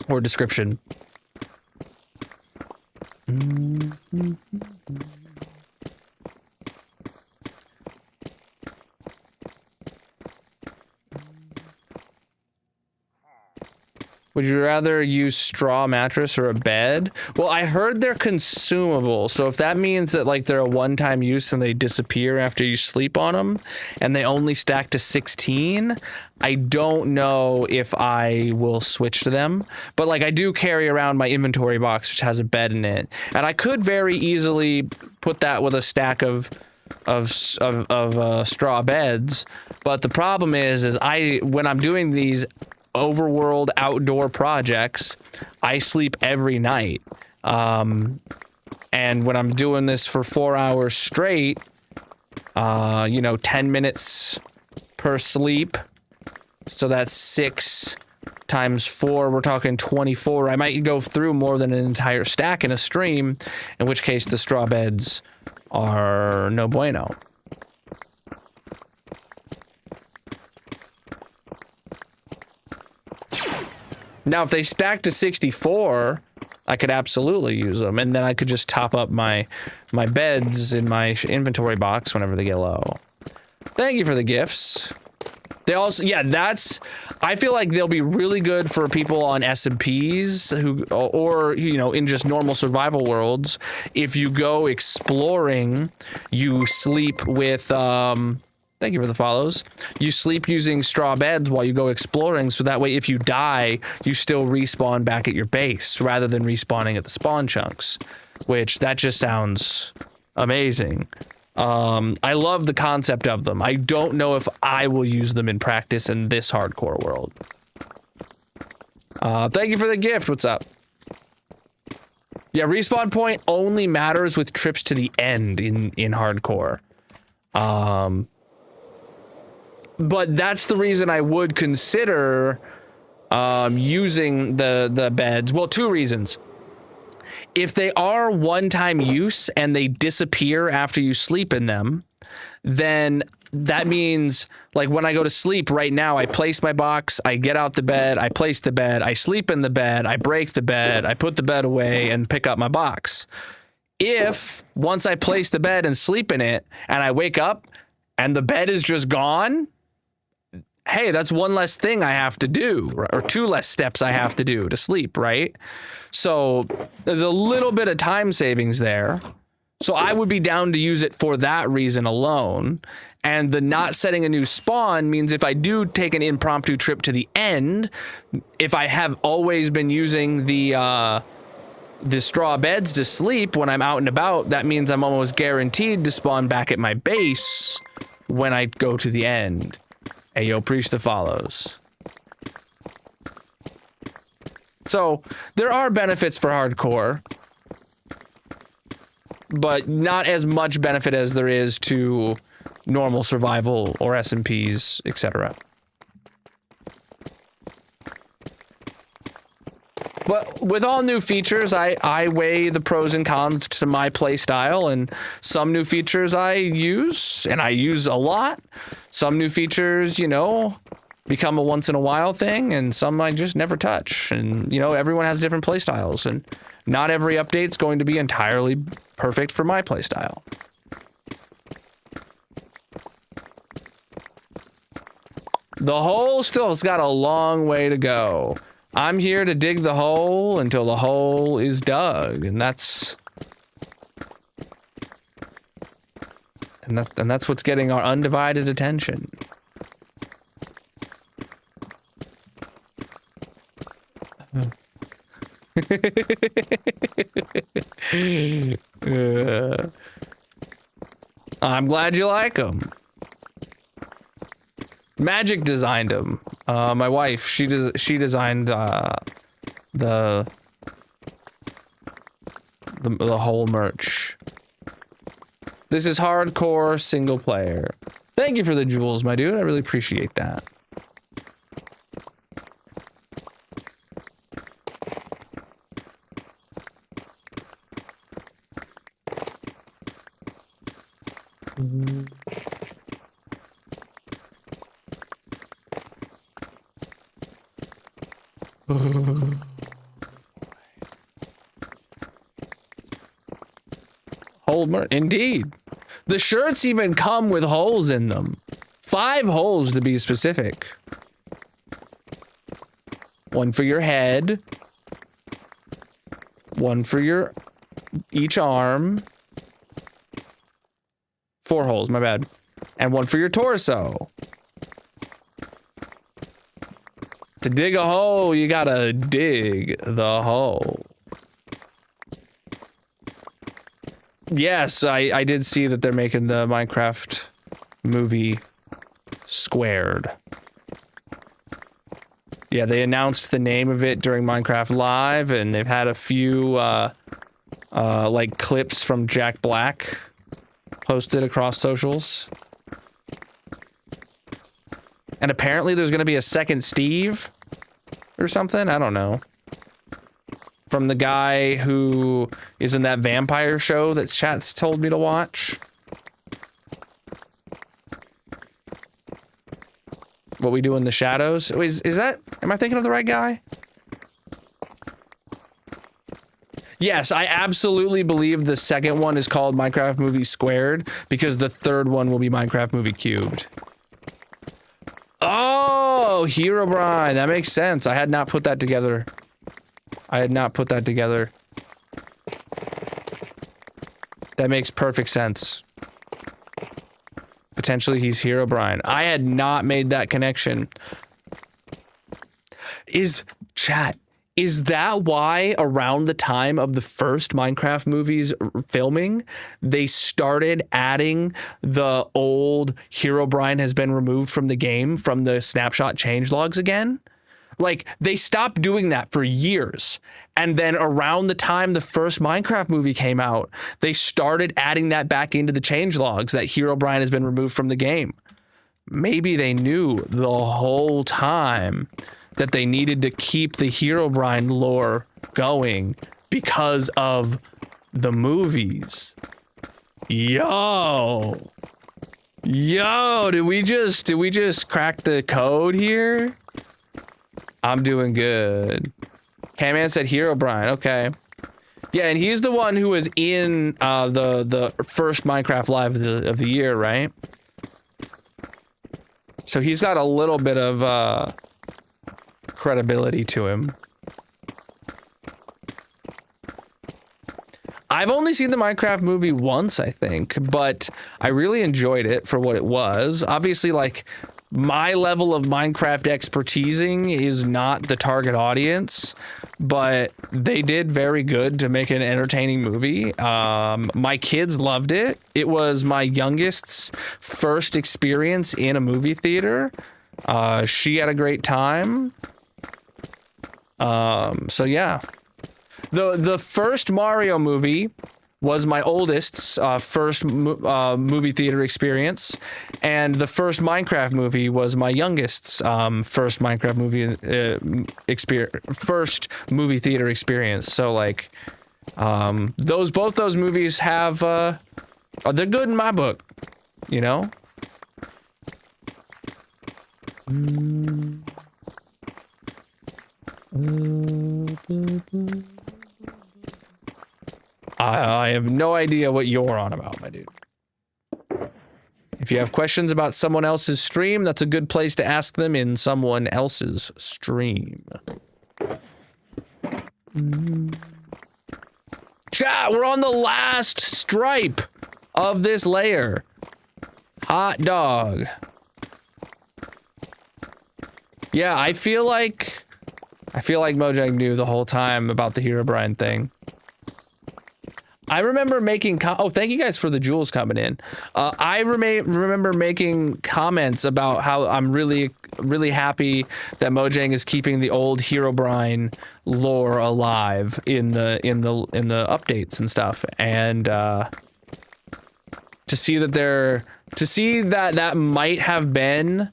Or description. Would you rather use straw mattress or a bed? Well, I heard they're consumable, so if that means that like they're a one-time use and they disappear after you sleep on them, and they only stack to 16, I don't know if I will switch to them. But like I do carry around my inventory box, which has a bed in it, and I could very easily put that with a stack of straw beds. But the problem is when I'm doing these overworld outdoor projects, I sleep every night. And when I'm doing this for 4 hours straight, 10 minutes per sleep. So that's 6 times 4, we're talking 24. I might go through more than an entire stack in a stream, in which case the straw beds are no bueno. Now, if they stack to 64, I could absolutely use them, and then I could just top up my beds in my inventory box whenever they get low. Thank you for the gifts. They also, yeah, I feel like they'll be really good for people on SMPs or in just normal survival worlds. If you go exploring, you sleep with, thank you for the follows. You sleep using straw beds while you go exploring, so that way if you die, you still respawn back at your base rather than respawning at the spawn chunks, which that just sounds amazing. I love the concept of them. I don't know if I will use them in practice in this hardcore world. Thank you for the gift. What's up? Yeah, respawn point only matters with trips to the end in hardcore. But that's the reason I would consider using the beds. Well, two reasons. If they are one-time use and they disappear after you sleep in them, then that means, like, when I go to sleep right now, I place my box, I get out the bed, I place the bed, I sleep in the bed, I break the bed, I put the bed away and pick up my box. If once I place the bed and sleep in it and I wake up and the bed is just gone, hey, that's one less thing I have to do, or two less steps I have to do to sleep, right? So there's a little bit of time savings there. So I would be down to use it for that reason alone. And the not setting a new spawn means if I do take an impromptu trip to the end, if I have always been using the straw beds to sleep when I'm out and about, that means I'm almost guaranteed to spawn back at my base when I go to the end. Hey, yo, preach the follows. So there are benefits for hardcore, but not as much benefit as there is to normal survival or SMPs, etc. But with all new features, I weigh the pros and cons to my play style, and some new features I use, and I use a lot. Some new features, you know, become a once in a while thing, and some I just never touch. And, you know, everyone has different play styles, and not every update's going to be entirely perfect for my play style. The hole still has got a long way to go. I'm here to dig the hole until the hole is dug, and that's what's getting our undivided attention. I'm glad you like them. Magic designed them. My wife, she designed the whole merch. This is hardcore single player. Thank you for the jewels, my dude. I really appreciate that. Indeed. The shirts even come with holes in them. 5 holes to be specific. One for your head. One for your each arm. 4 holes, my bad. And one for your torso. To dig a hole, you gotta dig the hole. Yes, I did see that they're making the Minecraft movie Squared. Yeah, they announced the name of it during Minecraft Live, and they've had a few like clips from Jack Black posted across socials. And apparently there's gonna be a second Steve or something, I don't know. From the guy who is in that vampire show that chat's told me to watch. What We Do in the Shadows. Is that, am I thinking of the right guy? Yes, I absolutely believe the second one is called Minecraft Movie Squared because the third one will be Minecraft Movie Cubed. Oh, Herobrine, that makes sense. I had not put that together. That makes perfect sense. Potentially he's Herobrine. I had not made that connection. Is Is that why around the time of the first Minecraft movies filming, they started adding the old Herobrine has been removed from the game from the snapshot changelogs again? Like, they stopped doing that for years. And then around the time the first Minecraft movie came out, they started adding that back into the changelogs, that Herobrine has been removed from the game. Maybe they knew the whole time that they needed to keep the Herobrine lore going because of the movies. Yo, did we just crack the code here? I'm doing good. K-Man said Herobrine. Okay. Yeah, and he's the one who was in the first Minecraft Live of the year, right? So he's got a little bit of credibility to him. I've only seen the Minecraft movie once, I think, but I really enjoyed it for what it was. Obviously, like, my level of Minecraft expertising is not the target audience, but they did very good to make an entertaining movie. My kids loved it. It was my youngest's first experience in a movie theater. She had a great time. So yeah, the first Mario movie was my oldest's first movie theater experience, and the first Minecraft movie was my youngest's first Minecraft movie first movie theater experience. So like, both those movies have they're good in my book, you know. I have no idea what you're on about, my dude. If you have questions about someone else's stream, that's a good place to ask them in someone else's stream. Chat, we're on the last stripe of this layer. Hot dog. Yeah, I feel like Mojang knew the whole time about the Herobrine thing. I remember making oh, thank you guys for the jewels coming in. I remember making comments about how I'm really happy that Mojang is keeping the old Herobrine lore alive in the updates and stuff, and to see that that might have been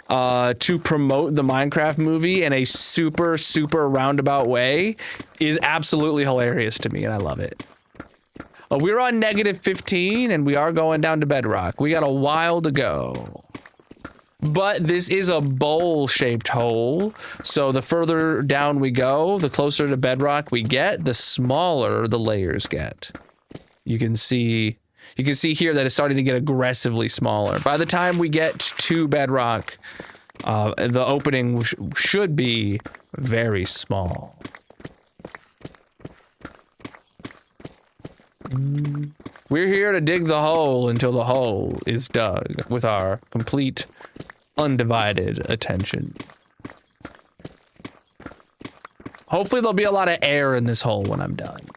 to promote the Minecraft movie in a super roundabout way is absolutely hilarious to me, and I love it. We're on -15 and we are going down to bedrock. We got a while to go. But this is a bowl-shaped hole, so the further down we go, the closer to bedrock we get, the smaller the layers get. You can see here that it's starting to get aggressively smaller. By the time we get to bedrock, the opening should be very small. We're here to dig the hole until the hole is dug with our complete, undivided attention. Hopefully there'll be a lot of air in this hole when I'm done.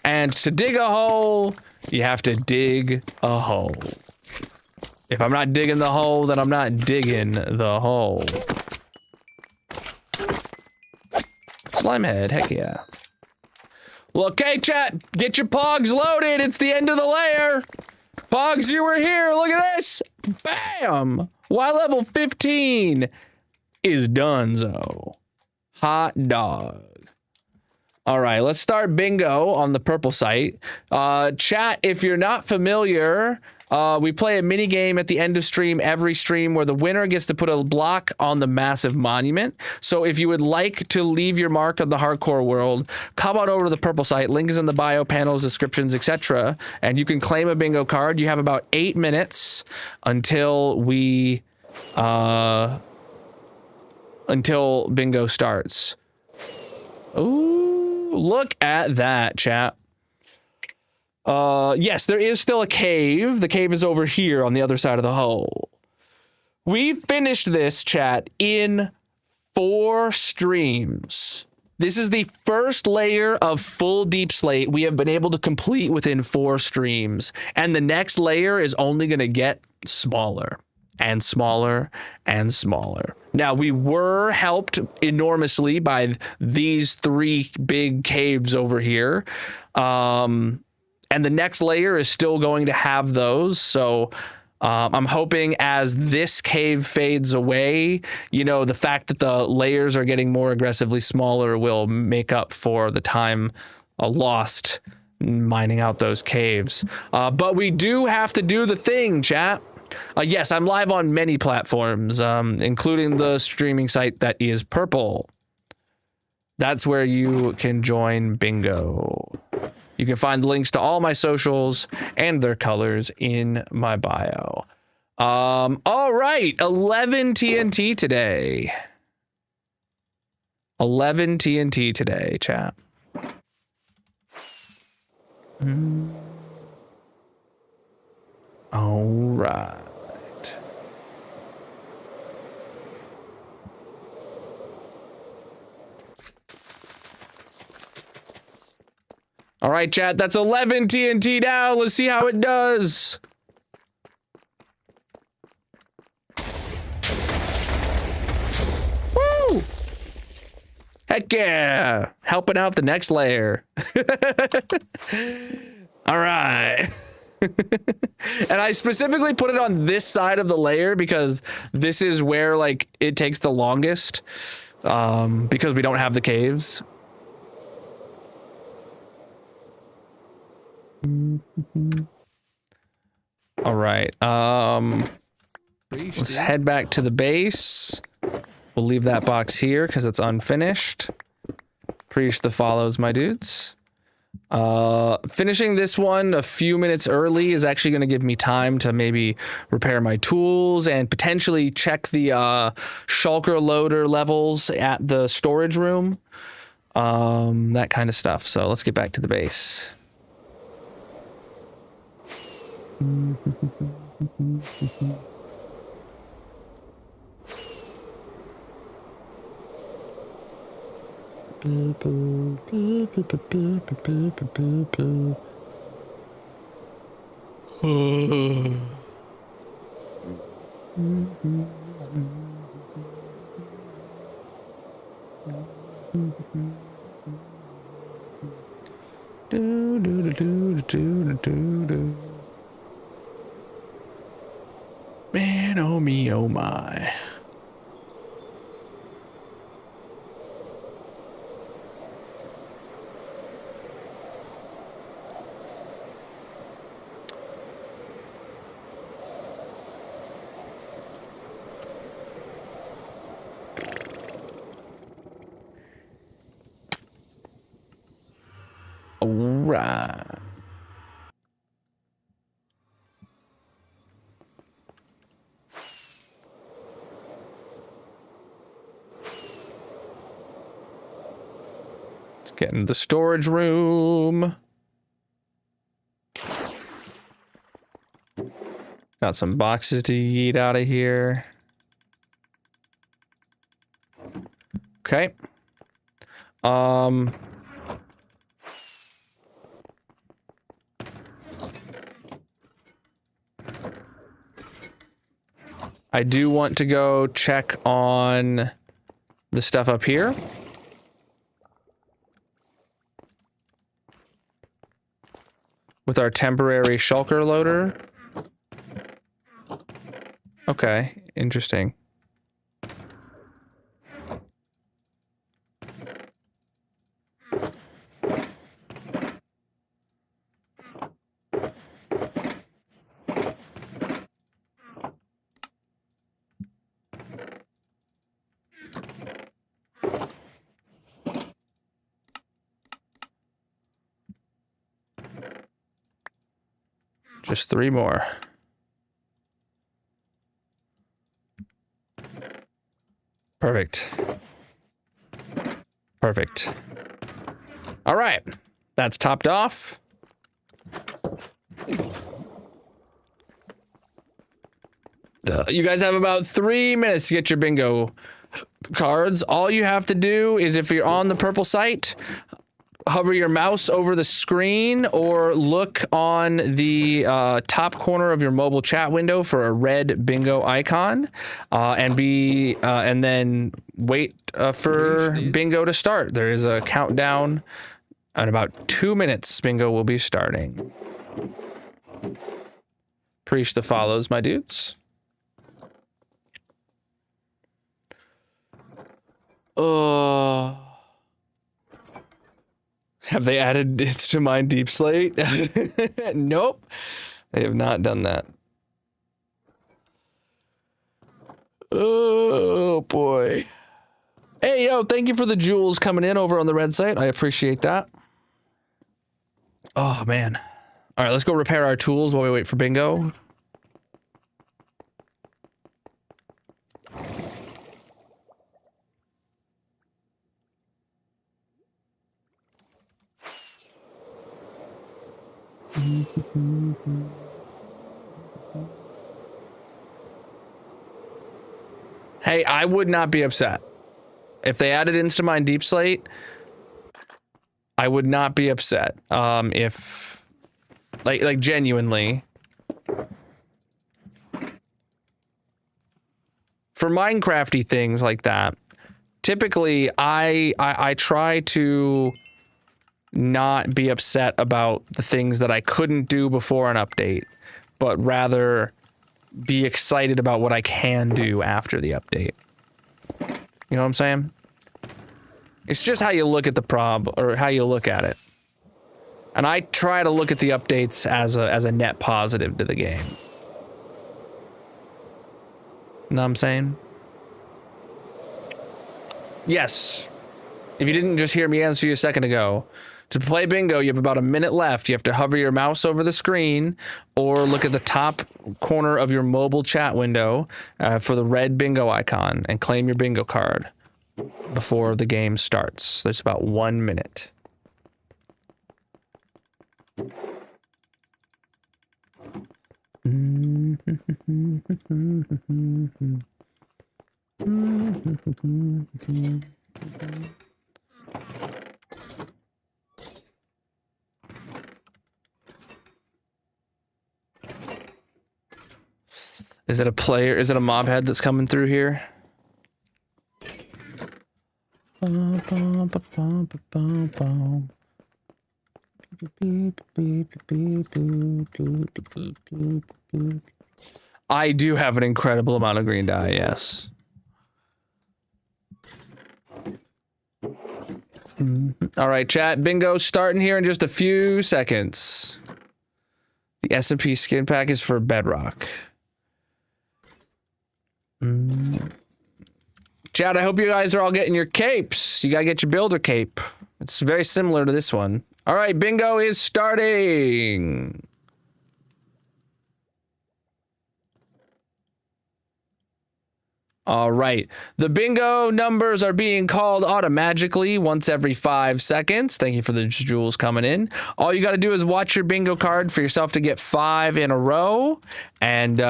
And to dig a hole, you have to dig a hole. If I'm not digging the hole, then I'm not digging the hole. Slime head, heck yeah. Well, okay, chat, get your pogs loaded. It's the end of the layer. Pogs, you were here. Look at this. Bam. Y level 15 is donezo. Hot dog. All right, let's start bingo on the purple site. Chat, if you're not familiar, we play a mini game at the end of every stream where the winner gets to put a block on the massive monument. So if you would like to leave your mark on the hardcore world, come on over to the purple site. Link is in the bio, panels, descriptions, etc. And you can claim a bingo card. You have about 8 minutes until until bingo starts. Ooh, look at that, chat. Yes, there is still a cave. The cave is over here on the other side of the hole. We finished this, chat, in 4 streams. This is the first layer of full deep slate we have been able to complete within 4 streams. And the next layer is only going to get smaller and smaller and smaller. Now, we were helped enormously by these 3 big caves over here. And the next layer is still going to have those. So I'm hoping as this cave fades away, you know, the fact that the layers are getting more aggressively smaller will make up for the time lost mining out those caves. But we do have to do the thing, chat. Yes, I'm live on many platforms, including the streaming site that is purple. That's where you can join bingo. You can find links to all my socials and their colors in my bio. All right, 11 TNT today. 11 TNT today, chat. All right. All right, chat, that's 11 TNT now. Let's see how it does. Woo! Heck yeah. Helping out the next layer. All right. And I specifically put it on this side of the layer because this is where, like, it takes the longest, because we don't have the caves. All right. Let's head back to the base. We'll leave that box here because it's unfinished. Preach the follows, my dudes. Finishing this one a few minutes early is actually going to give me time to maybe repair my tools and potentially check the shulker loader levels at the storage room. That kind of stuff. So let's get back to the base. Man, oh me, oh my. All right. Let's get in the storage room. Got some boxes to eat out of here. Okay. I do want to go check on the stuff up here. With our temporary shulker loader. Okay, interesting. Just 3 more. Perfect. Perfect. All right. That's topped off. You guys have about 3 minutes to get your bingo cards, all you have to do is, if you're on the purple site, hover your mouse over the screen or look on the top corner of your mobile chat window for a red bingo icon, and then wait for bingo to start. There is a countdown. In about 2 minutes, bingo will be starting. Preach the follows, my dudes. Have they added it to my deep slate? Nope. They have not done that. Oh, boy. Hey, yo, thank you for the jewels coming in over on the red site. I appreciate that. Oh, man. All right, let's go repair our tools while we wait for bingo. Hey, I would not be upset. If they added Instamind Deep Slate, I would not be upset. If, like genuinely. For Minecrafty things like that, typically I try to not be upset about the things that I couldn't do before an update, but rather be excited about what I can do after the update. You know what I'm saying? It's just how you look at the problem, or how you look at it. And I try to look at the updates as a net positive to the game. Know what I'm saying? Yes. If you didn't just hear me answer you a second ago, to play bingo, you have about a minute left. You have to hover your mouse over the screen or look at the top corner of your mobile chat window for the red bingo icon and claim your bingo card before the game starts. There's about 1 minute. Is it a player? Is it a mob head that's coming through here? I do have an incredible amount of green dye, yes. All right, chat. Bingo starting here in just a few seconds. The S&P skin pack is for Bedrock. Chat, I hope you guys are all getting your capes. You gotta get your builder cape. It's very similar to this one. All right, bingo is starting. All right, the bingo numbers are being called automatically once every 5 seconds. Thank you for the jewels coming in. All you got to do is watch your bingo card for yourself to get 5 in a row. And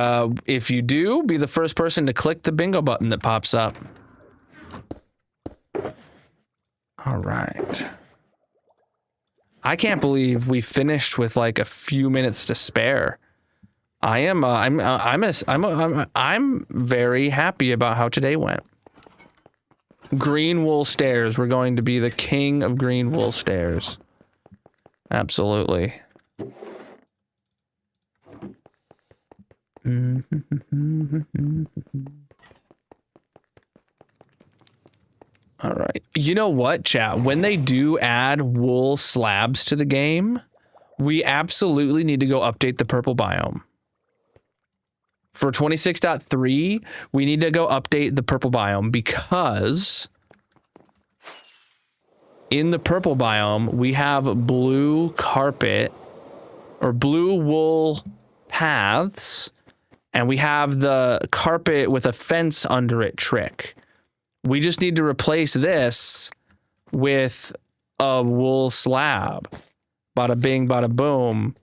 if you do, be the first person to click the bingo button that pops up. All right. I can't believe we finished with like a few minutes to spare. I'm very happy about how today went. Green wool stairs. We're going to be the king of green wool stairs. Absolutely. All right. You know what, chat? When they do add wool slabs to the game, we absolutely need to go update the purple biome. For 26.3, we need to go update the purple biome because in the purple biome, we have blue carpet or blue wool paths, and we have the carpet with a fence under it trick. We just need to replace this with a wool slab. Bada bing, bada boom.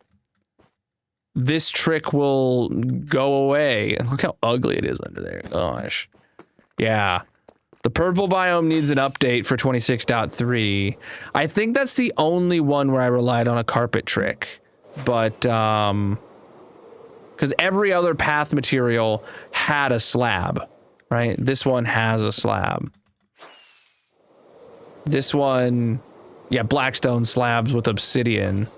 This trick will go away. And look how ugly it is under there. Gosh. Yeah. The purple biome needs an update for 26.3. I think that's the only one where I relied on a carpet trick. But, because every other path material had a slab, right? This one has a slab. This one, yeah, blackstone slabs with obsidian.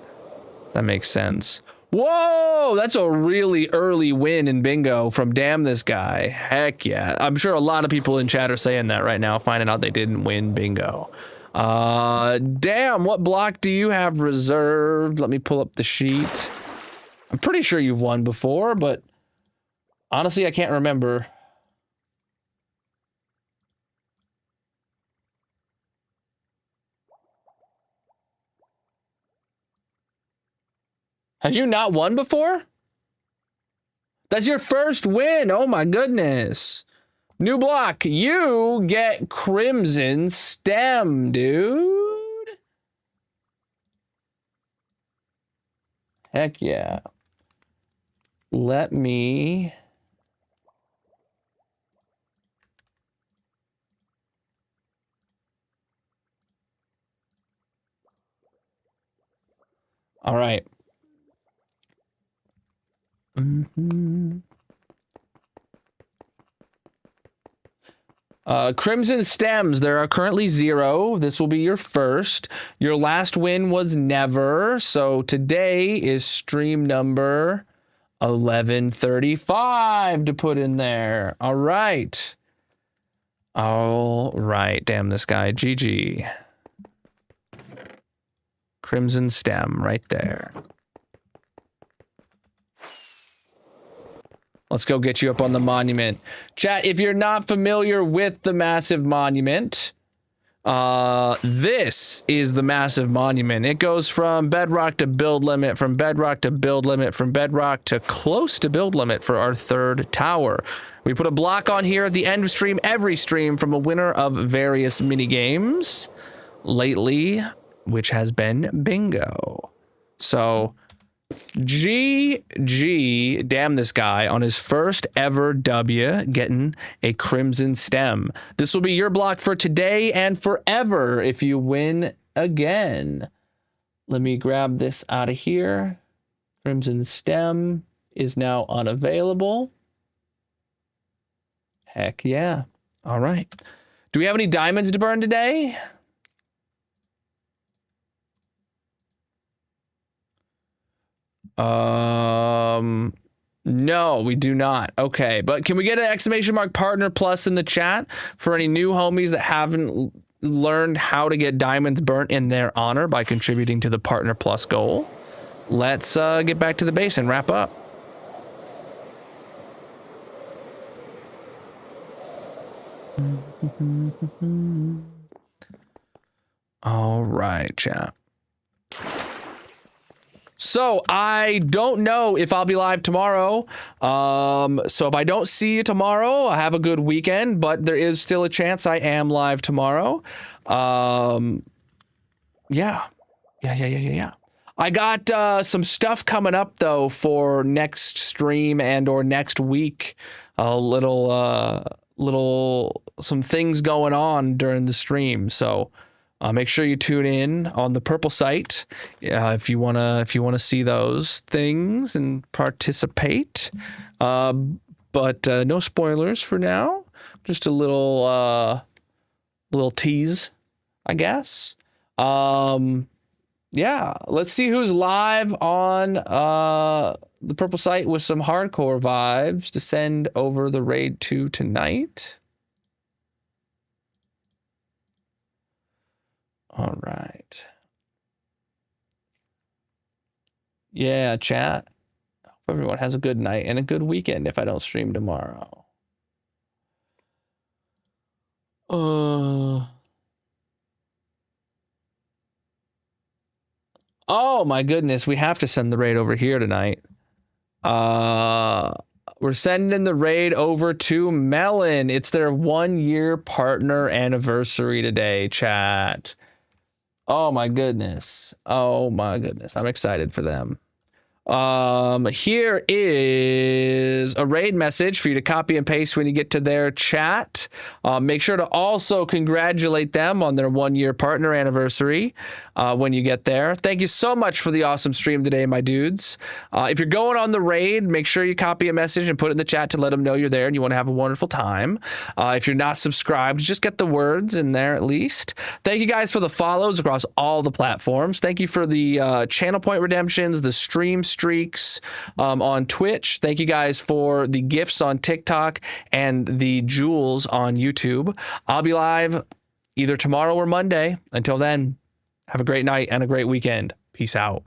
That makes sense. Whoa, that's a really early win in bingo from Damn This Guy. Heck yeah. I'm sure a lot of people in chat are saying that right now, finding out they didn't win bingo. Damn, what block do you have reserved? Let me pull up the sheet. I'm pretty sure you've won before, but honestly, I can't remember. Have you not won before? That's your first win. Oh my goodness. New block. You get Crimson Stem, dude. Heck yeah. Let me... All right. Crimson Stems, there are currently 0. This will be your first. Your last win was never, so today is stream number 1135 to put in there. All right. All right, Damn This Guy. GG. Crimson Stem right there. Let's go get you up on the monument. Chat, if you're not familiar with the massive monument, this is the massive monument. It goes from bedrock to build limit, from bedrock to build limit, from bedrock to close to build limit for our 3rd tower. We put a block on here at the end of stream, every stream, from a winner of various mini games lately, which has been bingo. So... GG, Damn This Guy on his first ever W, getting a Crimson Stem. This will be your block for today and forever if you win again. Let me grab this out of here. Crimson Stem is now unavailable. Heck yeah. All right. Do we have any diamonds to burn today? No, we do not. Okay, but can we get an exclamation mark partner plus in the chat for any new homies that haven't learned how to get diamonds burnt in their honor by contributing to the partner plus goal? Let's get back to the base and wrap up. All right, chat. So I don't know if I'll be live tomorrow. So if I don't see you tomorrow, I have a good weekend, but there is still a chance I am live tomorrow. Yeah. I got some stuff coming up though for next stream and or next week. A little some things going on during the stream. So make sure you tune in on the purple site if you wanna see those things and participate. But no spoilers for now. Just a little tease, I guess. Yeah, let's see who's live on the purple site with some hardcore vibes to send over the raid to tonight. All right. Yeah, chat. Hope everyone has a good night and a good weekend if I don't stream tomorrow. Oh my goodness, we have to send the raid over here tonight. We're sending the raid over to Melon. It's their 1-year partner anniversary today, chat. Oh my goodness. I'm excited for them. Here is a raid message for you to copy and paste when you get to their chat. Make sure to also congratulate them on their 1-year partner anniversary when you get there. Thank you so much for the awesome stream today, my dudes. If you're going on the raid, make sure you copy a message and put it in the chat to let them know you're there and you want to have a wonderful time. If you're not subscribed, just get the words in there at least. Thank you guys for the follows across all the platforms. Thank you for the channel point redemptions, the stream streaks on Twitch. Thank you guys for the gifts on TikTok and the jewels on YouTube. I'll be live either tomorrow or Monday. Until then, have a great night and a great weekend. Peace out.